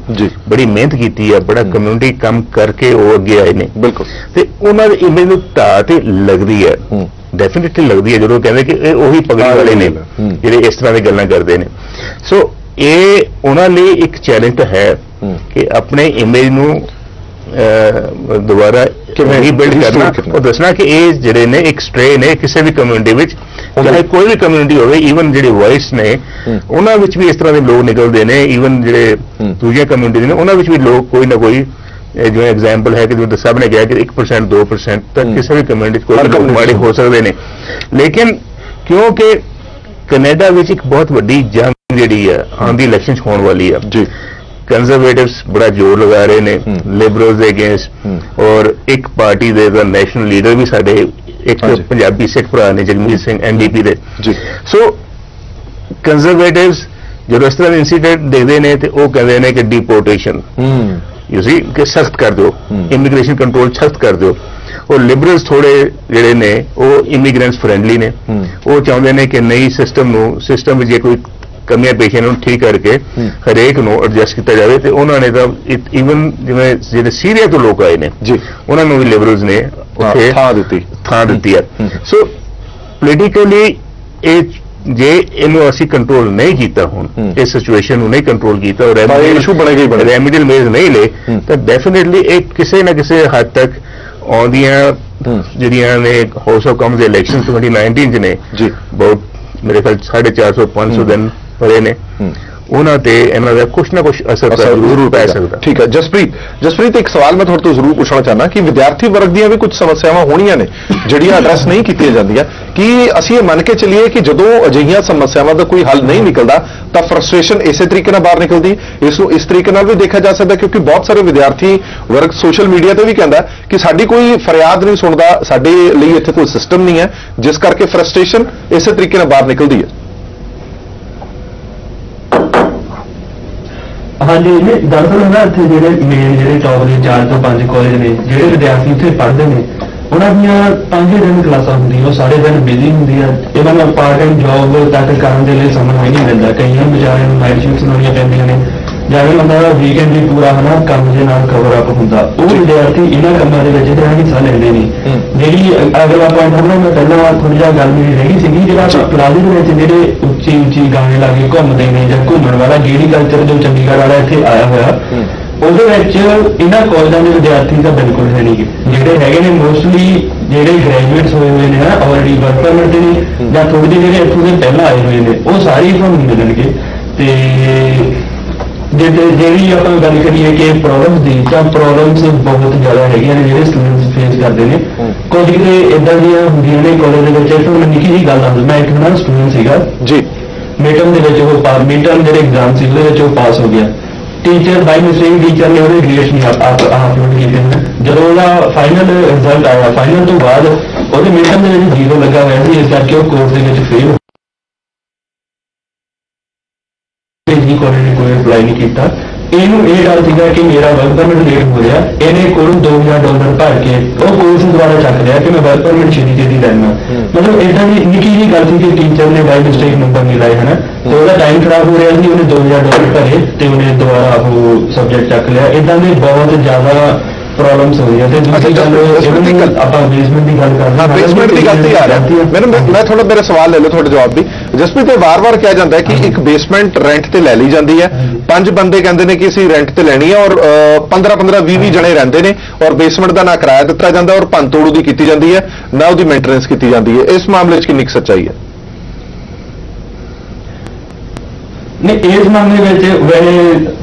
ਬੜੀ ਮਿਹਨਤ ਕੀਤੀ ਹੈ, ਬੜਾ ਕਮਿਊਨਿਟੀ ਕੰਮ ਕਰਕੇ ਉਹ ਅੱਗੇ ਆਏ ਨੇ ਬਿਲਕੁਲ, ਤੇ ਉਹਨਾਂ ਦੀ ਇਮੇਜ ਨੂੰ ਢਾਹ ਤੇ ਲੱਗਦੀ ਹੈ, ਡੈਫੀਨੇਟਲੀ ਲੱਗਦੀ ਹੈ ਜਦੋਂ ਕਹਿੰਦੇ ਕਿ ਇਹ ਉਹੀ ਪਗੜੀ ਵਾਲੇ ਨੇ ਜਿਹੜੇ ਇਸ ਤਰ੍ਹਾਂ ਦੀ ਗੱਲਾਂ ਕਰਦੇ ਨੇ। ਸੋ ਇਹ ਉਹਨਾਂ ਲਈ ਇੱਕ ਚੈਲੰਜ ਤਾਂ ਹੈ ਕਿ ਆਪਣੇ ਇਮੇਜ ਨੂੰ ਦੁਬਾਰਾ ਰੀਬਿਲਡ ਕਰਨਾ ਔਰ ਦੱਸਣਾ ਕਿ ਇਹ ਜਿਹੜੇ ਨੇ ਇੱਕ ਸਟ੍ਰੇ ਨੇ ਕਿਸੇ ਵੀ ਕਮਿਊਨਿਟੀ ਵਿੱਚ, ਚਾਹੇ ਕੋਈ ਵੀ ਕਮਿਊਨਿਟੀ ਹੋਵੇ, ਈਵਨ ਜਿਹੜੇ ਵਾਇਸ ਨੇ ਉਹਨਾਂ ਵਿੱਚ ਵੀ ਇਸ ਤਰ੍ਹਾਂ ਦੇ ਲੋਕ ਨਿਕਲਦੇ ਨੇ, ਈਵਨ ਜਿਹੜੇ ਦੂਜੀਆਂ ਕਮਿਊਨਿਟੀ ਨੇ ਉਹਨਾਂ ਵਿੱਚ ਵੀ ਲੋਕ ਕੋਈ ਨਾ ਕੋਈ, ਜਿਵੇਂ ਐਗਜ਼ਾਮਪਲ ਹੈ ਕਿ ਜਿਵੇਂ ਸਭ ਨੇ ਕਿਹਾ ਕਿ 1% 2% ਤੱਕ ਕਿਸੇ ਵੀ ਕਮਿਊਨਿਟੀ ਕੋਈ ਮਾੜੇ ਹੋ ਸਕਦੇ ਨੇ। ਲੇਕਿਨ ਕਿਉਂਕਿ ਕੈਨੇਡਾ ਵਿੱਚ ਇੱਕ ਬਹੁਤ ਵੱਡੀ ਜੰਗ ਜਿਹੜੀ ਹੈ ਆਉਣ ਦੀ ਇਲੈਕਸ਼ਨ ਹੋਣ ਵਾਲੀ ਹੈ ਜੀ, ਕੰਜ਼ਰਵੇਟਿਵਸ ਬੜਾ ਜ਼ੋਰ ਲਗਾ ਰਹੇ ਨੇ ਲਿਬਰਲਸ ਦੇ ਅਗੇਂਸਟ ਔਰ ਇੱਕ ਪਾਰਟੀ ਦੇ ਨੈਸ਼ਨਲ ਲੀਡਰ ਵੀ ਸਾਡੇ ਇੱਕ ਪੰਜਾਬੀ ਸਿੱਖ ਭਰਾ ਨੇ ਜਗਮੀਤ ਸਿੰਘ NDP ਦੇ ਜੀ। ਸੋ ਕੰਜ਼ਰਵੇਟਿਵਸ ਜਦੋਂ ਇਸ ਤਰ੍ਹਾਂ ਦੇ ਇਨਸੀਡੈਂਟ ਦੇਖਦੇ ਨੇ ਤੇ ਉਹ ਕਹਿੰਦੇ ਨੇ ਕਿ ਡਿਪੋਰਟੇਸ਼ਨ ਯੂ ਸੀ ਕਿ ਸਖਤ ਕਰ ਦਿਓ, ਇਮੀਗ੍ਰੇਸ਼ਨ ਕੰਟਰੋਲ ਸਖਤ ਕਰ ਦਿਓ। ਔਰ ਲਿਬਰਲਸ ਥੋੜੇ ਜਿਹੜੇ ਨੇ ਉਹ ਇਮੀਗ੍ਰੈਂਟਸ ਫਰੈਂਡਲੀ ਨੇ, ਉਹ ਚਾਹੁੰਦੇ ਨੇ ਕਿ ਨਈ ਸਿਸਟਮ ਵਿੱਚ ਜੇ ਕੋਈ ਕਮੀਆਂ ਪੇਸ਼ੀਆਂ ਨੂੰ ਠੀਕ ਕਰਕੇ ਹਰੇਕ ਨੂੰ ਐਡਜਸਟ ਕੀਤਾ ਜਾਵੇ। ਤੇ ਉਹਨਾਂ ਨੇ ਤਾਂ ਈਵਨ ਜਿਵੇਂ ਜਿਹੜੇ ਸੀਰੀਆ ਤੋਂ ਲੋਕ ਆਏ ਨੇ ਜੀ, ਉਹਨਾਂ ਨੂੰ ਵੀ ਲਿਬਰਲਸ ਨੇ ਉੱਥੇ ਥਾਂ ਦਿੱਤੀ ਹੈ। ਸੋ ਪੋਲੀਟੀਕਲੀ ਇਹ ਜੇ ਇਹਨੂੰ ਅਸੀਂ ਕੰਟਰੋਲ ਨਹੀਂ ਕੀਤਾ, ਹੁਣ ਇਸ ਸਿਚੁਏਸ਼ਨ ਨੂੰ ਨਹੀਂ ਕੰਟਰੋਲ ਕੀਤਾ ਔਰ ਰੈਮੀਡੀਅਲ ਮੇਜ਼ ਨਹੀਂ ਲਏ, ਤਾਂ ਡੈਫੀਨੇਟਲੀ ਇਹ ਕਿਸੇ ਨਾ ਕਿਸੇ ਹੱਦ ਤੱਕ ਆਉਂਦੀਆਂ ਜਿਹੜੀਆਂ ਨੇ ਹਾਊਸ ਆਫ ਕਾਮਨਸ ਦੇ ਇਲੈਕਸ਼ਨ 2019 ਚ ਨੇ ਜੀ, ਬਹੁਤ ਮੇਰੇ ਖਿਆਲ 450 500 ਦਿਨ ਪਰੇ ਨੇ, ਉਹਨਾਂ ਤੇ ਇਹਨਾਂ ਦਾ ਕੁਛ ਨਾ ਕੁਛ ਅਸਰ ਜ਼ਰੂਰ ਪੈ ਸਕਦਾ। ਠੀਕ ਹੈ ਜਸਪ੍ਰੀਤ ਇੱਕ ਸਵਾਲ ਮੈਂ ਤੁਹਾਡੇ ਤੋਂ ਜ਼ਰੂਰ ਪੁੱਛਣਾ ਚਾਹੁੰਦਾ ਕਿ ਵਿਦਿਆਰਥੀ ਵਰਗ ਦੀਆਂ ਵੀ ਕੁਝ ਸਮੱਸਿਆਵਾਂ ਹੋਣੀਆਂ ਨੇ ਜਿਹੜੀਆਂ ਐਡਰੈਸ ਨਹੀਂ ਕੀਤੀਆਂ ਜਾਂਦੀਆਂ, ਕੀ ਅਸੀਂ ਇਹ ਮੰਨ ਕੇ ਚੱਲੀਏ ਕਿ ਜਦੋਂ ਅਜਿਹੀਆਂ ਸਮੱਸਿਆਵਾਂ ਦਾ ਕੋਈ ਹੱਲ ਨਹੀਂ ਨਿਕਲਦਾ ਤਾਂ ਫਰਸਟ੍ਰੇਸ਼ਨ ਇਸੇ ਤਰੀਕੇ ਨਾਲ ਬਾਹਰ ਨਿਕਲਦੀ? ਇਸ ਨੂੰ ਇਸ ਤਰੀਕੇ ਨਾਲ ਵੀ ਦੇਖਿਆ ਜਾ ਸਕਦਾ ਕਿਉਂਕਿ ਬਹੁਤ ਸਾਰੇ ਵਿਦਿਆਰਥੀ ਵਰਗ ਸੋਸ਼ਲ ਮੀਡੀਆ ਤੇ ਵੀ ਕਹਿੰਦਾ ਕਿ ਸਾਡੀ ਕੋਈ ਫਰਿਆਦ ਨਹੀਂ ਸੁਣਦਾ, ਸਾਡੇ ਲਈ ਇੱਥੇ ਕੋਈ ਸਿਸਟਮ ਨਹੀਂ ਹੈ, ਜਿਸ ਕਰਕੇ ਫਰਸਟ੍ਰੇਸ਼ਨ ਇਸੇ ਤਰੀਕੇ ਨਾਲ ਬਾਹਰ ਨਿਕਲਦੀ ਹੈ। ਹਾਂਜੀ, ਦਰਅਸਲ ਨਾ ਇੱਥੇ ਜਿਹੜੇ ਟੌਪ ਦੇ 4 ਤੋਂ 5 ਕਾਲਜ ਨੇ, ਜਿਹੜੇ ਵਿਦਿਆਰਥੀ ਇੱਥੇ ਪੜ੍ਹਦੇ ਨੇ ਉਹਨਾਂ ਦੀਆਂ 5 ਦਿਨ ਕਲਾਸਾਂ ਹੁੰਦੀਆਂ, ਉਹ ਸਾਰੇ ਦਿਨ ਬਿਜ਼ੀ ਹੁੰਦੀ ਆ, ਇਹਨਾਂ ਨੂੰ ਪਾਰਟ ਟਾਈਮ ਜੌਬ ਤੱਕ ਕਰਨ ਦੇ ਲਈ ਸਮਾਂ ਨਹੀਂ ਮਿਲਦਾ। ਕਈਆਂ ਵਿਚਾਰਿਆਂ ਨੂੰ ਨਾਈਟ ਸ਼ਿਫਟਸ ਲਾਉਣੀਆਂ ਪੈਂਦੀਆਂ ਨੇ, ਜਿਵੇਂ ਉਹਨਾਂ ਦਾ ਵੀਕਐਂਡ ਵੀ ਪੂਰਾ ਕੰਮ ਦੇ ਨਾਲ ਕਵਰ ਅਪ ਹੁੰਦਾ। ਉਹ ਵਿਦਿਆਰਥੀ ਇਹਨਾਂ ਕੰਮਾਂ ਦੇ ਵਿੱਚ ਜਿਹੜਾ ਹਿੱਸਾ ਲੈਂਦੇ ਨੇ। ਜਿਹੜੀ ਅਗਲਾ ਪੁਆਇੰਟ ਹੁੰਦਾ, ਮੈਂ ਪਹਿਲਾਂ ਥੋੜੀ ਜਿਹਾ ਗੱਲ ਮੇਰੀ ਰਹਿ ਗਈ ਸੀਗੀ, ਜਿਹੜਾ ਪਲਾਜ਼ੇ ਦੇ ਵਿੱਚ ਜਿਹੜੇ ਉੱਚੀ ਗਾਣੇ ਲਾ ਕੇ ਘੁੰਮਦੇ ਨੇ ਜਾਂ ਘੁੰਮਣ ਵਾਲਾ ਗੇੜੀ ਕਲਚਰ ਜੋ ਚੰਡੀਗੜ੍ਹ ਵਾਲਾ ਇੱਥੇ ਆਇਆ ਹੋਇਆ, ਉਹਦੇ ਵਿੱਚ ਇਹਨਾਂ ਕਾਲਜਾਂ ਦੇ ਵਿਦਿਆਰਥੀ ਤਾਂ ਬਿਲਕੁਲ ਹੈ ਨਹੀਂ। ਜਿਹੜੇ ਹੈਗੇ ਨੇ ਮੋਸਟਲੀ ਜਿਹੜੇ ਗ੍ਰੈਜੂਏਟਸ ਹੋਏ ਹੋਏ ਨੇ ਆਲਰੇਡੀ ਵਰਕ ਪਰਮਿਟ ਤੇ ਨੇ ਜਾਂ ਥੋੜੇ ਜਿਹੇ ਜਿਹੜੇ ਇੱਥੋਂ ਦੇ ਪਹਿਲਾਂ ਆਏ ਹੋਏ ਨੇ, ਉਹ ਸਾਰੇ ਤੁਹਾਨੂੰ ਮਿਲਣਗੇ। ਤੇ ਜਿਹੜੀ ਆਪਾਂ ਗੱਲ ਕਰੀਏ ਕਿ ਪ੍ਰੋਬਲਮਸ ਦੀ, ਤਾਂ ਪ੍ਰੋਬਲਮਸ ਬਹੁਤ ਜ਼ਿਆਦਾ ਹੈਗੀਆਂ ਨੇ ਜਿਹੜੇ ਸਟੂਡੈਂਟਸ ਫੇਸ ਕਰਦੇ ਨੇ। ਕੁਝ ਕਿਤੇ ਇਦਾਂ ਦੀਆਂ ਹੁੰਦੀਆਂ ਨੇ ਕਾਲਜ ਦੇ ਵਿੱਚ। ਤੁਹਾਨੂੰ ਨਿੱਕੀ ਜਿਹੀ ਗੱਲ ਦੱਸ, ਮੈਂ ਇੱਕ ਨਾ ਸਟੂਡੈਂਟ ਸੀਗਾ ਜੀ, ਮਿਡਟਰਮ ਦੇ ਵਿੱਚ ਉਹ ਮਿਡਟਰਮ ਜਿਹੜੇ ਐਗਜ਼ਾਮ ਸੀ ਉਹਦੇ ਵਿੱਚ ਉਹ ਪਾਸ ਹੋ ਗਿਆ। ਟੀਚਰ ਬਾਈ ਮਿਸਟੇਕ ਟੀਚਰ ਨੇ ਉਹਦੇ ਗ੍ਰੇਡਸ ਨਹੀਂ ਅਪਲੋਡ ਕੀਤੇ ਨੇ। ਜਦੋਂ ਉਹਦਾ ਫਾਈਨਲ ਰਿਜ਼ਲਟ ਆਇਆ, ਫਾਈਨਲ ਤੋਂ ਬਾਅਦ ਉਹਦੇ ਮਿਡਟਰਮ ਦੇ ਵਿੱਚ 0 ਲੱਗਾ ਹੋਇਆ ਸੀ, ਇਸ ਕਰਕੇ ਉਹ ਕੋਰਸ ਦੇ ਵਿੱਚ ਫੇਲ ਜੀ ਕਾਲਜ ਨੇ ਕੋਈ ਅਪਲਾਈ ਨਹੀਂ ਕੀਤਾ। ਇਹਨੂੰ ਇਹ ਗੱਲ ਸੀਗਾ ਕਿ ਮੇਰਾ ਵਰਕ ਪਰਮਿਟ ਲੇਟ ਹੋ ਰਿਹਾ, ਇਹਨੇ ਕੋਲੋਂ $2000 ਭਰ ਕੇ ਉਹ ਕੋਰਸ ਦੁਆਰਾ ਚੱਕ ਲਿਆ ਕਿ ਮੈਂ ਵਰਕ ਪਰਮਿਟ ਛੇਤੀ ਲੈਣਾ। ਮਤਲਬ ਇਦਾਂ ਦੀ ਨਿੱਕੀ ਜਿਹੀ ਗੱਲ ਸੀ ਕਿ ਟੀਚਰ ਨੇ ਬਾਈ ਮਿਸਟੇਕ ਨੰਬਰ ਨਹੀਂ ਲਾਏ ਹਨਾ, ਤੇ ਉਹਦਾ ਟਾਈਮ ਖਰਾਬ ਹੋ ਰਿਹਾ ਸੀ, ਉਹਨੇ $2000 ਭਰੇ ਤੇ ਉਹਨੇ ਦੁਬਾਰਾ ਉਹ ਸਬਜੈਕਟ ਚੱਕ ਲਿਆ। ਇਦਾਂ ਦੇ ਬਹੁਤ ਜ਼ਿਆਦਾ ਪ੍ਰੋਬਲਮਸ ਹੋ ਰਹੀਆਂ। ਤੇ ਦੂਜੀ ਗੱਲ ਆਪਾਂ ਬੇਸਮੈਂਟ ਦੀ ਗੱਲ ਕਰਦੇ ਹਾਂ, ਬੇਸਮੈਂਟ ਦੀ ਗੱਲ ਤੇ ਆ ਰਿਹਾ ਮੈਨੂੰ। ਮੈਂ ਥੋੜਾ ਮੇਰੇ ਸਵਾਲ ਲੈ ਲਓ ਤੁਹਾਡੇ ਜਵਾਬ ਦੀ। ਜਸਪ੍ਰੀਤ, ਵਾਰ-ਵਾਰ ਕਿਹਾ ਜਾਂਦਾ ਹੈ ਕਿ ਇੱਕ ਬੇਸਮੈਂਟ ਰੈਂਟ ਤੇ ਲੈ ਲਈ ਜਾਂਦੀ ਹੈ, 5 ਬੰਦੇ ਕਹਿੰਦੇ ਨੇ ਕਿ ਅਸੀਂ ਰੈਂਟ ਤੇ ਲੈਣੀ ਹੈ ਔਰ 15-15 20 ਜਣੇ ਰਹਿੰਦੇ ਨੇ ਔਰ ਬੇਸਮੈਂਟ ਦਾ ਨਾ ਕਿਰਾਇਆ ਦਿੱਤਾ ਜਾਂਦਾ ਔਰ ਭੰਨ-ਤੋੜ ਉਹਦੀ ਕੀਤੀ ਜਾਂਦੀ ਹੈ, ਨਾ ਉਹਦੀ ਮੇਨਟੇਨੈਂਸ ਕੀਤੀ ਜਾਂਦੀ ਹੈ। ਇਸ ਮਾਮਲੇ 'ਚ ਕਿੰਨੀ ਕੁ ਸੱਚਾਈ ਹੈ? ਨਹੀਂ, ਇਸ ਮਾਮਲੇ ਵਿੱਚ ਵੈਸੇ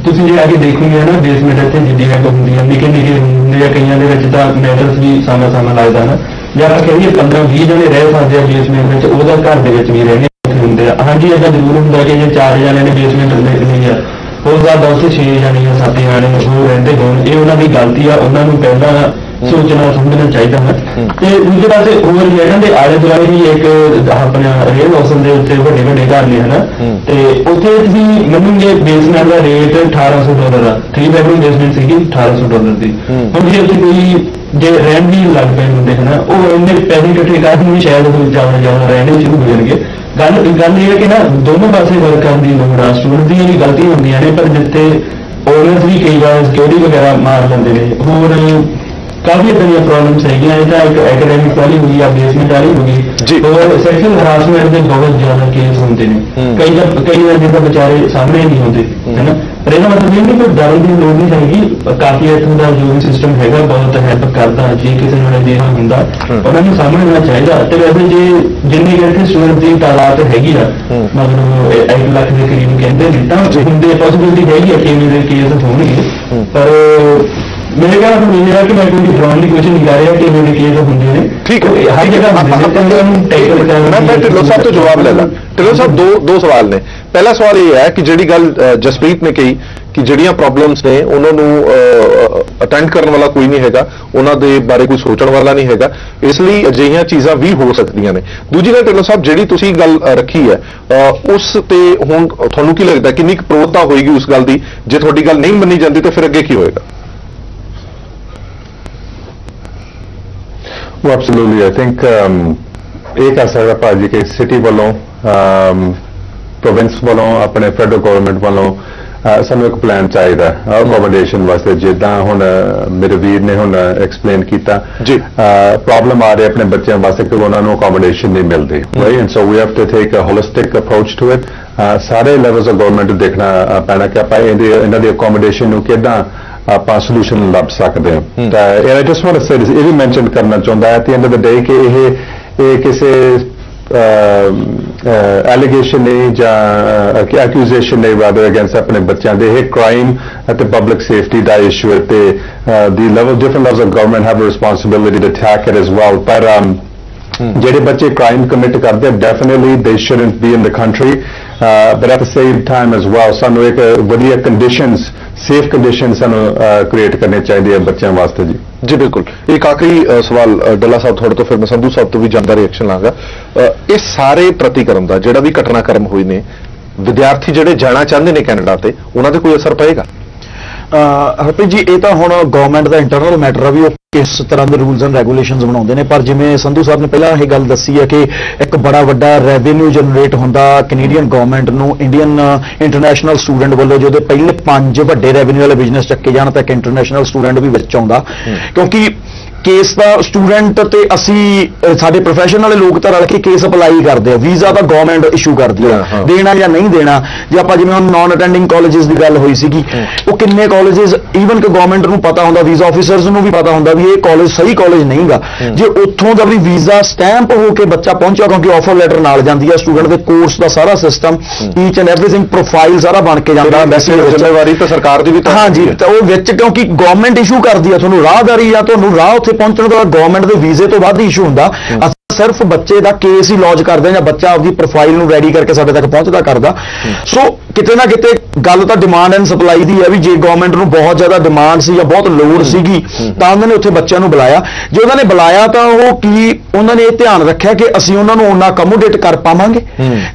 ਤੁਸੀਂ ਜੇ ਆ ਕੇ ਦੇਖੋਗੇ ਨਾ ਬੇਸਮੈਂਟ ਇੱਥੇ ਜਿੱਡੀਆਂ ਕੁ ਹੁੰਦੀਆਂ ਨਿੱਕੇ ਹੁੰਦੇ ਆ, ਕਈਆਂ ਦੇ ਵਿੱਚ ਤਾਂ ਮੈਟਰਸ ਵੀ ਸਾਹਮਣਾ ਲੱਗਦਾ ਨਾ, ਜੇ ਆਪਾਂ ਕਹੀਏ 15-20 ਜਣੇ ਰਹਿ ਸਕਦੇ ਆ ਬੇਸਮੈਂਟ ਵਿੱਚ, ਉਹਦਾ ਘਰ ਦੇ ਵਿੱਚ ਵੀ ਰਹਿਣੇ ਹੁੰਦੇ ਆ। ਹਾਂਜੀ, ਏਦਾਂ ਜ਼ਰੂਰ ਹੁੰਦਾ ਕਿ ਜੇ 4 ਜਣੇ ਨੇ ਬੇਸਮੈਂਟ ਲਈ ਆ, ਉਹਦਾ 10 6 ਜਣੇ ਜਾਂ 7 ਜਣੇ ਉਹ ਰਹਿੰਦੇ ਹੋਣ, ਇਹ ਉਹਨਾਂ ਦੀ ਗਲਤੀ ਆ, ਉਹਨਾਂ ਨੂੰ ਪਹਿਲਾਂ ਸੋਚਣਾ ਸਮਝਣਾ ਚਾਹੀਦਾ ਹੈ। ਤੇ ਦੂਜੇ ਪਾਸੇ ਹੋਰ ਇਹਨਾਂ ਦੇ ਆਲੇ ਦੁਆਲੇ ਵੀ ਇੱਕ ਆਪਣਾ ਰੇਲ ਹੌਸਲ ਦੇ ਉੱਤੇ ਵੱਡੇ ਘਰ ਨੇ ਹਨਾ, ਤੇ ਉੱਥੇ ਤੁਸੀਂ ਮੰਨੋਗੇ ਬੇਸਮੈਂਟ ਦਾ ਰੇਟ $1800 ਦਾ, 3 ਬੈਡਰੂਮ ਬੇਸਮੈਂਟ ਸੀਗੀ $1800 ਦੀ। ਹੁਣ ਜੇ ਉੱਥੇ ਕੋਈ ਜੇ ਰਹਿਣ ਵੀ ਲੱਗ ਪਏ ਹੁੰਦੇ ਹਨਾ, ਉਹ ਇੰਨੇ ਪੈਸੇ ਇਕੱਠੇ ਕਰਨ ਵੀ ਸ਼ਾਇਦ ਜ਼ਿਆਦਾ ਰਹਿਣੇ ਸ਼ੁਰੂ ਹੋ ਜਾਣਗੇ। ਗੱਲ ਇਹ ਹੈ ਕਿ ਨਾ ਦੋਨੋਂ ਪਾਸੇ ਵਰਕ ਕਰਨ ਦੀ ਲੋੜ ਆ। ਸਟੂਡੈਂਟ ਦੀਆਂ ਵੀ ਗਲਤੀਆਂ ਹੁੰਦੀਆਂ ਨੇ, ਪਰ ਜਿੱਥੇ ਓਨਰਸ ਵੀ ਕਈ ਵਾਰ ਸਿਕਿਉਰਿਟੀ ਵਗੈਰਾ ਮਾਰ ਲੈਂਦੇ ਨੇ। ਹੋਰ ਕਾਫੀ ਇਦਾਂ ਦੀਆਂ ਪ੍ਰੋਬਲਮਸ ਹੈਗੀਆਂ। ਇਹ ਤਾਂ ਇੱਕ ਐਕੈਡੈਮਿਕ ਵਾਲੀ ਹੋਈ ਆ, ਬੇਸਮੈਂਟ ਵਾਲੀ ਹੋ ਗਈ, ਹੋਰ ਸੈਕਸ਼ੂਅਲ ਹਰਾਸਮੈਂਟ ਦੇ ਬਹੁਤ ਜ਼ਿਆਦਾ ਕੇਸ ਹੁੰਦੇ ਨੇ। ਕਈ ਵਾਰ ਜਿੱਦਾਂ ਵਿਚਾਰੇ ਸਾਹਮਣੇ ਨਹੀਂ ਹੁੰਦੇ ਹੈ ਨਾ। ਪਰ ਇਹਦਾ ਮਤਲਬ ਇਹ ਨਹੀਂ ਕੋਈ ਡਰਨ ਦੀ ਲੋੜ ਨਹੀਂ ਹੈਗੀ। ਕਾਫੀ ਇੱਥੋਂ ਦਾ ਜੋ ਵੀ ਸਿਸਟਮ ਹੈਗਾ ਬਹੁਤ ਹੈਲਪ ਕਰਦਾ। ਜੇ ਕਿਸੇ ਨਾਲ ਅਜਿਹਾ ਹੁੰਦਾ ਉਹਨਾਂ ਨੂੰ ਸਾਹਮਣੇ ਆਉਣਾ ਚਾਹੀਦਾ। ਤੇ ਵੈਸੇ ਜੇ ਜਿੰਨੀ ਇੱਥੇ ਸਟੂਡੈਂਟ ਦੀ ਤਾਦਾਦ ਹੈਗੀ ਆ, ਮਤਲਬ 1 ਲੱਖ ਦੇ ਕਰੀਬ ਕਹਿੰਦੇ ਨੇ, ਤਾਂ ਹੁੰਦੇ ਪੋਸੀਬਿਲਿਟੀ ਹੈਗੀ ਆ ਕਿ ਇਵੇਂ ਦੇ ਕੇਸ ਹੋਣਗੇ। ਪਰ ਮੇਰੇ ਖਿਆਲ ਨਾਲ ਇਹ ਹੈ ਕਿ ਮੈਂ ਕੋਈ ਡਰਾਉਣ ਦੀ ਕੋਸ਼ਿਸ਼ ਨਹੀਂ ਕਰ ਰਿਹਾ ਕਿ ਇਵੇਂ ਦੇ ਕੇਸ ਹੁੰਦੇ ਨੇ। ਠੀਕ ਹੈ, ਹਰ ਜਗ੍ਹਾ ਹੁੰਦੇ ਨੇ। ਮੈਂ ਢਿੱਲੋਂ ਸਾਹਿਬ ਤੋਂ ਜਵਾਬ ਲੈ ਲਾਂ। ਢਿੱਲੋਂ ਸਾਹਿਬ, ਦੋ ਸਵਾਲ ਨੇ। ਪਹਿਲਾ ਸਵਾਲ ਇਹ ਹੈ ਕਿ ਜਿਹੜੀ ਗੱਲ ਜਸਪ੍ਰੀਤ ਨੇ ਕਹੀ ਕਿ ਜਿਹੜੀਆਂ ਪ੍ਰੋਬਲਮਸ ਨੇ ਉਹਨਾਂ ਨੂੰ ਅਟੈਂਡ ਕਰਨ ਵਾਲਾ ਕੋਈ ਨਹੀਂ ਹੈਗਾ, ਉਹਨਾਂ ਦੇ ਬਾਰੇ ਕੋਈ ਸੋਚਣ ਵਾਲਾ ਨਹੀਂ ਹੈਗਾ, ਇਸ ਲਈ ਅਜਿਹੀਆਂ ਚੀਜ਼ਾਂ ਵੀ ਹੋ ਸਕਦੀਆਂ ਨੇ। ਦੂਜੀ ਗੱਲ ਢਿੱਲੋਂ ਸਾਹਿਬ, ਜਿਹੜੀ ਤੁਸੀਂ ਗੱਲ ਰੱਖੀ ਹੈ ਉਸ ਤੇ ਹੁਣ ਤੁਹਾਨੂੰ ਕੀ ਲੱਗਦਾ ਕਿੰਨੀ ਕੁ ਪ੍ਰੋੜਤਾ ਹੋਏਗੀ ਉਸ ਗੱਲ ਦੀ? ਜੇ ਤੁਹਾਡੀ ਗੱਲ ਨਹੀਂ ਮੰਨੀ ਜਾਂਦੀ ਤਾਂ ਫਿਰ ਅੱਗੇ ਕੀ ਹੋਏਗਾ? Absolutely, I think ਇਹ ਕਹਿ ਸਕਦਾ ਭਾਜੀ ਕਿ ਸਿਟੀ ਵੱਲੋਂ ਪ੍ਰੋਵਿੰਸ ਵੱਲੋਂ ਆਪਣੇ ਫੈਡਰਲ ਗਵਰਨਮੈਂਟ ਵੱਲੋਂ ਸਾਨੂੰ ਇੱਕ ਪਲਾਨ ਚਾਹੀਦਾ ਅਕੋਮੋਡੇਸ਼ਨ ਵਾਸਤੇ। ਜਿੱਦਾਂ ਹੁਣ ਮੇਰੇ ਵੀਰ ਨੇ ਹੁਣ ਐਕਸਪਲੇਨ ਕੀਤਾ ਜੀ, ਪ੍ਰੋਬਲਮ ਆ ਰਹੀ ਆਪਣੇ ਬੱਚਿਆਂ ਵਾਸਤੇ ਕਿ ਉਹਨਾਂ ਨੂੰ ਅਕੋਮੋਡੇਸ਼ਨ ਨਹੀਂ ਮਿਲਦੀ, right? And so we have to take a holistic approach to it. ਸਾਰੇ ਲੈਵਲਸ ਆਫ ਗਵਰਨਮੈਂਟ ਨੂੰ ਦੇਖਣਾ ਪੈਣਾ ਕਿ ਆਪਾਂ ਇਹਨਾਂ ਦੀ ਅਕੋਮੋਡੇਸ਼ਨ ਨੂੰ ਕਿੱਦਾਂ ਆਪਾਂ ਸੋਲੂਸ਼ਨ ਲੱਭ ਸਕਦੇ ਹਾਂ। ਤਾਂ I just want to say this, ਇਹ ਵੀ ਮੈਂਸ਼ਨ ਕਰਨਾ ਚਾਹੁੰਦਾ at the end of the day ਕਿ ਇਹ ਕਿਸੇ ਐਲੀਗੇਸ਼ਨ ਨਹੀਂ ਜਾਂ ਐਕਿਊਜ਼ੇਸ਼ਨ ਨਹੀਂ, ਰਾਦਰ ਅਗੇਂਸਟ ਆਪਣੇ ਬੱਚਿਆਂ ਦੇ ਇਹ ਕ੍ਰਾਈਮ ਅਤੇ ਪਬਲਿਕ ਸੇਫਟੀ ਦਾ ਇਸ਼ੂ ਹੈ ਤੇ the level different levels of government have a responsibility to attack it as well. ਪਰ ਜਿਹੜੇ ਬੱਚੇ ਕ੍ਰਾਈਮ ਕਮਿਟ ਕਰਦੇ definitely they shouldn't be in the country, but at the same time as well ਸਾਨੂੰ ਇੱਕ ਵਧੀਆ conditions, safe conditions ਸਾਨੂੰ create ਕਰਨੇ ਚਾਹੀਦੇ ਆ ਬੱਚਿਆਂ ਵਾਸਤੇ। ਜੀ ਬਿਲਕੁਲ। ਇੱਕ ਆਖਰੀ ਸਵਾਲ ਡੱਲਾ ਸਾਹਿਬ ਤੁਹਾਡੇ ਤੋਂ, ਫਿਰ ਮੈਂ ਸੰਧੂ ਸਾਹਿਬ ਤੋਂ ਵੀ ਜਾਣਦਾ ਰਿਐਕਸ਼ਨ ਲਾਂਗਾ। ਇਹ ਸਾਰੇ ਪ੍ਰਤੀਕਰਮ ਦਾ ਜਿਹੜਾ ਵੀ ਘਟਨਾਕ੍ਰਮ ਹੋਏ ਨੇ, ਵਿਦਿਆਰਥੀ ਜਿਹੜੇ ਜਾਣਾ ਚਾਹੁੰਦੇ ਨੇ ਕੈਨੇਡਾ ਤੇ, ਉਹਨਾਂ ਤੇ ਕੋਈ ਅਸਰ ਪਏਗਾ? ਹਰਪ੍ਰੀਤ ਜੀ, ਇਹ ਤਾਂ ਹੁਣ ਗਵਰਨਮੈਂਟ ਦਾ ਇੰਟਰਨਲ ਮੈਟਰ ਆ ਵੀ ਉਹ ਕਿਸ ਤਰ੍ਹਾਂ ਦੇ ਰੂਲਸ ਐਂਡ ਰੈਗੂਲੇਸ਼ਨਸ ਬਣਾਉਂਦੇ ਨੇ। ਪਰ ਜਿਵੇਂ ਸੰਧੂ ਸਾਹਿਬ ਨੇ ਪਹਿਲਾਂ ਇਹ ਗੱਲ ਦੱਸੀ ਹੈ ਕਿ ਇੱਕ ਬੜਾ ਵੱਡਾ ਰੈਵਨਿਊ ਜਨਰੇਟ ਹੁੰਦਾ ਕੈਨੇਡੀਅਨ ਗਵਰਨਮੈਂਟ ਨੂੰ ਇੰਡੀਅਨ ਇੰਟਰਨੈਸ਼ਨਲ ਸਟੂਡੈਂਟ ਵੱਲੋਂ। ਜਦੋਂ ਪਹਿਲੇ 5 ਵੱਡੇ ਰੈਵਨਿਊ ਵਾਲੇ ਬਿਜ਼ਨਸ ਚੱਕੇ ਜਾਣ ਤਾਂ ਇੱਕ ਇੰਟਰਨੈਸ਼ਨਲ ਸਟੂਡੈਂਟ ਵੀ ਵਿੱਚ ਆਉਂਦਾ, ਕਿਉਂਕਿ ਕੇਸ ਦਾ ਸਟੂਡੈਂਟ ਤੇ ਅਸੀਂ ਸਾਡੇ ਪ੍ਰੋਫੈਸ਼ਨ ਵਾਲੇ ਲੋਕ ਤਾਂ ਰਲ ਕੇ ਕੇਸ ਅਪਲਾਈ ਕਰਦੇ ਆ। ਵੀਜ਼ਾ ਤਾਂ ਗਵਰਨਮੈਂਟ ਇਸ਼ੂ ਕਰਦੀ ਆ, ਦੇਣਾ ਜਾਂ ਨਹੀਂ ਦੇਣਾ। ਜੇ ਆਪਾਂ ਜਿਵੇਂ ਹੁਣ ਨਾਨ ਅਟੈਂਡਿੰਗ ਕਾਲਜਿਸ ਦੀ ਗੱਲ ਹੋਈ ਸੀਗੀ, ਉਹ ਕਿੰਨੇ ਕਾਲਜਿਸ ਈਵਨ ਕਿ ਗਵਰਨਮੈਂਟ ਨੂੰ ਪਤਾ ਹੁੰਦਾ, ਵੀਜ਼ਾ ਆਫੀਸਰਸ ਨੂੰ ਵੀ ਪਤਾ ਹੁੰਦਾ ਵੀ ਇਹ ਕਾਲਜ ਸਹੀ ਕਾਲਜ ਨਹੀਂਗਾ। ਜੇ ਉੱਥੋਂ ਦਾ ਵੀ ਵੀਜ਼ਾ ਸਟੈਂਪ ਹੋ ਕੇ ਬੱਚਾ ਪਹੁੰਚਿਆ, ਕਿਉਂਕਿ ਆਫਰ ਲੈਟਰ ਨਾਲ ਜਾਂਦੀ ਆ, ਸਟੂਡੈਂਟ ਦੇ ਕੋਰਸ ਦਾ ਸਾਰਾ system, each and everything, profile ਸਾਰਾ ਬਣ ਕੇ ਜਾਂਦਾ ਜ਼ਿੰਮੇਵਾਰੀ ਤਾਂ ਸਰਕਾਰ ਦੀ ਵੀ ਤਾਂ। ਹਾਂਜੀ, ਤਾਂ ਉਹ ਵਿੱਚ ਕਿਉਂਕਿ ਗਵਰਨਮੈਂਟ ਇਸ਼ੂ ਕਰਦੀ ਆ ਤੁਹਾਨੂੰ ਰਾਹਦਾਰੀ, ਜਾਂ ਤੁਹਾਨੂੰ ਰਾਹ ਉੱਥੇ ਪਹੁੰਚਣ ਦਾ ਗਵਰਨਮੈਂਟ ਦੇ ਵੀਜ਼ੇ ਤੋਂ ਵੱਧ ਇਸ਼ੂ ਹੁੰਦਾ। ਸਿਰਫ ਬੱਚੇ ਦਾ ਕੇਸ ਹੀ ਲੌਂਚ ਕਰਦੇ ਜਾਂ ਬੱਚਾ ਆਪਦੀ ਪ੍ਰੋਫਾਈਲ ਨੂੰ ਰੈਡੀ ਕਰਕੇ ਸਾਡੇ ਤੱਕ ਪਹੁੰਚਦਾ ਕਰਦਾ। ਸੋ ਕਿਤੇ ਨਾ ਕਿਤੇ ਗੱਲ ਤਾਂ ਡਿਮਾਂਡ ਐਂਡ ਸਪਲਾਈ ਦੀ ਹੈ ਵੀ ਜੇ ਗਵਰਨਮੈਂਟ ਨੂੰ ਬਹੁਤ ਜ਼ਿਆਦਾ ਡਿਮਾਂਡ ਸੀ ਜਾਂ ਬਹੁਤ ਲੋੜ ਸੀਗੀ ਤਾਂ ਉਹਨਾਂ ਨੇ ਉੱਥੇ ਬੱਚਿਆਂ ਨੂੰ ਬੁਲਾਇਆ। ਜੇ ਉਹਨਾਂ ਨੇ ਬੁਲਾਇਆ ਤਾਂ ਉਹਨਾਂ ਨੇ ਇਹ ਧਿਆਨ ਰੱਖਿਆ ਕਿ ਅਸੀਂ ਉਹਨਾਂ ਨੂੰ ਉਹਨਾਂ ਅਕਮੋਡੇਟ ਕਰ ਪਾਵਾਂਗੇ।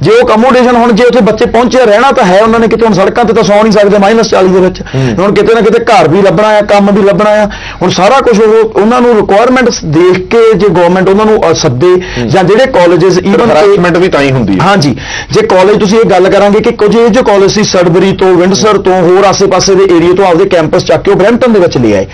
ਜੇ ਉਹ ਅਕਮੋਡੇਸ਼ਨ ਹੁਣ ਜੇ ਉੱਥੇ ਬੱਚੇ ਪਹੁੰਚੇ ਰਹਿਣਾ ਤਾਂ ਹੈ ਉਹਨਾਂ ਨੇ ਕਿਤੇ, ਹੁਣ ਸੜਕਾਂ ਤੇ ਤਾਂ ਸੌ ਨਹੀਂ ਸਕਦੇ -40 ਦੇ ਵਿੱਚ, ਹੁਣ ਕਿਤੇ ਨਾ ਕਿਤੇ ਘਰ ਵੀ ਲੱਭਣਾ ਆ, ਕੰਮ ਵੀ ਲੱਭਣਾ ਆ। ਹੁਣ ਸਾਰਾ ਕੁਝ ਉਹਨਾਂ ਨੂੰ ਰਿਕੁਆਇਰਮੈਂਟਸ ਦੇਖ ਕੇ ਜੇ ਗਵਰਨਮੈਂਟ ਉਹਨਾਂ ਨੂੰ ਸੱਦੇ ਜਾਂ ਜਿਹੜੇ ਕਾਲਜਸ ਈਵਨ ਹਰਾਸਮੈਂਟ ਵੀ ਤਾਂ ਹੀ ਹੁੰਦੀ ਹੈ। ਹਾਂਜੀ, ਜੇ ਕਾਲਜ ਤੁਸੀਂ ਇਹ ਗੱਲ ਕਰਾਂਗੇ ਕਿ ਕੁਝ ਇਹ ਜੋ ਕਾਲਜ ਸੀ ਸਡਬਰੀ ਤੋਂ, ਵਿੰਡਸਰ ਤੋਂ, ਹੋਰ ਆਸੇ-ਪਾਸੇ ਦੇ ਏਰੀਆ ਤੋਂ ਆਪਦੇ ਕੈਂਪਸ ਚੱਕ ਕੇ ਉਹ ਬਰੈਂਪਟਨ ਦੇ ਵਿੱਚ ਲੈ ਆਏ।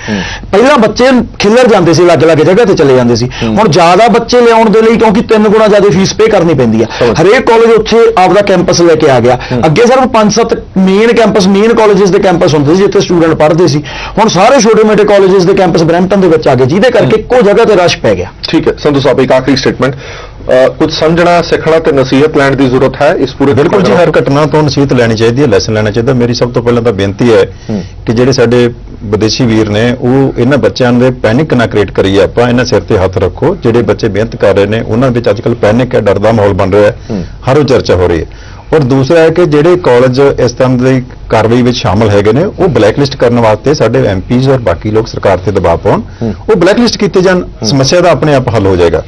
ਪਹਿਲਾਂ ਬੱਚੇ ਖਿੱਲਰ ਜਾਂਦੇ ਸੀ, ਅਲੱਗ-ਅਲੱਗ ਜਗ੍ਹਾ ਤੇ ਚਲੇ ਜਾਂਦੇ ਸੀ। ਹੁਣ ਜ਼ਿਆਦਾ ਬੱਚੇ ਲਿਆਉਣ ਦੇ ਲਈ ਕਿਉਂਕਿ 3 ਗੁਣਾ ਜ਼ਿਆਦਾ ਫੀਸ ਪੇ ਕਰਨੀ ਪੈਂਦੀ ਆ, ਹਰੇਕ ਕਾਲਜ ਉੱਥੇ ਆਪਦਾ ਕੈਂਪਸ ਲੈ ਕੇ ਆ ਗਿਆ। ਅੱਗੇ ਸਿਰਫ 5-7 ਮੇਨ ਕਾਲਜਸ ਦੇ ਕੈਂਪਸ ਹੁੰਦੇ ਸੀ ਜਿੱਥੇ ਸਟੂਡੈਂਟ ਪੜ੍ਹਦੇ ਸੀ। ਹੁਣ ਸਾਰੇ ਛੋਟੇ-ਮੋਟੇ ਕਾਲਜਸ ਦੇ ਕੈਂਪਸ ਬਰੈਂਪਟਨ ਦੇ ਵਿੱਚ ਆ ਗਏ, ਜਿਹਦੇ ਕਰਕੇ ਇੱਕੋ ਜਗ੍ਹਾ ਤੇ ਰਸ਼ ਪੈ ਗਿਆ। ਠੀਕ ਹੈ ਸੰਧੂ ਸਾਹਿਬ, ਇੱਕ ਆਖਰੀ ਸਟੇਟਮੈਂਟ, ਕੁਝ ਸਮਝਣਾ, ਸਿੱਖਣਾ ਤੇ ਨਸੀਹਤ ਲੈਣ ਦੀ ਜ਼ਰੂਰਤ ਹੈ ਇਸ ਪੂਰੇ। ਬਿਲਕੁਲ ਜੀ, ਹਰ ਘਟਨਾ ਤੋਂ ਨਸੀਹਤ ਲੈਣੀ ਚਾਹੀਦੀ ਹੈ, ਲੈਸਨ ਲੈਣਾ ਚਾਹੀਦਾ। ਮੇਰੀ ਸਭ ਤੋਂ ਪਹਿਲਾਂ ਤਾਂ ਬੇਨਤੀ ਹੈ ਕਿ ਜਿਹੜੇ ਸਾਡੇ ਵਿਦੇਸ਼ੀ ਵੀਰ ਨੇ ਉਹ ਇਹਨਾਂ ਬੱਚਿਆਂ ਦੇ ਪੈਨਿਕ ਨਾ ਕ੍ਰੀਏਟ ਕਰੀਏ, ਆਪਾਂ ਇਹਨਾਂ ਸਿਰ ਤੇ ਹੱਥ ਰੱਖੋ। ਜਿਹੜੇ ਬੱਚੇ ਮਿਹਨਤ ਕਰ ਰਹੇ ਨੇ ਉਹਨਾਂ ਵਿੱਚ ਅੱਜਕੱਲ ਪੈਨਿਕ ਹੈ, ਡਰ ਦਾ ਮਾਹੌਲ ਬਣ ਰਿਹਾ ਹੈ, ਹਰ ਉਹ ਚਰਚਾ ਹੋ ਰਹੀ ਹੈ। ਔਰ ਦੂਸਰਾ ਹੈ ਕਿ ਜਿਹੜੇ ਕਾਲਜ ਇਸ ਤਰ੍ਹਾਂ ਦੀ ਕਾਰਵਾਈ ਵਿੱਚ ਸ਼ਾਮਲ ਹੈਗੇ ਨੇ ਉਹ ਬਲੈਕਲਿਸਟ ਕਰਨ ਵਾਸਤੇ ਸਾਡੇ ਐਮਪੀਜ਼ ਔਰ ਬਾਕੀ ਲੋਕ ਸਰਕਾਰ ਤੇ ਦਬਾਅ ਪਾਉਣ, ਉਹ ਬਲੈਕਲਿਸਟ ਕੀਤੇ ਜਾਣ, ਸਮੱਸਿਆ ਦਾ ਆਪਣੇ ਆਪ ਹੱਲ ਹੋ ਜਾਏਗਾ।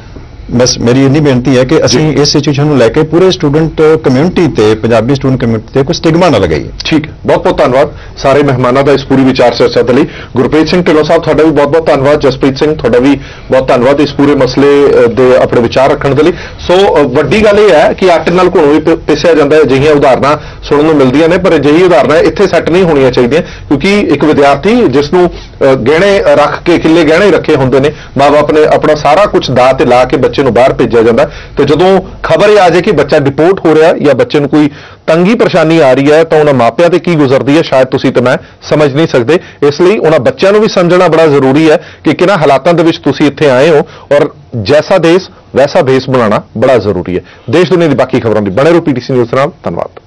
ਬਸ ਮੇਰੀ ਇੰਨੀ ਬੇਨਤੀ ਹੈ ਕਿ ਅਸੀਂ ਇਸ ਸਿਚੁਏਸ਼ਨ ਨੂੰ ਲੈ ਕੇ ਪੂਰੇ ਸਟੂਡੈਂਟ ਕਮਿਊਨਿਟੀ ਤੇ, ਪੰਜਾਬੀ ਸਟੂਡੈਂਟ ਕਮਿਊਨਿਟੀ ਤੇ ਕੋਈ ਸਟਿਗਮਾ ਨਾ ਲਗਾਈਏ। ਠੀਕ ਹੈ, ਬਹੁਤ-ਬਹੁਤ ਧੰਨਵਾਦ ਸਾਰੇ ਮਹਿਮਾਨਾਂ ਦਾ ਇਸ ਪੂਰੀ ਵਿਚਾਰ ਚਰਚਾ ਦੇ ਲਈ। ਗੁਰਪ੍ਰੀਤ ਸਿੰਘ ਢਿੱਲੋਂ ਸਾਹਿਬ ਤੁਹਾਡਾ ਵੀ ਬਹੁਤ-ਬਹੁਤ ਧੰਨਵਾਦ। ਜਸਪ੍ਰੀਤ ਸਿੰਘ ਤੁਹਾਡਾ ਵੀ ਬਹੁਤ ਧੰਨਵਾਦ ਇਸ ਪੂਰੇ ਮਸਲੇ ਦੇ ਆਪਣੇ ਵਿਚਾਰ ਰੱਖਣ ਦੇ ਲਈ। ਸੋ ਵੱਡੀ ਗੱਲ ਇਹ ਹੈ ਕਿ ਆਟੇ ਨਾਲ ਘੁਣੋਂ ਵੀ ਪਿਸਿਆ ਜਾਂਦਾ ਹੈ। ਅਜਿਹੀਆਂ ਉਦਾਹਰਨਾਂ ਸੁਣਨ ਨੂੰ ਮਿਲਦੀਆਂ ਨੇ, ਪਰ ਅਜਿਹੀ ਉਦਾਹਰਨਾਂ ਇੱਥੇ ਸੈੱਟ ਨਹੀਂ ਹੋਣੀਆਂ ਚਾਹੀਦੀਆਂ, ਕਿਉਂਕਿ ਇੱਕ ਵਿਦਿਆਰਥੀ ਜਿਸ ਨੂੰ ਗਹਿਣੇ ਰੱਖ ਕੇ, ਕਿੱਲੇ ਗਹਿਣੇ ਰੱਖੇ ਹੁੰਦੇ ਨੇ, ਮਾਂ-ਬਾਪ ਨੇ ਆਪਣਾ ਸਾਰਾ ਕੁਝ ਦਾਅ ਤੇ ਲਾ ਕੇ ਬੱਚੇ ਨੂੰ ਬਾਹਰ ਭੇਜਿਆ ਜਾਂਦਾ, ਤੇ ਜਦੋਂ ਖਬਰ ਇਹ ਆ ਜਾਏ ਕਿ ਬੱਚਾ ਡਿਪੋਰਟ ਹੋ ਰਿਹਾ ਜਾਂ ਬੱਚੇ ਨੂੰ ਕੋਈ ਤੰਗੀ ਪਰੇਸ਼ਾਨੀ ਆ ਰਹੀ ਹੈ ਤਾਂ ਉਹਨਾਂ ਮਾਪਿਆਂ ਤੇ ਕੀ ਗੁਜ਼ਰਦੀ ਹੈ ਸ਼ਾਇਦ ਤੁਸੀਂ ਤੇ ਮੈਂ ਸਮਝ ਨਹੀਂ ਸਕਦੇ। ਇਸ ਲਈ ਉਹਨਾਂ ਬੱਚਿਆਂ ਨੂੰ ਵੀ ਸਮਝਣਾ ਬੜਾ ਜ਼ਰੂਰੀ ਹੈ ਕਿ ਕਿਹਨਾਂ ਹਾਲਾਤਾਂ ਦੇ ਵਿੱਚ ਤੁਸੀਂ ਇੱਥੇ ਆਏ ਹੋ ਔਰ ਜੈਸਾ ਦੇਸ਼ ਵੈਸਾ ਭੇਸ ਬਣਾਉਣਾ ਬੜਾ ਜ਼ਰੂਰੀ ਹੈ। ਦੇਸ਼ ਦੁਨੀਆ ਦੀ ਬਾਕੀ ਖਬਰਾਂ ਲਈ ਬਣੇ ਰਹੋ PTC ਨਿਊਜ਼ ਨਾਲ। ਧੰਨਵਾਦ।